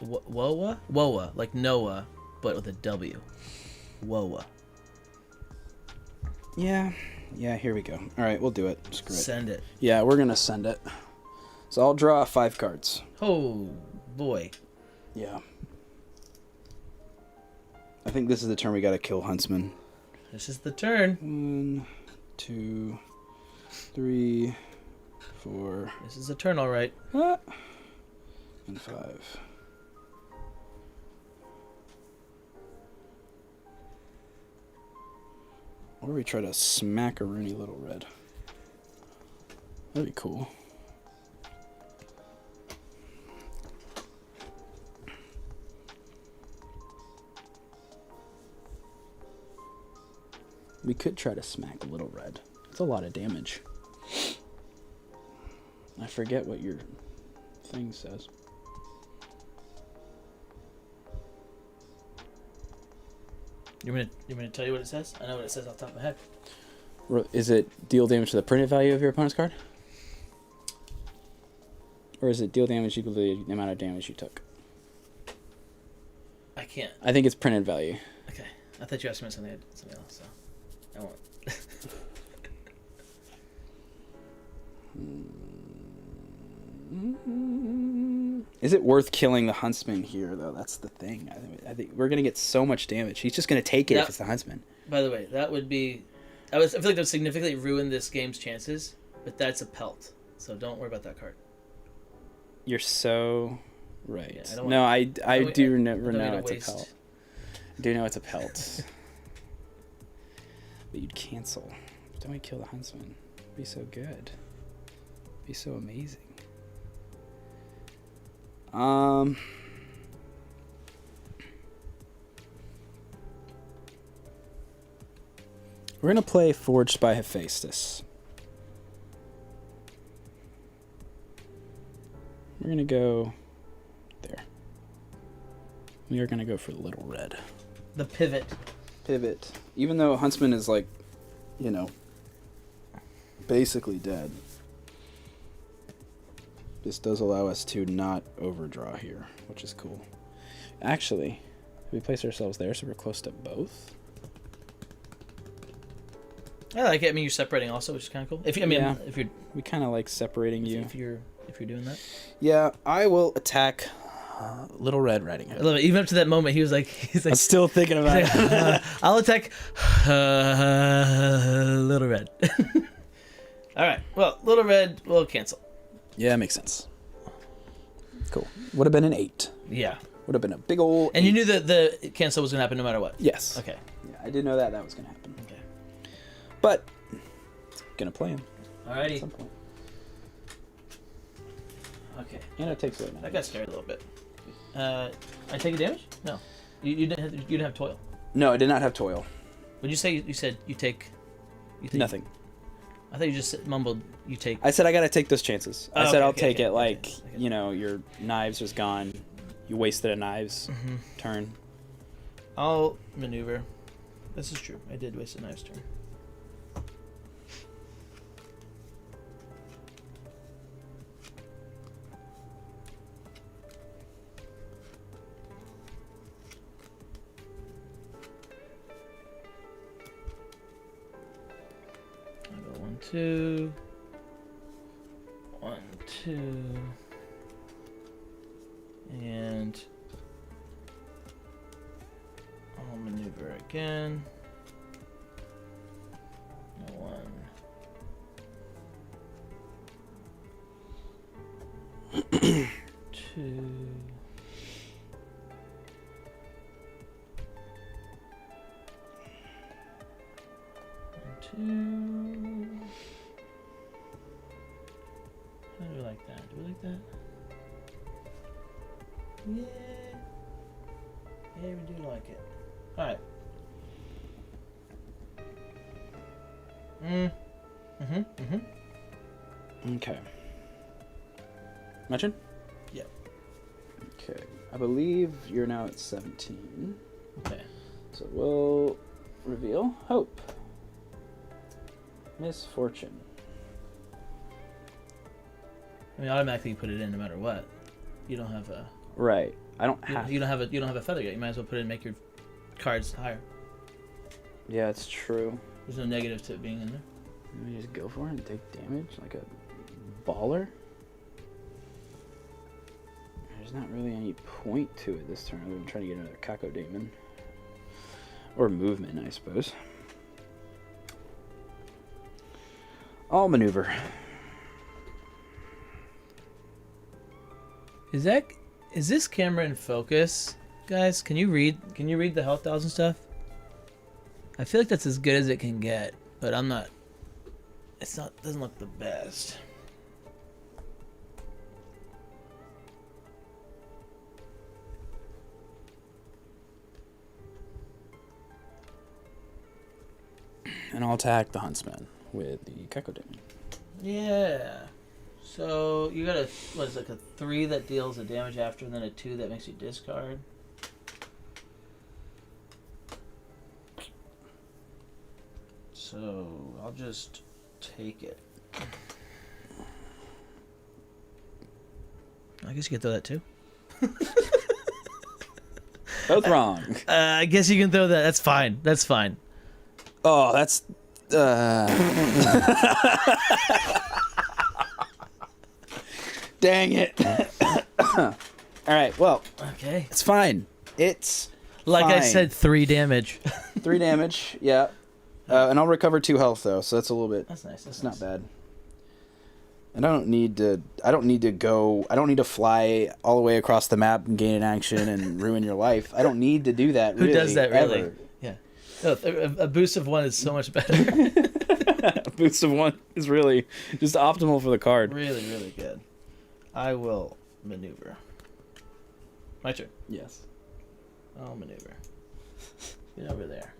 Woa, like Noah, but with a W. Woa. Yeah, here we go. All right, we'll do it. Screw it. Send it. Yeah, we're going to send it. So I'll draw 5 cards. Oh, boy. Yeah. I think this is the turn we got to kill Huntsman. This is the turn. 1, 2, 3, 4. This is the turn, all right. And 5. Or we try to smack a Rooney Little Red. That'd be cool. We could try to smack a Little Red. It's a lot of damage. I forget what your thing says. You want me to tell you what it says? I know what it says off the top of my head. Is it deal damage to the printed value of your opponent's card? Or is it deal damage equal to the amount of damage you took? I can't. I think it's printed value. Okay. I thought you asked me something else, so I won't. Is it worth killing the Huntsman here, though? That's the thing. I think we're going to get so much damage. He's just going to take it if it's the Huntsman. By the way, that would be... I feel like that would significantly ruin this game's chances, but that's a pelt. So don't worry about that card. You're so right. Yeah, I do know it's waste. a pelt. I do know it's a pelt. But you'd cancel. Don't we kill the Huntsman? It'd be so good. It'd be so amazing. We're going to play Forged by Hephaestus. We're going to go there. We are going to go for Little Red. The pivot. Pivot. Even though Huntsman is like, basically dead. This does allow us to not overdraw here, which is cool. Actually, we place ourselves there so we're close to both. I like it. I mean, you're separating also, which is kind of cool. If you're we kind of like separating you. If you're doing that. Yeah, I will attack Little Red Riding Hood. I love it. Even up to that moment, he's like, I'm still thinking about it. I'll attack Little Red. All right. Well, Little Red will cancel. Yeah, makes sense. Cool. Would have been an 8. Yeah. Would have been a big old. And 8. You knew that the cancel was going to happen no matter what. Yes. Okay. Yeah, I did know that was going to happen. Okay. But gonna play him. Alrighty. At some point. Okay. And it takes away. I got scared a little bit. I take a damage? No. You didn't have toil. No, I did not have toil. Would you say you said you take? Nothing. I thought you just mumbled you take. I said I gotta take those chances. I said I'll take it. Like okay. Your knives was gone. You wasted a knives turn. I'll maneuver. This is true. I did waste a knives turn. I'll go 1, 2. 1, 2. And I'll maneuver again. 1. 2. 2. How do we like that? Do we like that? Yeah. Yeah, we do like it. All right. Okay. My turn? Yep. Okay. I believe you're now at 17. Okay. So we'll reveal Hope. Misfortune. I mean, automatically you put it in no matter what. You don't have a. Right. I don't have. You don't have a feather yet. You might as well put it in and make your cards higher. Yeah, it's true. There's no negative to it being in there. Let me just go for it and take damage like a baller. There's not really any point to it this turn. I'm trying to get another Cacodemon. Or movement, I suppose. All maneuver. Is this camera in focus, guys? Can you read the health dials and stuff? I feel like that's as good as it can get, but I'm not. Doesn't look the best. And I'll attack the Huntsman with the Cacodemon. Yeah. So you got like a 3 that deals the damage after, and then a 2 that makes you discard. So I'll just take it. I guess you can throw that too. Both wrong. I guess you can throw that. That's fine. That's fine. Oh, that's. Dang it. All right, well, Okay. it's fine. It's Like I fine. said, 3 damage. 3 damage, yeah. And I'll recover 2 health though, so that's a little bit. That's nice. That's It's not bad. And I don't need to fly all the way across the map and gain an action and ruin your life. I don't need to do that. Who Really, does that really? ever. Yeah. No, a boost of 1 is so much better. A boost of 1 is really just optimal for the card. Really, really good. I will maneuver. My turn. Yes. I'll maneuver. Get over there.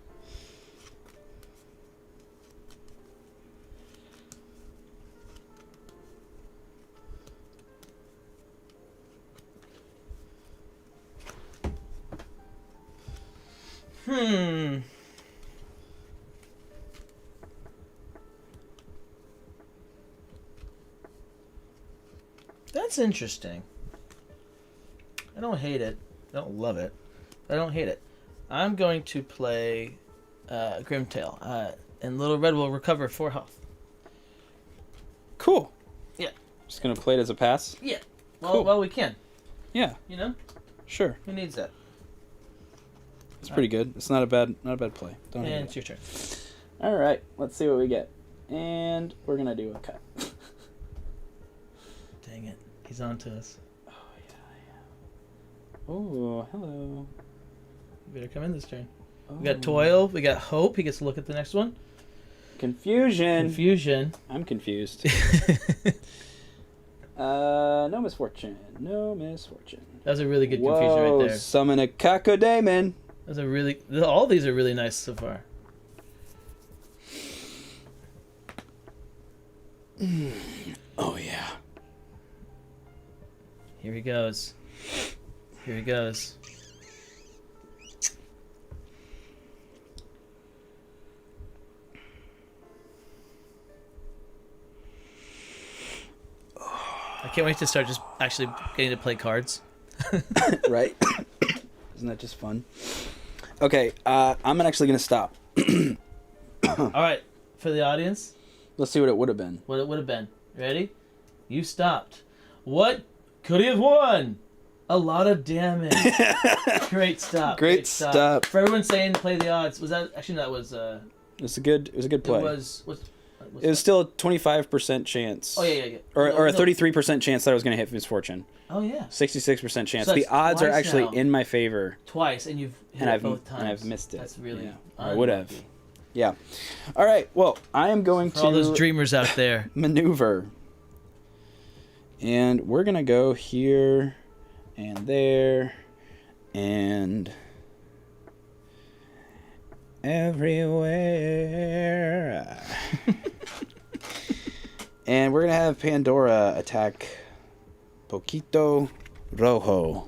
That's interesting. I don't hate it. I don't love it. I don't hate it. I'm going to play Grimtail. And Little Red will recover 4 health. Cool. Yeah. Just gonna play it as a pass. Yeah. Well, Cool. well, we can. Yeah. You know, Sure. who needs that? It's pretty good. It's not a bad play. Don't hate And it. it's your turn. All right. Let's see what we get. And we're gonna do a cut. Dang it. He's on to us. Oh, hello. You better come in this turn. Oh. We got Toil. We got Hope. He gets to look at the next one. Confusion. Confusion. I'm confused. No misfortune. No misfortune. That was a really good Whoa, confusion right there. Summon a Cacodemon. That was a really. All these are really nice so far. Oh yeah. Here he goes. Here he goes. I can't wait to start just actually getting to play cards. Right? Isn't that just fun? Okay, I'm actually gonna stop. All right, for the audience, Let's see what it would have been. what it would have been. Ready? You stopped. What could he have won? A lot of damage. Great stop. Great stop. For everyone saying play the odds, was that actually that was It was a good play. it was It was still a 25% chance. Oh yeah. Or a 33% chance that I was gonna hit Misfortune. Oh yeah. 66% chance. So The that's odds are twice actually now. in my favor. Twice, and you've hit And it I've both times. and I've missed it. That's really. Yeah. I would have. unlucky. Yeah. All right. Well, I am going For all those to dreamers out there. maneuver. And we're going to go here and there and everywhere. And we're going to have Pandora attack Poquito Rojo.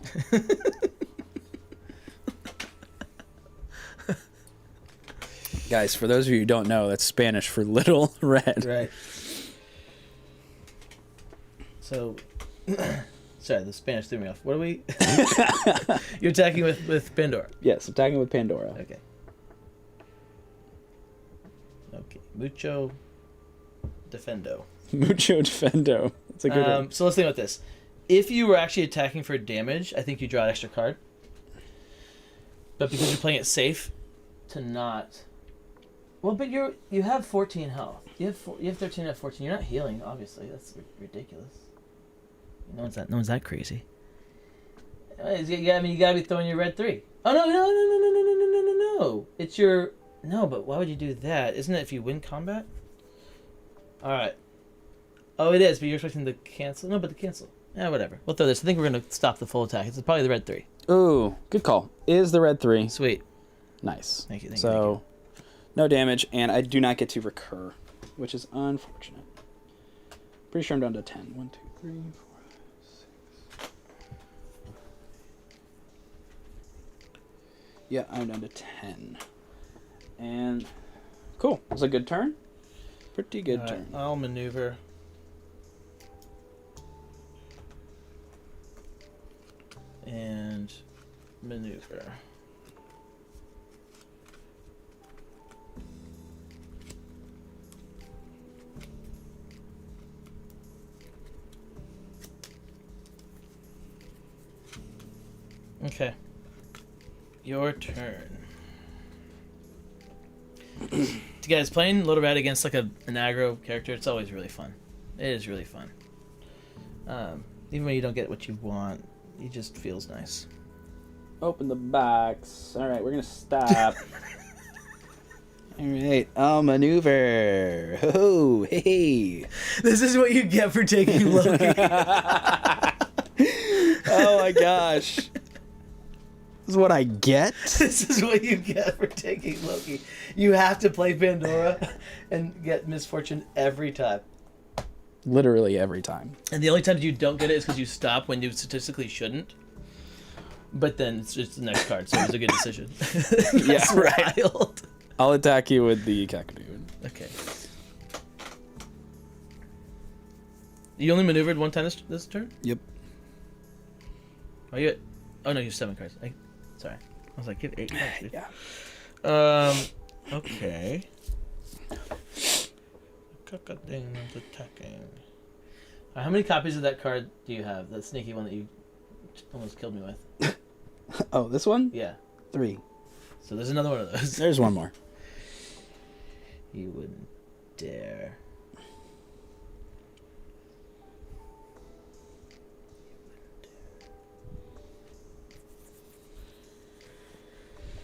Guys, for those of you who don't know, that's Spanish for little red. Right. So, sorry, the Spanish threw me off. What are we? You're attacking with Pandora. Yes, attacking with Pandora. Okay. Okay. Mucho defendo. Mucho defendo. That's a good one. So let's think about this. If you were actually attacking for damage, I think you draw an extra card. But because you're playing it safe, to not. Well, but you have 14 health. You have 13 out of 14. You're not healing, obviously. That's ridiculous. No one's that crazy. Yeah, I mean, you gotta be throwing your red 3. Oh no! It's your but why would you do that? Isn't it if you win combat? All right. Oh, it is, but you're expecting the cancel. No, but the cancel. Yeah, whatever. We'll throw this. I think we're gonna stop the full attack. It's probably the red 3. Ooh, good call. Is the red 3. Sweet. Nice. Thank you. So, no damage, and I do not get to recur, which is unfortunate. Pretty sure I'm down to 10. 1, 2, 3, 4, 6. Yeah, I'm down to 10. And cool. It was a good turn. Pretty good turn. I'll maneuver. And maneuver. Okay. Your turn. Guys, playing Little Red against like an aggro character, it's always really fun. It is really fun. Even when you don't get what you want, it just feels nice. Open the box. All right, we're going to stop. All right, I'll maneuver. Oh, hey. This is what you get for taking Loki. Oh my gosh. This is what I get? This is what you get for taking Loki. You have to play Pandora and get misfortune every time. Literally every time. And the only times you don't get it is because you stop when you statistically shouldn't. But then it's just the next card, so it was a good decision. That's right. Wild. I'll attack you with the Kakadu. Okay. You only maneuvered one time this turn? Yep. Are you at... Oh, no, you have 7 cards. Sorry. I was like, give 8 cards, dude. Yeah. Okay. Kakading's attacking. How many copies of that card do you have? That sneaky one that you almost killed me with? Oh, this one? Yeah. 3. So there's another one of those. There's one more. You wouldn't dare.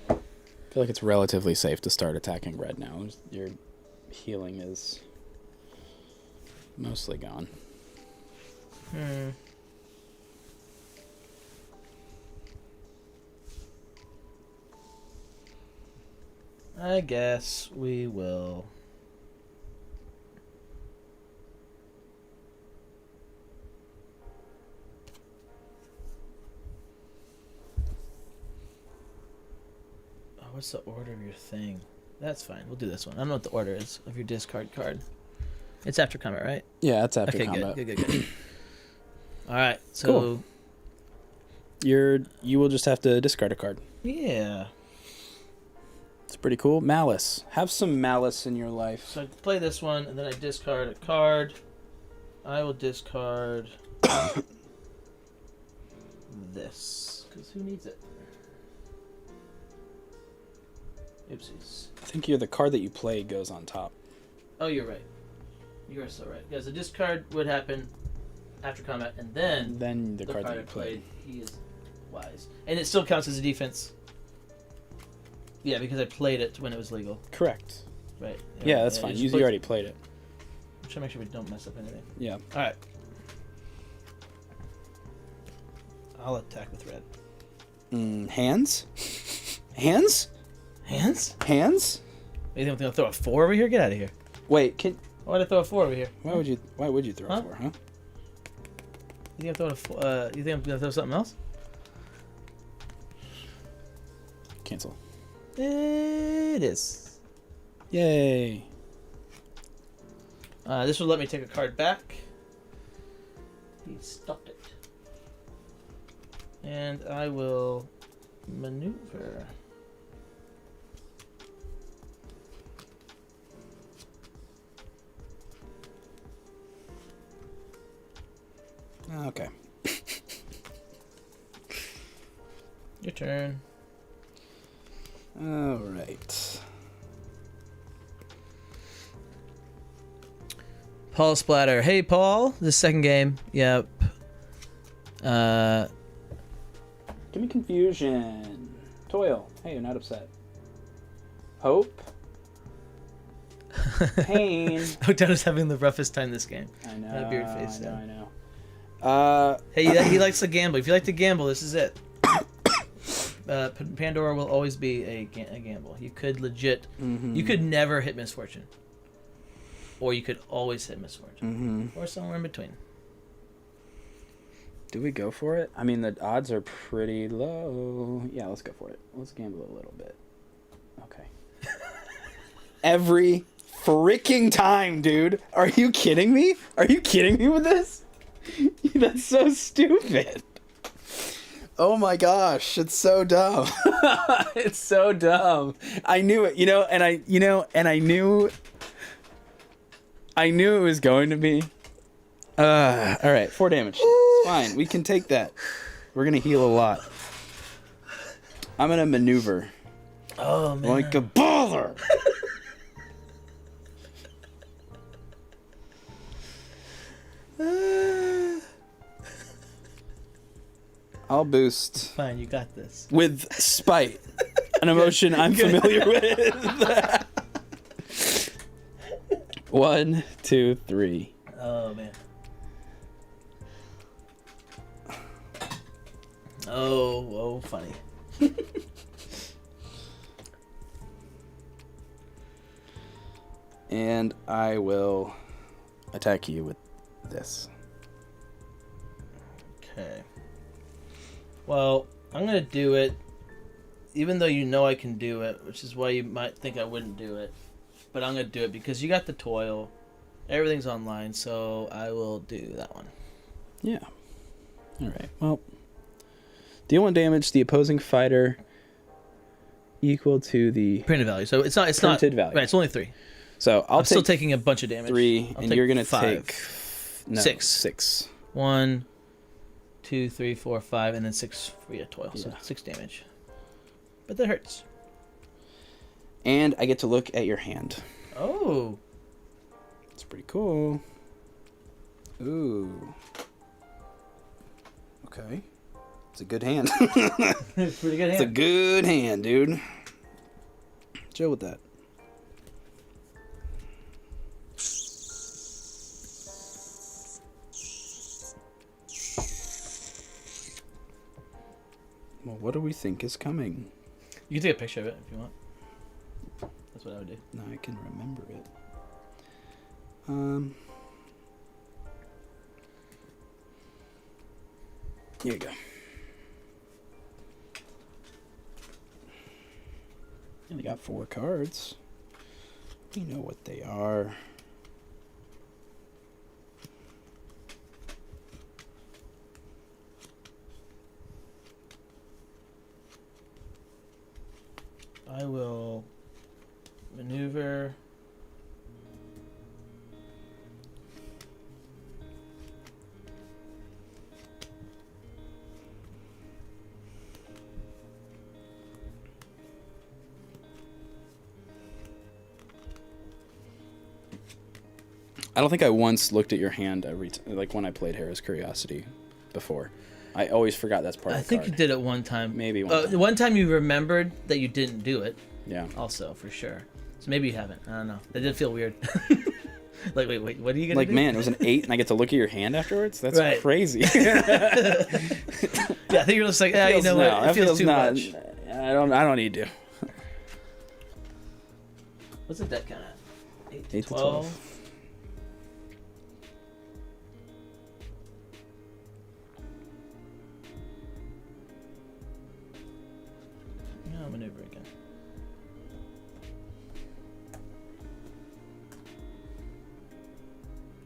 I feel like it's relatively safe to start attacking red now. Your healing is mostly gone. I guess we will. What's the order of your thing? That's fine. We'll do this one. I don't know what the order is of your discard card. It's after combat, right? Yeah, that's after Okay, combat. good. All right, so Cool. You will just have to discard a card. yeah. It's pretty cool. Malice. Have some malice in your life. So I play this one, and then I discard a card. I will discard this because who needs it? Oopsies. I think the card that you play goes on top. Oh, you're right. You are so right. Because the discard would happen after combat, and then the card that you played. He is wise, and it still counts as a defense. Yeah, because I played it when it was legal. Correct. Right. Yeah, that's fine. You already played it. I'm trying to make sure we don't mess up anything. Yeah. All right. I'll attack with red. Hands? Hands? Hands? Hands? You think I'm gonna throw a 4 over here? Get out of here. Wait, can... Why'd I throw a 4 over here? Why would you throw Huh? a 4, huh? You think I'm gonna throw something else? Cancel. It is. Yay. This will let me take a card back. He stuffed it. And I will maneuver. Okay. Your turn. All right. Paul Splatter. Hey, Paul. This second game. Yep. Give me confusion. Toil. Hey, you're not upset. Hope. Pain. Hotel is having the roughest time this game. I know. That beard face. I know. Hey, he likes to gamble. If you like to gamble, this is it. Pandora will always be a gamble. You could legit. Mm-hmm. You could never hit misfortune. Or you could always hit misfortune. Mm-hmm. Or somewhere in between. Do we go for it? I mean, the odds are pretty low. Yeah, let's go for it. Let's gamble a little bit. Okay. Every freaking time, dude. Are you kidding me? Are you kidding me with this? That's so stupid. Oh my gosh, it's so dumb. It's so dumb. I knew it, and I knew it was going to be. All right, 4 damage. It's fine. We can take that. We're gonna heal a lot. I'm gonna maneuver. Oh man. Like a baller. I'll boost Fine, you got this. with spite, an emotion I'm familiar with. 1, 2, 3. Oh man. Oh, funny. And I will attack you with this. Okay. Well, I'm gonna do it, even though you know I can do it, which is why you might think I wouldn't do it. But I'm gonna do it because you got the toil. Everything's online, so I will do that one. Yeah. All right. Well, deal 1 damage to the opposing fighter equal to the Printed value. So it's not printed value. Right, it's only 3. So I'm still taking a bunch of damage. 3, I'll and take you're gonna 5. take 6. 6. 1, 2, 3, 4, 5, and then 6 for your toil. So Yeah. 6 damage. But that hurts. And I get to look at your hand. Oh. It's pretty cool. Ooh. Okay. It's a good hand. It's pretty good It's a hand. good hand, dude. Chill with that. Well, what do we think is coming? You can take a picture of it if you want. That's what I would do. Now I can remember it. Here you go. Only got 4 cards. You know what they are. I will maneuver. I don't think I once looked at your hand like when I played Harris Curiosity before. I always forgot that's part I of the think card. you did it one time. Maybe one time. One time you remembered that you didn't do it. Yeah. Also, for sure. So maybe you haven't. I don't know. That did feel weird. Like, wait, what are you gonna Like, do? man, it was an 8 and I get to look at your hand afterwards? That's Right. crazy. Yeah, I think you're just like, you know what? It feels too much. I don't need to. What's the deck count at? 8 to 8 to 12. 12. No, maneuver again.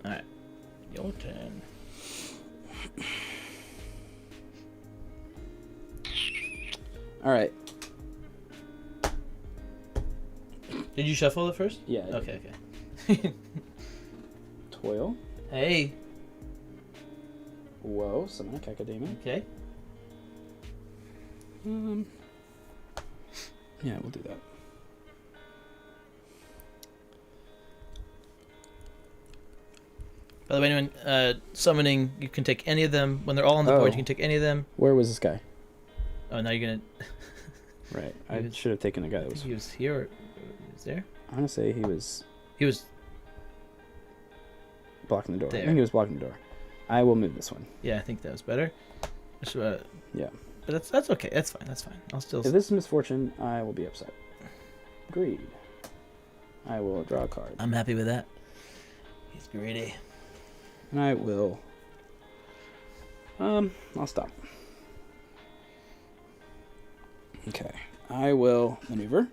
Alright. Your turn. All right. Did you shuffle it first? Yeah. I did. Okay. Toil. Hey. Whoa. Sonic Academia. Okay. Yeah, we'll do that. By the way, anyone summoning, you can take any of them. When they're all on the board, you can take any of them. Where was this guy? Oh, now you're gonna. Right. He I was- should have taken the guy I that think was. he was here. Or he was there. I'm gonna say he was He was. blocking the door. There. I think he was blocking the door. I will move this one. Yeah, I think that was better. So, Yeah. but that's okay. That's fine. That's fine. I'll still. If this is misfortune, I will be upset. Greed. I will draw a card. I'm happy with that. He's greedy. And I will. I'll stop. Okay. I will maneuver.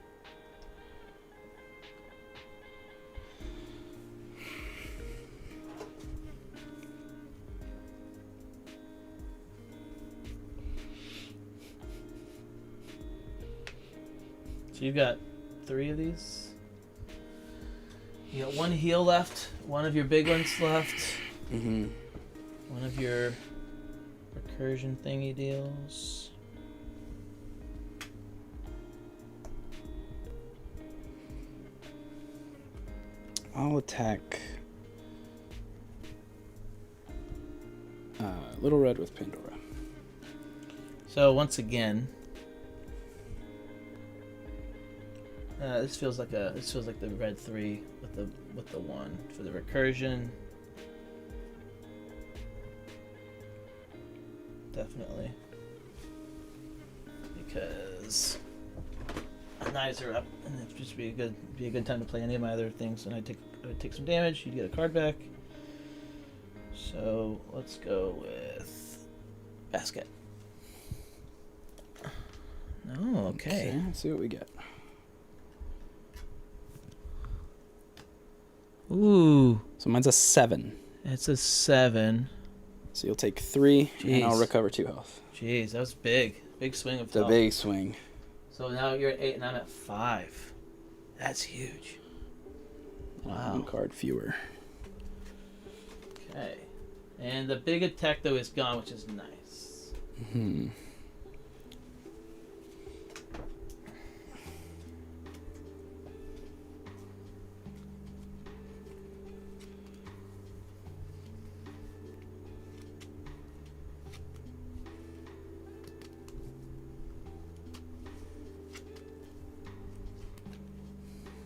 So you've got 3 of these. You got 1 heal left. 1 of your big ones left. Mm-hmm. 1 of your recursion thingy deals. I'll attack Little Red with Pandora. So once again, this feels like the red 3 with the 1 for the recursion. Definitely, because knives are up, and it'd just be a good time to play any of my other things. And I take some damage. You get a card back. So let's go with basket. No, okay. Let's see what we get. Ooh, So mine's a 7. it's a 7. So you'll take 3, and I'll Jeez. recover 2 health. Jeez, that was big. Big swing of It's a health. big swing. So now you're at 8 and I'm at 5. That's huge. Wow. 1 card fewer. Okay. And the big attack though is gone, which is nice. Hmm.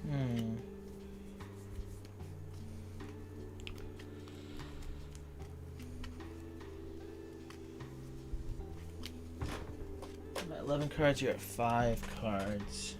Hmm. I'm at 11 cards, you're at 5 cards.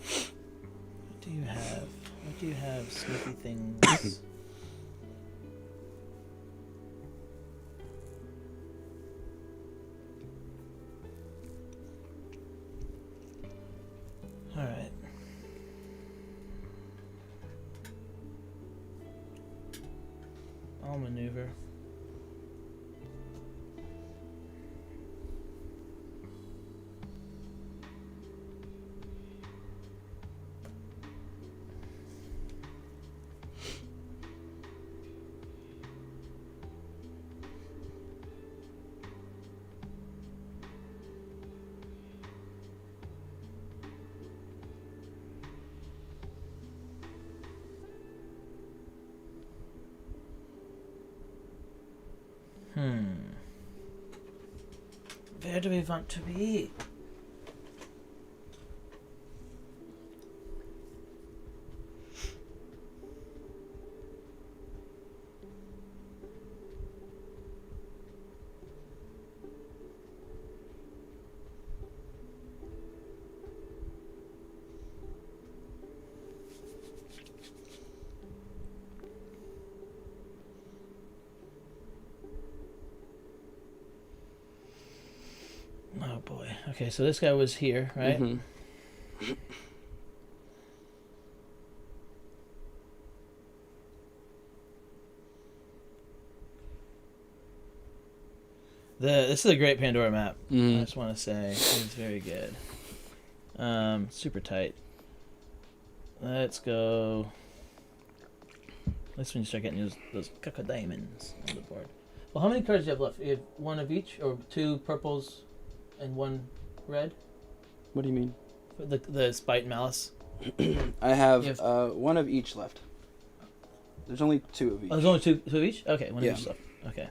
What do you have? What do you have, sneaky things? Alright. I'll maneuver. Where do we want to be? Oh boy. Okay, so this guy was here, right? Mhm. This is a great Pandora map. Mhm. I just want to say it's very good. Super tight. Let's go. That's when you start getting those caca diamonds on the board. Well, how many cards do you have left? You have one of each, or two purples and one red? What do you mean? For the Spite and Malice. I have, You have- one of each left. There's only two of each. Oh, there's only two of each? Okay, one Yeah. of each left. Okay.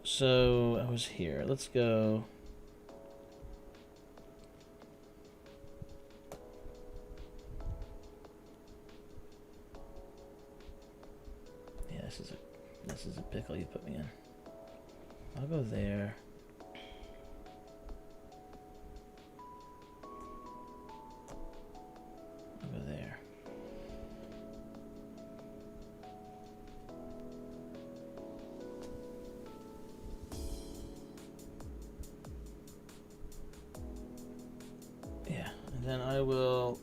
So I was here. Let's go. Yeah, this is a pickle you put me in. I'll go there. I'll go there. Yeah, and then I will.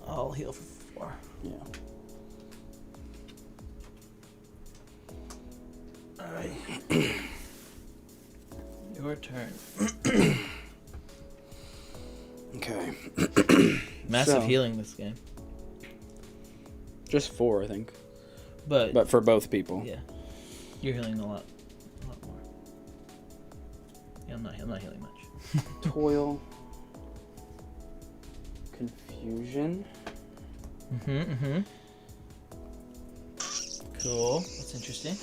I'll heal for 4. Yeah. Alright. Your turn. Okay. Massive So- healing this game. Just 4, I think. But For both people. yeah. You're healing a lot more. Yeah, I'm not healing much. Toil. Confusion. Mm-hmm. Cool. That's interesting.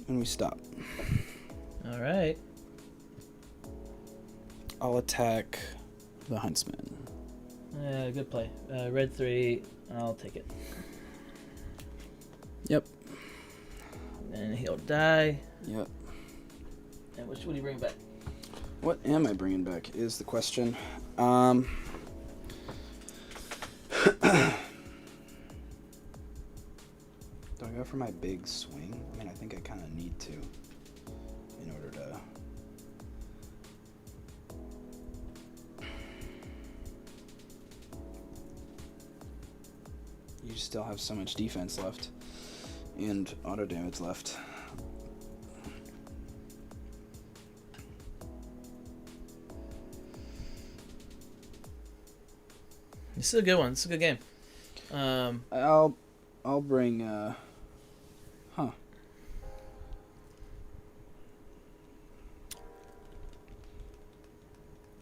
And we stop. Alright. I'll attack the huntsman. Good play. Red 3, I'll take it. Yep. And he'll die. Yep. And what do you bring back? What am I bringing back is the question. Do I go for my big swing? I mean, I think I kind of need to in order to... You still have so much defense left and auto damage left. This is a good one. This is a good game. I'll bring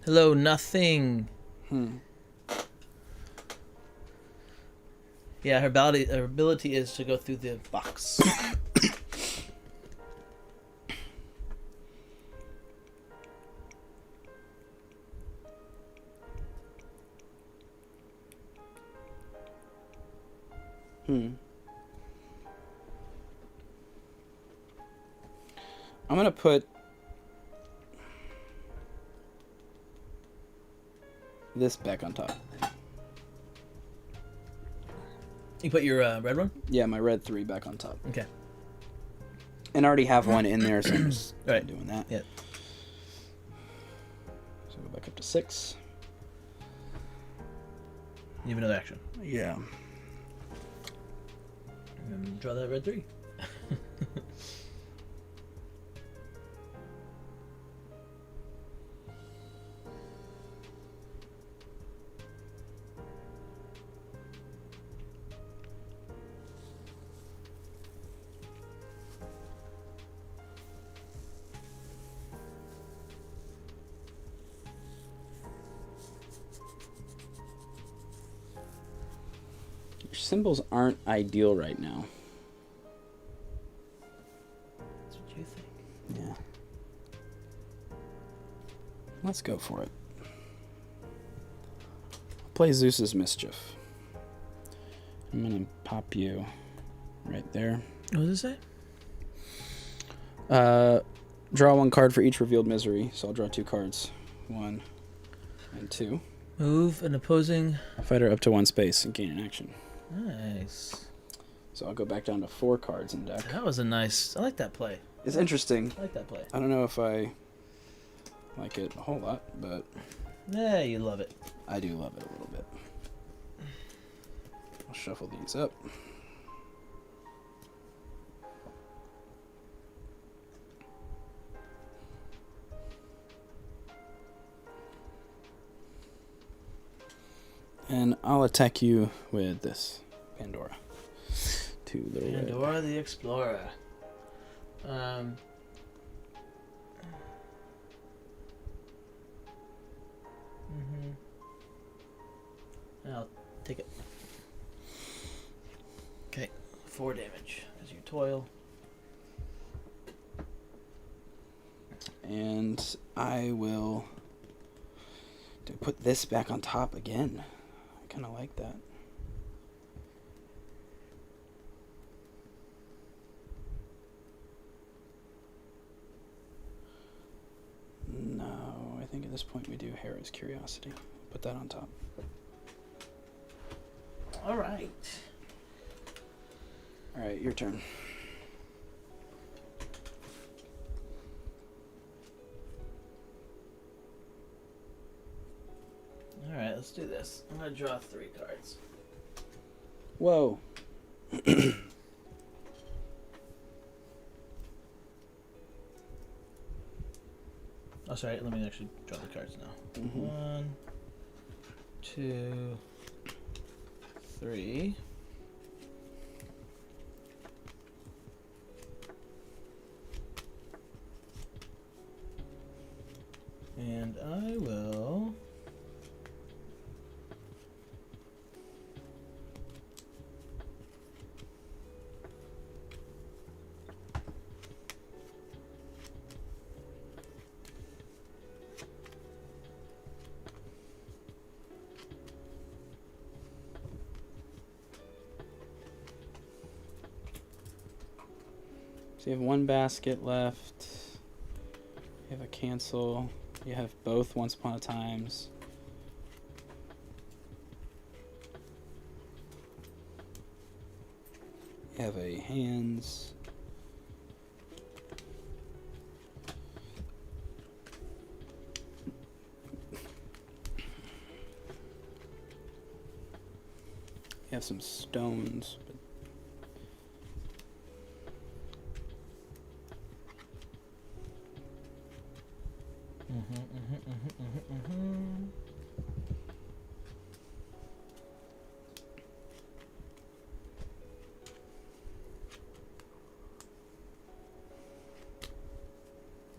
Hello, nothing. Yeah, her ability is to go through the box. I'm gonna put this back on top. You put your red one? Yeah, my red 3 back on top. Okay. And I already have one in there, so I'm just Right. doing that. Yeah. So go back up to 6. You have another action. Yeah. And draw that red 3. Your symbols aren't ideal right now. That's what you think. Yeah. Let's go for it. Play Zeus's Mischief. I'm gonna pop you right there. What does it say? Draw one card for each revealed misery. So I'll draw 2 cards. 1 and 2. Move an opposing Fighter up to 1 space and gain an action. Nice. So I'll go back down to 4 cards in deck. That was a nice. I like that play. It's interesting. I like that play. I don't know if I like it a whole lot, but Yeah, you love it. I do love it a little bit. I'll shuffle these up. And I'll attack you with this Pandora. 2 little red. Pandora the Explorer. I'll take it. Okay, 4 damage as you toil. And I will put this back on top again. I kind of like that. No, I think at this point we do Hera's Curiosity. Put that on top. All right. All right, your turn. All right, let's do this. I'm gonna draw 3 cards. Whoa. Oh, sorry. Let me actually draw the cards now. 1, 2, 3. And I will. So you have 1 basket left. You have a cancel. You have both Once Upon a Times. You have a hands. You have some stones. But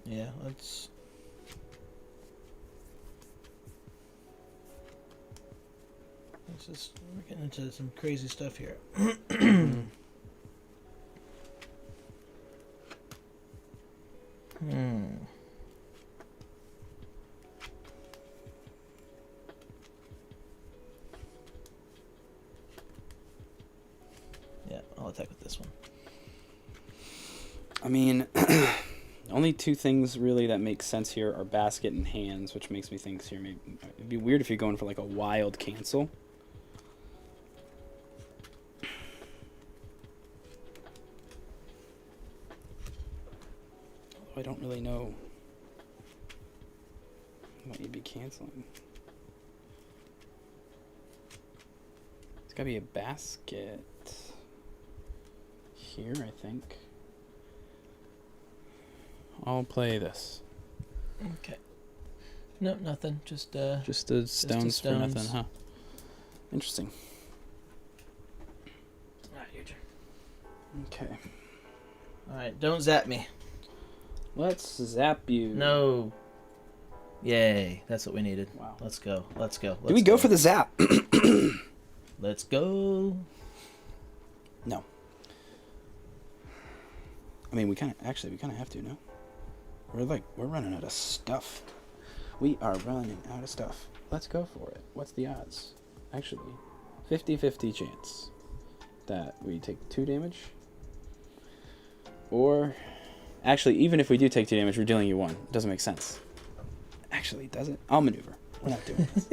Yeah, let's. Let's just. We're getting into some crazy stuff here. Yeah, I'll attack with this one. I mean, only 2 things really that make sense here are basket and hands, which makes me think here maybe it'd be weird if you're going for like a wild cancel. Although I don't really know what you'd be canceling. It's gotta be a basket here, I think. I'll play this. Okay. Nope, nothing. Just the stones for nothing, huh? Interesting. Alright, your turn. Okay. Alright, don't zap me. Let's zap you. No. Yay, that's what we needed. Wow. Let's go. Let's go. Do we go for the zap? Let's go. No. I mean, we kind of have to, no? We're running out of stuff. We are running out of stuff. Let's go for it. What's the odds? Actually, 50-50 chance that we take 2 damage. Or, actually, even if we do take 2 damage, we're dealing you 1. It doesn't make sense. Actually, does it? I'll maneuver. We're not doing this.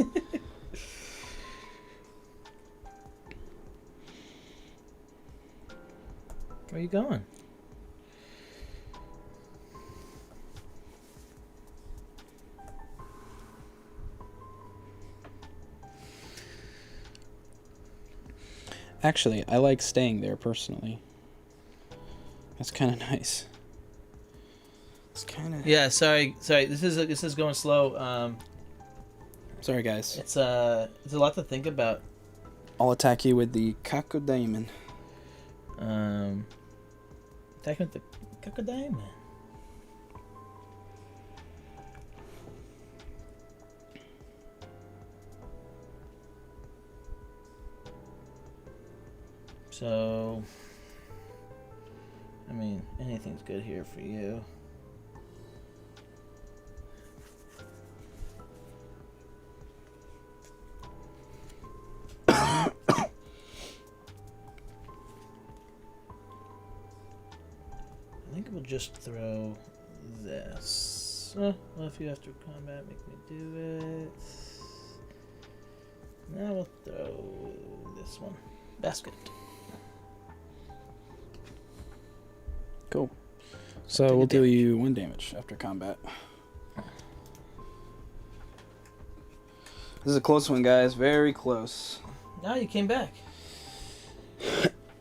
Where are you going? Actually, I like staying there personally. That's kind of nice. It's kind of... Yeah, sorry. This is going slow. Sorry, guys. It's a lot to think about. I'll attack you with the Crocodile. Attack with the Crocodile. So, I mean, anything's good here for you. I think we'll just throw this. Well, if you have to combat, make me do it. Now we'll throw this one. Basket. Cool. So we'll deal you 1 damage after combat. This is a close one, guys. Very close. Now you came back. Why'd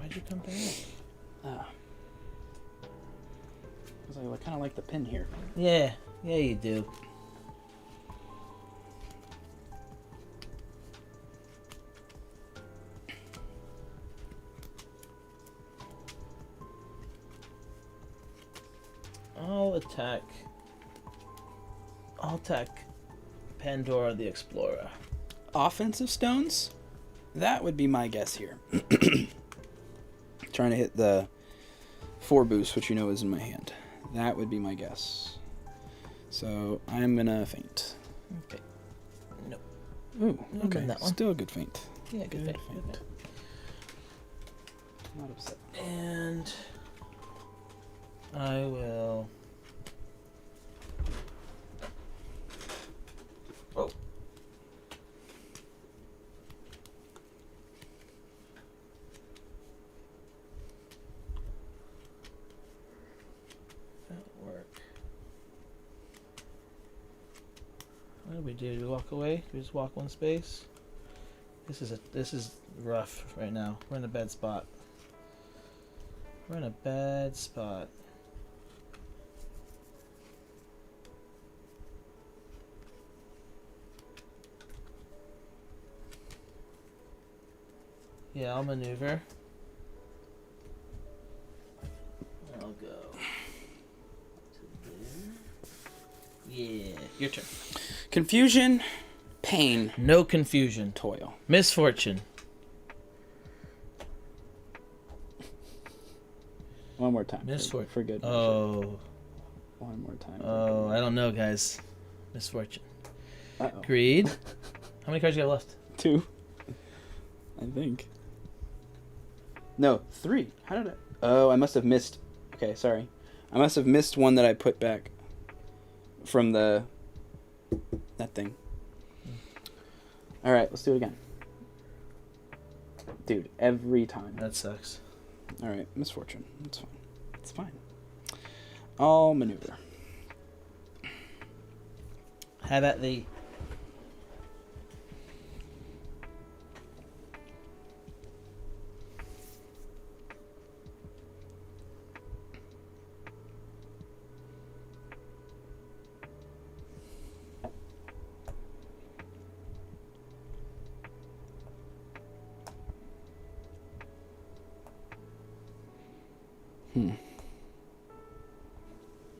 you come back? Because I kind of like the pin here. Yeah, you do. I'll attack Pandora the Explorer. Offensive stones? That would be my guess here. Trying to hit the 4 boost, which you know is in my hand. That would be my guess. So I'm gonna feint. Okay. Nope. Ooh, okay. That one. Still a good feint. Yeah, good feint. Not upset. And I will. Oh. That'll work. What do we do? Do we walk away? Do we just walk 1 space? This is rough right now. We're in a bad spot. We're in a bad spot. Yeah, I'll maneuver. I'll go to there. Yeah, your turn. Confusion, pain, No confusion. toil. Misfortune. One more time. Misfortune. For good. Oh. One more time. Oh, I don't know, guys. Misfortune. Uh-oh. Greed. How many cards you have left? 2. I think. No, 3. How did I... Oh, I must have missed... Okay, sorry. I must have missed one that I put back from the... that thing. Alright, let's do it again. Dude, every time. That sucks. Alright, misfortune. It's fine. It's fine. I'll maneuver. How about the...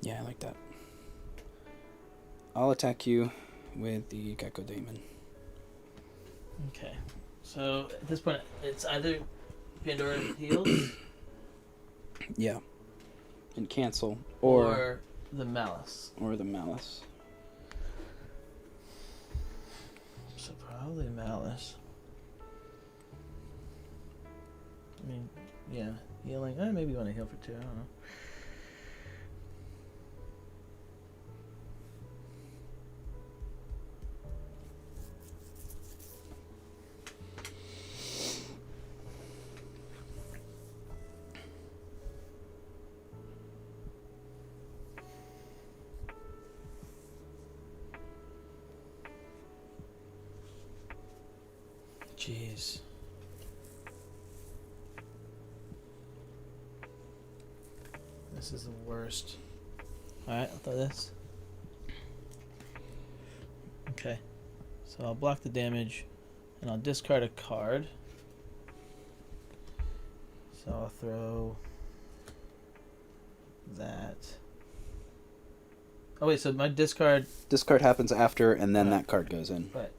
Yeah, I like that. I'll attack you with the Gecko Daemon. Okay. So at this point, it's either Pandora heals Yeah. And cancel. or the Malice. Or the Malice. So probably Malice. I mean, yeah, healing. Maybe you want to heal for 2. I don't know. Jeez. This is the worst. Alright, I'll throw this. Okay. So I'll block the damage and I'll discard a card. So I'll throw that. Oh wait, so my discard. Discard happens after, and then that card goes in. Right.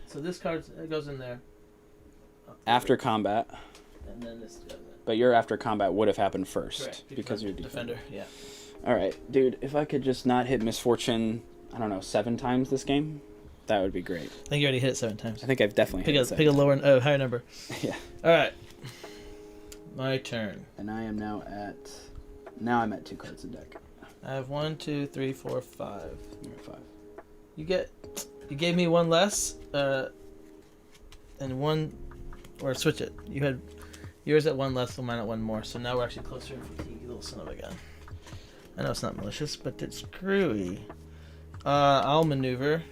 So this card goes in there. After combat. And then this goes in. But your after combat would have happened first. Correct, because you're defender. Yeah. Alright, dude, if I could just not hit misfortune, I don't know, 7 times this game, that would be great. I think you already hit it 7 times. I think I've definitely hit it. Pick a lower, higher number. Yeah. Alright. My turn. And I am now I'm at 2 cards in deck. I have 1, 2, 3, 4, 5. You're at 5. You gave me 1 less, and 1, or switch it. You had yours at 1 less, so mine at 1 more. So now we're actually closer in fatigue, you little son of a gun. I know it's not malicious, but it's screwy. I'll maneuver.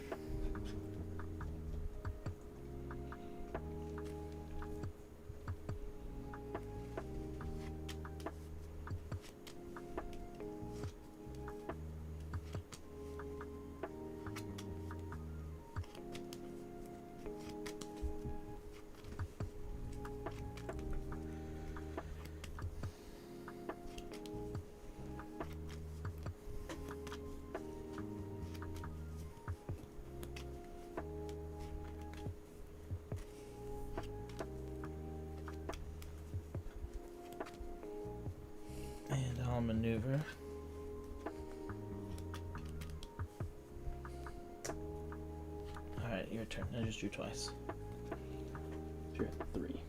And I'll maneuver. Alright, your turn. I just drew twice. You're at 3.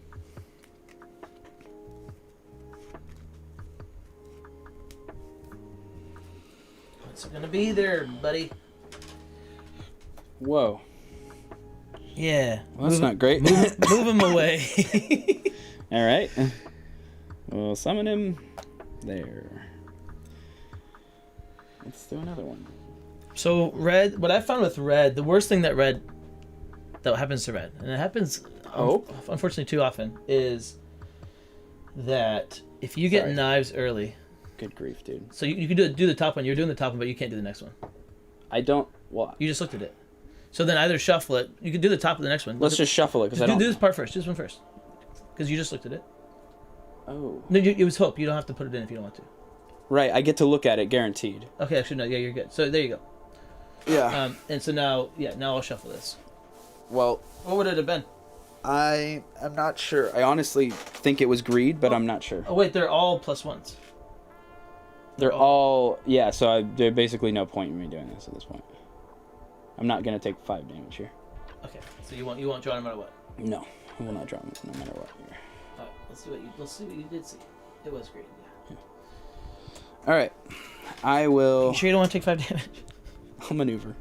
What's it gonna be there, buddy? Whoa. Yeah. Well, that's not great. Move him away. Alright. We'll summon him there. Let's do another one. So red, what I found with red, the worst thing that happens to red, and it happens unfortunately too often, is that if you get knives early. Good grief, dude. So you can do the top one. You're doing the top one, but you can't do the next one. I don't. Well, You just looked at it. So then either shuffle it. You can do the top of the next one. let's just shuffle it because I don't. Do this part first. Do this one first. Because you just looked at it. Oh. No, it was hope. You don't have to put it in if you don't want to. Right, I get to look at it, guaranteed. Okay, actually no. Yeah, you're good. So there you go. Yeah. And so now I'll shuffle this. Well, What would it have been? I am not sure. I honestly think it was greed, but I'm not sure. Oh wait, they're all +1s. They're all so there's basically no point in me doing this at this point. I'm not gonna take 5 damage here. Okay, so you won't draw no matter what. No, I will not draw no matter what here. All right, let's see what you did see. It was great. Yeah. All right, I will. You sure you don't want to take 5 damage? I'll maneuver.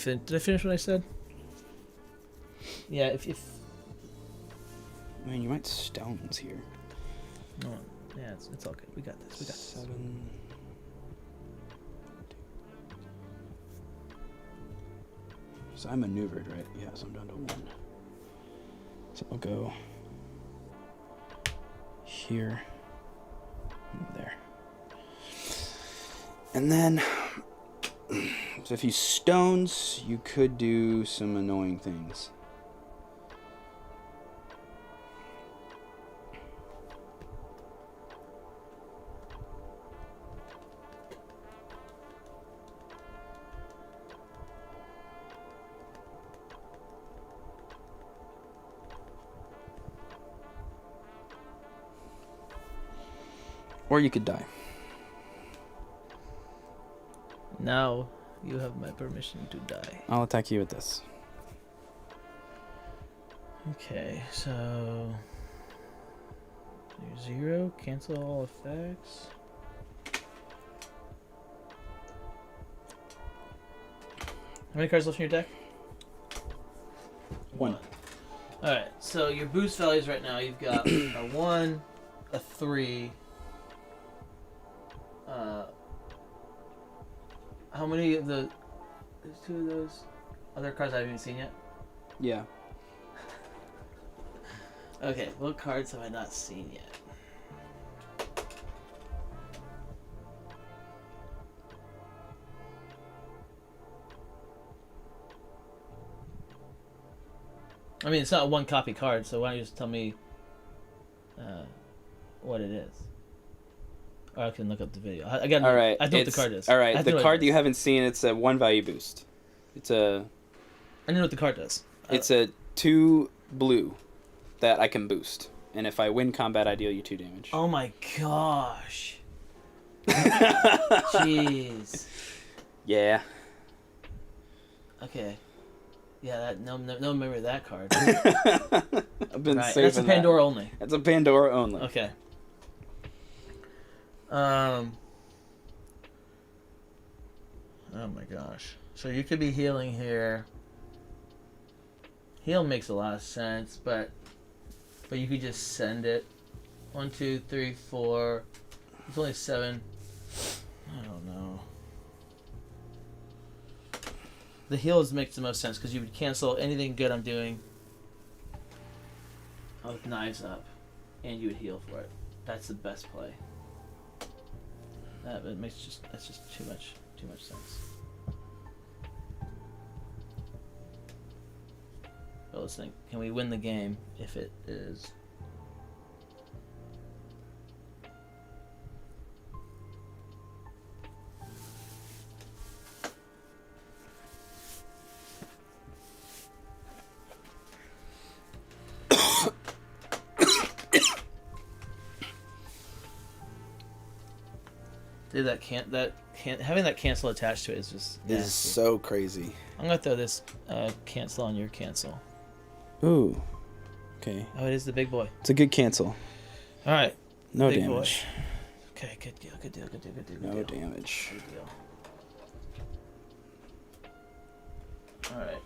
Did I finish what I said? Yeah, if Man, you might stones here. no, yeah, it's all good. We got this. 7. So I maneuvered, right? Yeah, so I'm down to 1. So I'll go here and there. And then, so if you stones, you could do some annoying things. Or you could die. Now you have my permission to die. I'll attack you with this. Okay, so... You're 0, cancel all effects. How many cards left in your deck? 1. Alright, so your boost values right now, you've got a 1, a 3. How many of the... There's 2 of those other cards I haven't even seen yet? Yeah. Okay, what cards have I not seen yet? I mean, it's not a 1 copy card, so why don't you just tell me what it is? Or I can look up the video. Again, All right. I know what the card is. All right, the card you haven't seen, it's a 1 value boost. It's a... I know what the card does. It's a 2 blue that I can boost. And if I win combat, I deal you 2 damage. Oh my gosh. Jeez. Yeah. Okay. Yeah, that no memory of that card. I've been Right, saving that's a Pandora only. that. That's a Pandora only. Okay. Oh my gosh. So you could be healing here. Heal makes a lot of sense, but you could just send it. 1, 2, 3, 4. It's only 7. I don't know. The heals makes the most sense because you would cancel anything good I'm doing with knives up, and you would heal for it. That's the best play. That's just too much sense. But let's think. Can we win the game if it is? Dude, having that cancel attached to it is just This is nasty. so crazy. I'm gonna throw this cancel on your cancel. Ooh. Okay. Oh, it is the big boy. It's a good cancel. All right. No big damage. Boy. Okay, good deal. No damage. Good deal. All right.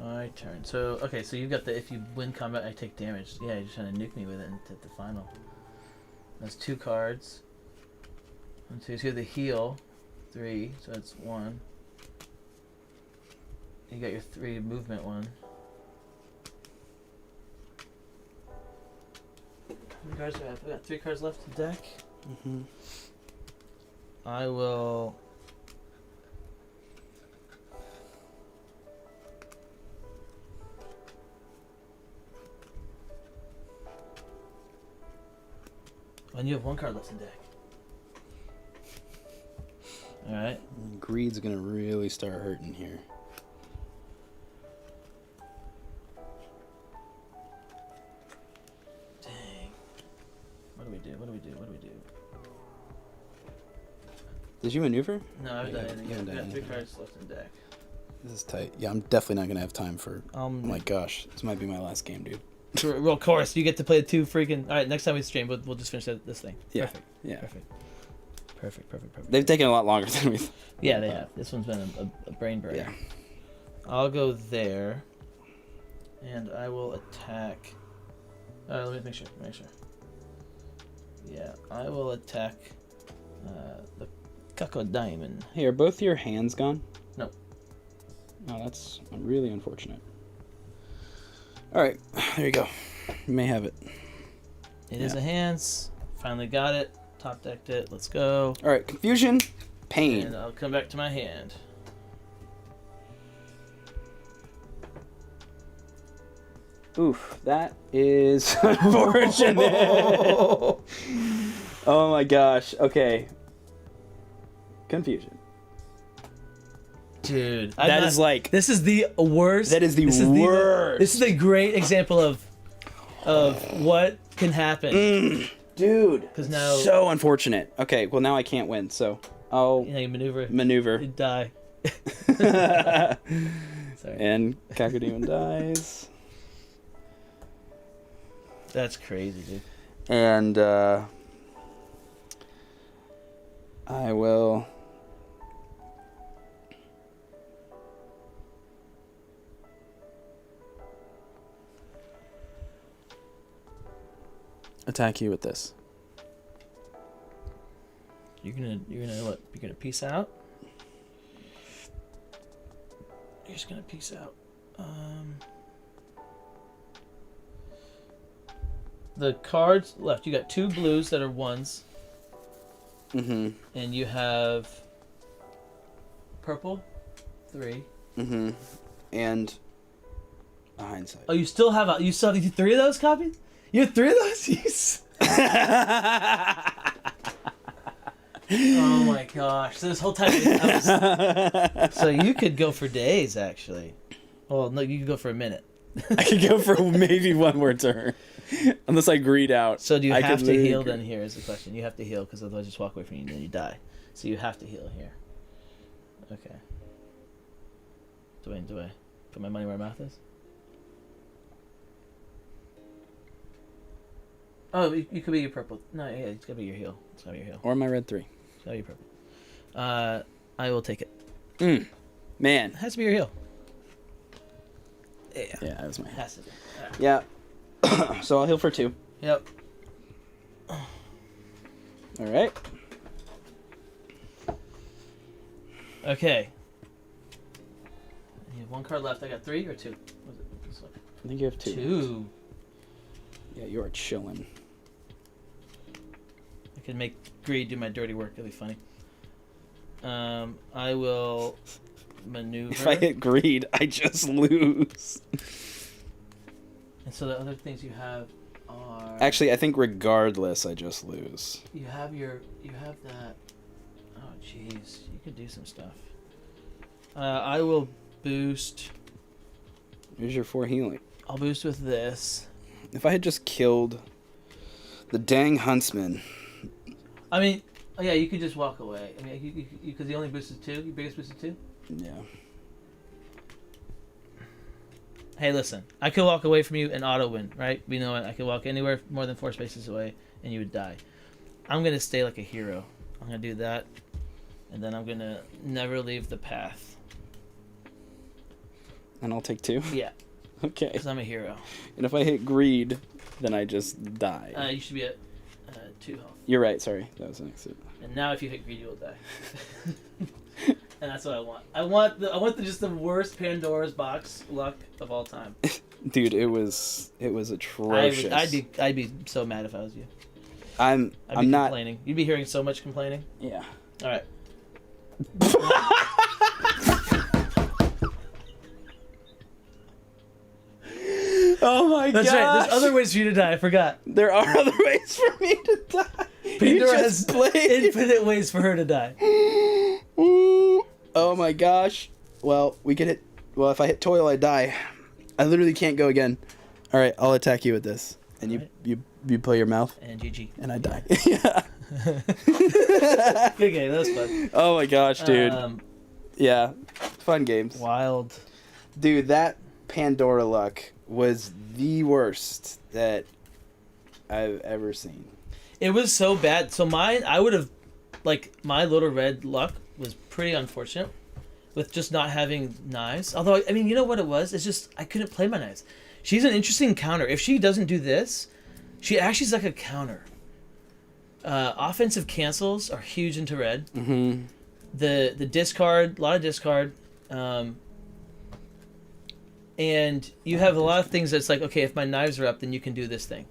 My turn. So, okay, so you've got the if you win combat, I take damage. Yeah, you're just trying to nuke me with it into the final. That's 2 cards. 1, 2. So you have the heal. 3, so that's 1. You got your 3 movement 1. How many cards do I have? I got 3 cards left in the deck. Mm-hmm. I will... And you have 1 card left in deck. Alright. Greed's gonna really start hurting here. Dang. What do we do? Did you maneuver? No, I've done anything. you haven't I've done got 3 anything. cards left in deck. This is tight. Yeah, I'm definitely not gonna have time for. Oh Um, my gosh, this might be my last game, dude. Well, of course, you get to play the 2 freaking... Alright, next time we stream, we'll just finish this thing. Yeah. Perfect. Yeah. Perfect. They've taken a lot longer than we. Yeah, they have. This one's been a brain burner. Yeah. I'll go there. And I will attack... let me make sure. Yeah. I will attack the Kako Diamond. Hey, are both your hands gone? No. Oh, that's really unfortunate. Alright, there you go. You may have it. It is a hands. Finally got it. Top decked it. Let's go. Alright, confusion, pain. And I'll come back to my hand. Oof, that is unfortunate. Oh my gosh. Okay. Confusion. Dude, That is like... This is the worst. That is the worst. This is a great example of what can happen. Dude. Because now So unfortunate. Okay, well now I can't win, so I'll you maneuver. maneuver. You die. Sorry. And Kakademon dies. That's crazy, dude. And I will attack you with this. You're gonna what? You're gonna peace out? You're just gonna peace out. The cards left. You got 2 blues that are 1s. Mm-hmm. And you have purple 3. Mm-hmm. And a hindsight. Oh, you still have 3 of those copies? You have 3 of those? Yes. Oh my gosh! So this whole time, so you could go for days, actually. Well, no, you could go for a minute. I could go for maybe one more turn, unless I greed out. So do you I have could to literally heal? greed. Then here is the question: you have to heal because otherwise, just walk away from you and then you die. So you have to heal here. Okay. Do I put my money where my mouth is? Oh, you could be your purple. No, yeah, it's gotta be your heal. It's gotta be your heal. Or my red 3. It's gotta be purple. I will take it. Man. It has to be your heal. Yeah, that was my. It has to be. All right. Yeah. So I'll heal for 2. Yep. All right. Okay. You have 1 card left. I got 3 or 2. Was it this one? I think you have 2. 2. Yeah, you are chilling. I could make greed do my dirty work. It'll be funny. I will maneuver. If I hit greed, I just lose. And so the other things you have are... Actually, I think regardless, I just lose. You have that... Oh, jeez. You could do some stuff. I will boost... Here's your 4 healing. I'll boost with this. If I had just killed the dang huntsman. I mean, oh yeah, you could just walk away. I mean, because he only boosted 2. Your biggest boosted 2. Yeah. Hey, listen. I could walk away from you and auto win, right? We know it. I could walk anywhere more than 4 spaces away, and you would die. I'm gonna stay like a hero. I'm gonna do that, and then I'm gonna never leave the path. And I'll take 2? Yeah, Okay. because I'm a hero. And if I hit greed, then I just die. You should be at 2 health. You're right, sorry. That was an accident. And now, if you hit greed, you will die. And that's what I want. I want just the worst Pandora's box luck of all time. Dude, it was atrocious. I'd be so mad if I was you. I'm I'd be not complaining. You'd be hearing so much complaining. Yeah. All right. Oh my god. That's right. There's other ways for you to die. I forgot. There are other ways for me to die. Pandora has infinite ways for her to die. Oh my gosh. Well, we could hit. Well, if I hit toil, I die. I literally can't go again. All right, I'll attack you with this, and you play your mouth, And GG. and I die. Yeah. Good game. That was fun. Oh my gosh, dude. Yeah, fun games. Wild. Dude, that Pandora luck was the worst that I've ever seen. It was so bad. So mine, I would have, like, my little red luck was pretty unfortunate with just not having knives. Although, I mean, you know what it was? It's just I couldn't play my knives. She's an interesting counter. If she doesn't do this, she actually is like a counter. Offensive cancels are huge into red. Mm-hmm. The discard, a lot of discard. And you have a lot of things that's like, okay, if my knives are up, then you can do this thing.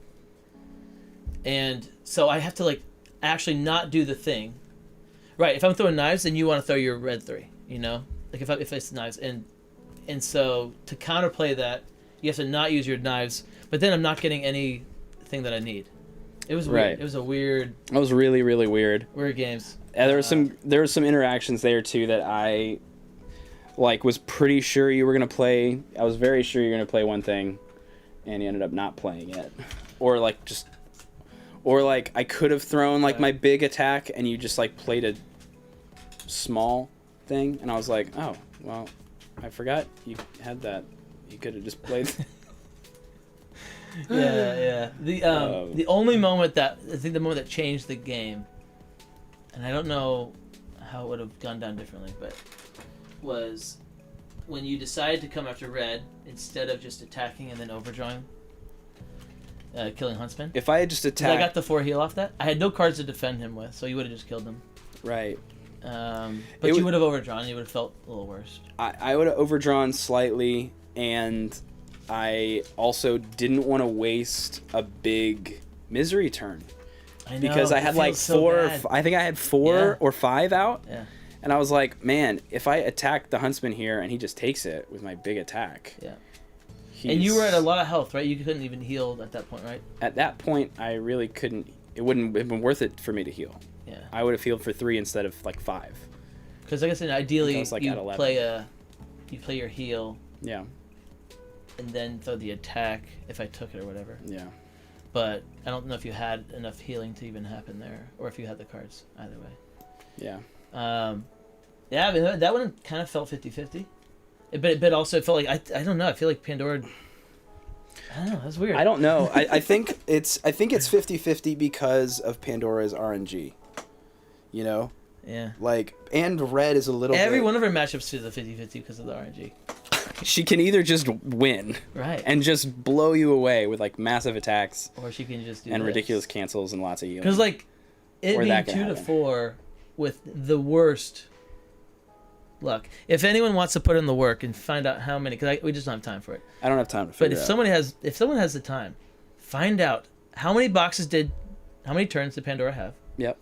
And so I have to like actually not do the thing. Right, if I'm throwing knives, then you want to throw your red 3, you know? Like if it's knives. And so to counterplay that, you have to not use your knives, but then I'm not getting anything that I need. It was weird. Right. It was a weird... It was really, really weird. Weird games. There were some interactions there too that I like was pretty sure you were gonna play. I was very sure you were gonna play one thing, and you ended up not playing it, or like I could have thrown like my big attack and you just like played a small thing, and I was like, oh well, I forgot you had that. You could have just played. Yeah. The only moment that I think the moment that changed the game, and I don't know how it would have gone down differently, but was when you decided to come after red instead of just attacking and then overdrawing, killing Huntsman. If I had just attacked, I got the 4 heal off that. I had no cards to defend him with, so you would have just killed him. Right. But you would have overdrawn. You would have felt a little worse. I would have overdrawn slightly, and I also didn't want to waste a big misery turn. I know, because I had like I think I had 4 or 5 out. Yeah. And I was like, man, if I attack the Huntsman here and he just takes it with my big attack. Yeah. And you were at a lot of health, right? You couldn't even heal at that point, right? At that point, I really couldn't. It wouldn't have been worth it for me to heal. Yeah. I would have healed for 3 instead of like 5. Because like I said, ideally like you play your heal. Yeah. And then throw the attack if I took it or whatever. Yeah. But I don't know if you had enough healing to even happen there, or if you had the cards. Either way. Yeah. Yeah, I mean, that one kind of felt 50-50. But also it felt like I don't know. I feel like Pandora. I don't know. That's weird. I don't know. I think it's 50-50 because of Pandora's RNG. You know. Yeah. Like, and red is a little. Every one of her matchups is a 50-50 because of the RNG. She can either just win, right, and just blow you away with like massive attacks, or she can just do and this. ridiculous cancels and lots of healing. Because like it being 2 to 4 with the worst luck. If anyone wants to put in the work and find out how many, because we just don't have time for it. I don't have time to figure it out. But if someone has the time, find out how many turns did Pandora have? Yep.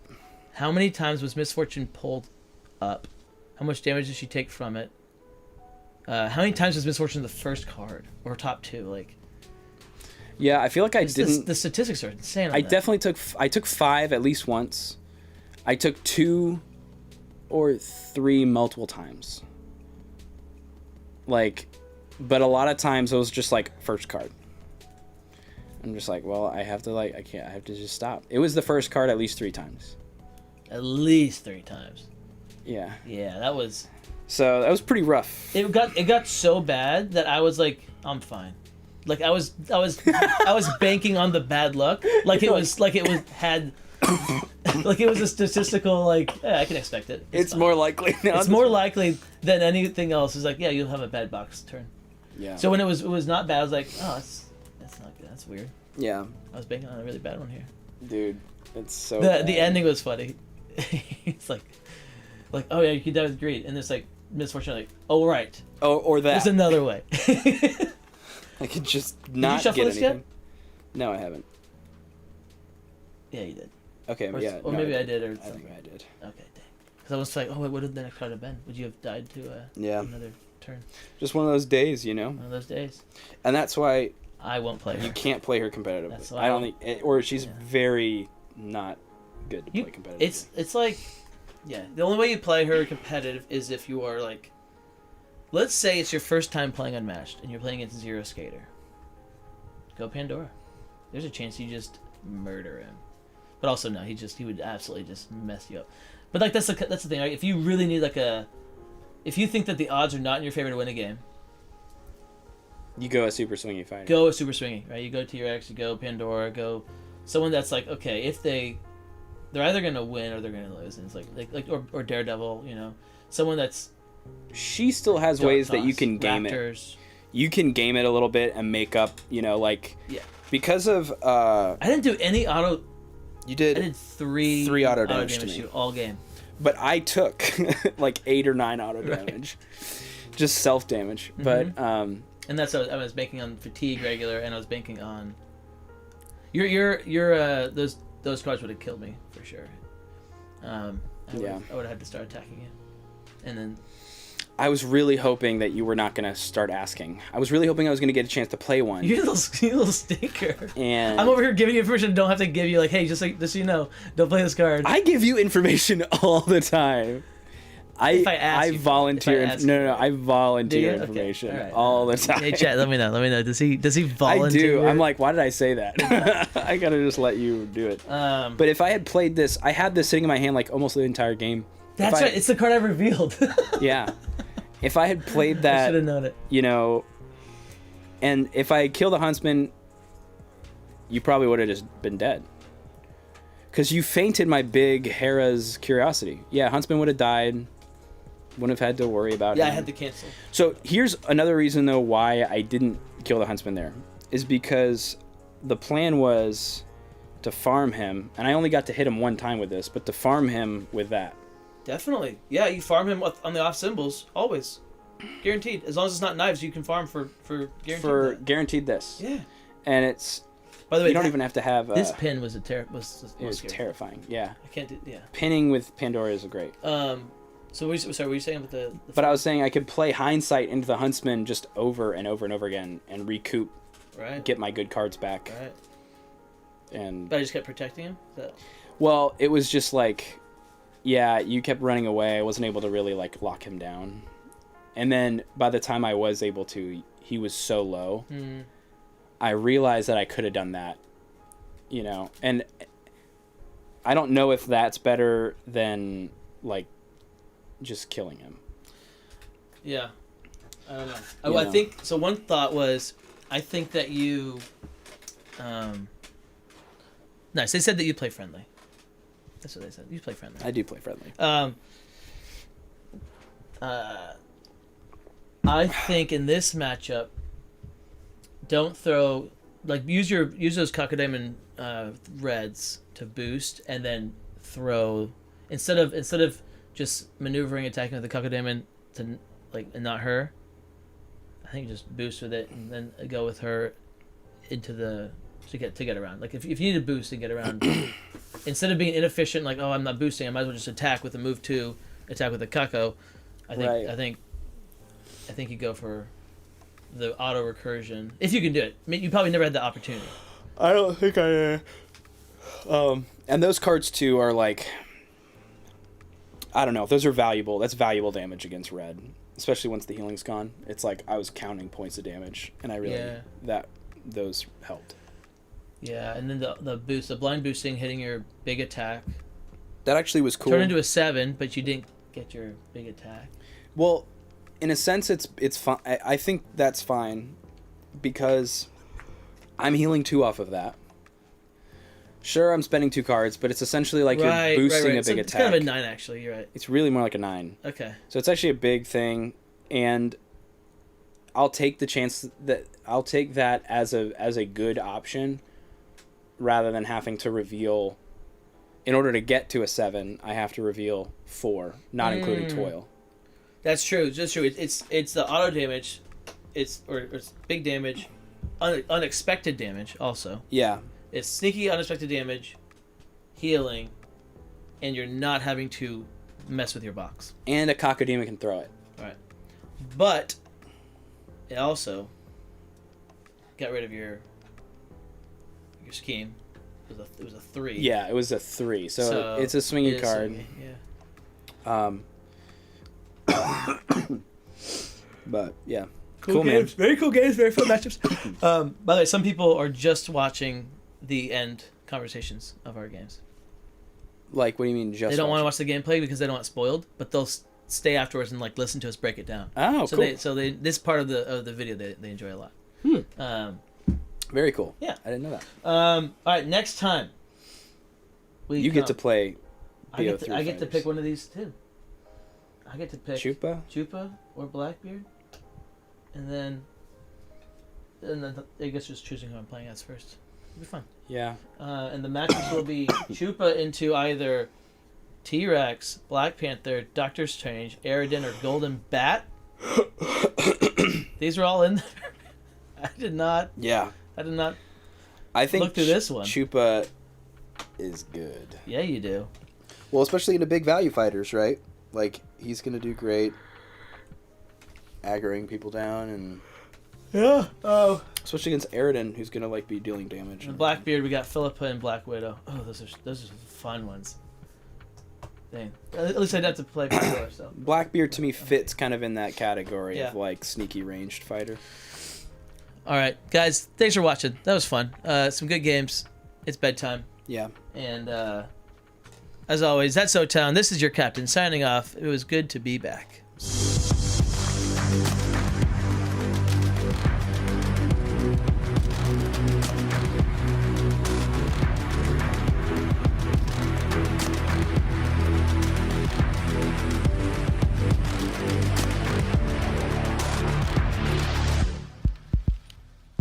How many times was Misfortune pulled up? How much damage did she take from it? How many times was Misfortune the first card or top 2? Like, yeah, I feel like I didn't. The statistics are insane. I definitely took 5 at least once. I took 2 or 3 multiple times. Like, but a lot of times it was just like first card. I'm just like, well, I have to I have to just stop. It was the first card at least 3 times. At least 3 times. Yeah. Yeah, that was. So that was pretty rough. It got so bad that I was like, I'm fine. Like I was banking on the bad luck. Like it was had. Like it was a statistical I can expect it. It's more likely now. It's more likely than anything else. It's like, yeah, you'll have a bad box turn. Yeah. So when it was not bad, I was like, oh, that's not good. That's weird. Yeah. I was banking on a really bad one here. Dude, it's so bad. The ending was funny. It's like, oh yeah, you can die with greed, and there's like Misfortune, like, oh right. Oh, or that. There's another way. I could just not get anything. Yet? No, I haven't. Yeah, you did. Okay, or maybe I did, or something. I think I did. Okay, dang. Because I was like, oh wait, what would the next card have been? Would you have died to another turn? Just one of those days, you know. One of those days. And that's why I won't play her. You can't play her competitively. That's why I don't think, or she's very not good to play competitively. It's like, yeah, the only way you play her competitive is if you are like, let's say it's your first time playing Unmatched and you're playing against Zero Skater. Go Pandora. There's a chance you just murder him. But also no, he would absolutely just mess you up. But like that's the thing. Right? If you really need if you think that the odds are not in your favor to win a game, you go a super swingy fighter. Go a super swingy, right? You go T-Rex, you go Pandora, go someone that's like, okay, if they're either gonna win or they're gonna lose, and it's like or Daredevil, you know, someone that's. She still has ways that you can game Raptors. it. You can game it a little bit and make up, you know, like yeah. Because of I didn't do any auto. You I did. did three auto damage to me. you all game. But I took like 8 or 9 auto damage. Just self damage. But And that's what I was banking on fatigue regular, and I was banking on. Your those cards would have killed me for sure. I would have had to start attacking you, and then. I was really hoping that you were not going to start asking. I was really hoping I was going to get a chance to play one. You little stinker. And I'm over here giving you information. Don't have to give you like, hey, just so you know, don't play this card. I give you information all the time. If I ask I you, volunteer. if I ask no, you, I volunteer Okay, information all right. all the time. Hey, chat, let me know. Does he I volunteer? do. I'm like, why did I say that? I gotta just let you do it. But if I had played this, I had this sitting in my hand like almost the entire game. That's right. It's the card I revealed. Yeah. If I had played I that, should have known it. you know, and if I had killed the huntsman, you probably would have just been dead. Because you fainted my big Hera's curiosity. Yeah, huntsman would have died. Wouldn't have had to worry about him. Yeah, I had to cancel. So here's another reason, though, why I didn't kill the huntsman there. Is because the plan was to farm him, and I only got to hit him one time with this, but to farm him with that. Definitely. Yeah, you farm him on the off symbols, always. Guaranteed. As long as it's not knives, you can farm for guaranteed. For that. guaranteed this. Yeah. And it's... By the way, you don't even have to have... this pin was it was scary. terrifying, yeah. I can't do... Yeah. Pinning with Pandora is great. So what were you saying about the but I was saying I could play Hindsight into the Huntsman just over and over and over again and recoup, right? Get my good cards back. Right. And but I just kept protecting him? Well, it was just like, yeah, you kept running away. I wasn't able to really like lock him down. And then by the time I was able to, he was so low. Mm. I realized that I could have done that, you know, and I don't know if that's better than like just killing him. Yeah. I don't know. I think so. One thought was, I think that you nice. They said that you play friendly. That's what they said. You play friendly. I do play friendly. I think in this matchup, don't throw use those Kakademon reds to boost, and then throw instead of just maneuvering attacking with the Kakademon to and not her. I think just boost with it and then go with her into the to get around. Like if you need a boost to get around, instead of being inefficient, like I'm not boosting, I might as well just attack with the move 2, attack with the Kako. I think you go for the auto recursion if you can do it. I mean, you probably never had the opportunity. I don't think I. And those cards too are like, I don't know. Those are valuable. That's valuable damage against red, especially once the healing's gone. It's like I was counting points of damage, and I really those helped. Yeah, and then the boost, the blind boosting, hitting your big attack. That actually was cool. Turned into a 7, but you didn't get your big attack. Well, in a sense, it's fine. I think that's fine because I'm healing 2 off of that. Sure, I'm spending 2 cards, but it's essentially like you're boosting a big attack. It's kind of a 9, actually. You're right. It's really more like a 9. Okay. So it's actually a big thing, and I'll take the chance that I'll take that as a good option, rather than having to reveal. In order to get to a 7, I have to reveal 4, not including toil. That's true. That's true. It's the auto damage. It's big damage, unexpected damage also. Yeah. It's sneaky, unexpected damage, healing, and you're not having to mess with your box. And a Cocodemon can throw it. All right. But it also got rid of your scheme. It was a 3. Yeah, it was a 3. So it's a swinging card. Yeah. But yeah. Cool games. Man. Very cool games. Very fun matchups. By the way, some people are just watching the end conversations of our games. Like, what do you mean just? They don't want to watch the gameplay because they don't want it spoiled, but they'll stay afterwards and listen to us break it down. Oh, cool. So this part of the video they enjoy a lot. Very cool. Yeah, I didn't know that. All right, next time. You get to play BO3 I get to pick one of these too. I get to pick Chupa or Blackbeard, and then I guess just choosing who I'm playing as first. It'll be fun. Yeah. And the matches will be Chupa into either T-Rex, Black Panther, Doctor Strange, Aerodin, or Golden Bat. These were all in there. I did not I think look through this one. Chupa is good. Yeah, you do. Well, especially into big value fighters, right? Like, he's going to do great aggroing people down, and Yeah. Oh. especially against Aerodin, who's going to like be dealing damage. In Blackbeard, we got Philippa and Black Widow. Oh, those are fun ones. Dang. At least I'd have to play Pandora, so. Blackbeard to me fits kind of in that category Yeah. of like sneaky ranged fighter. All right, guys. Thanks for watching. That was fun. Some good games. It's bedtime. Yeah. And as always, that's O-Town. This is your captain signing off. It was good to be back.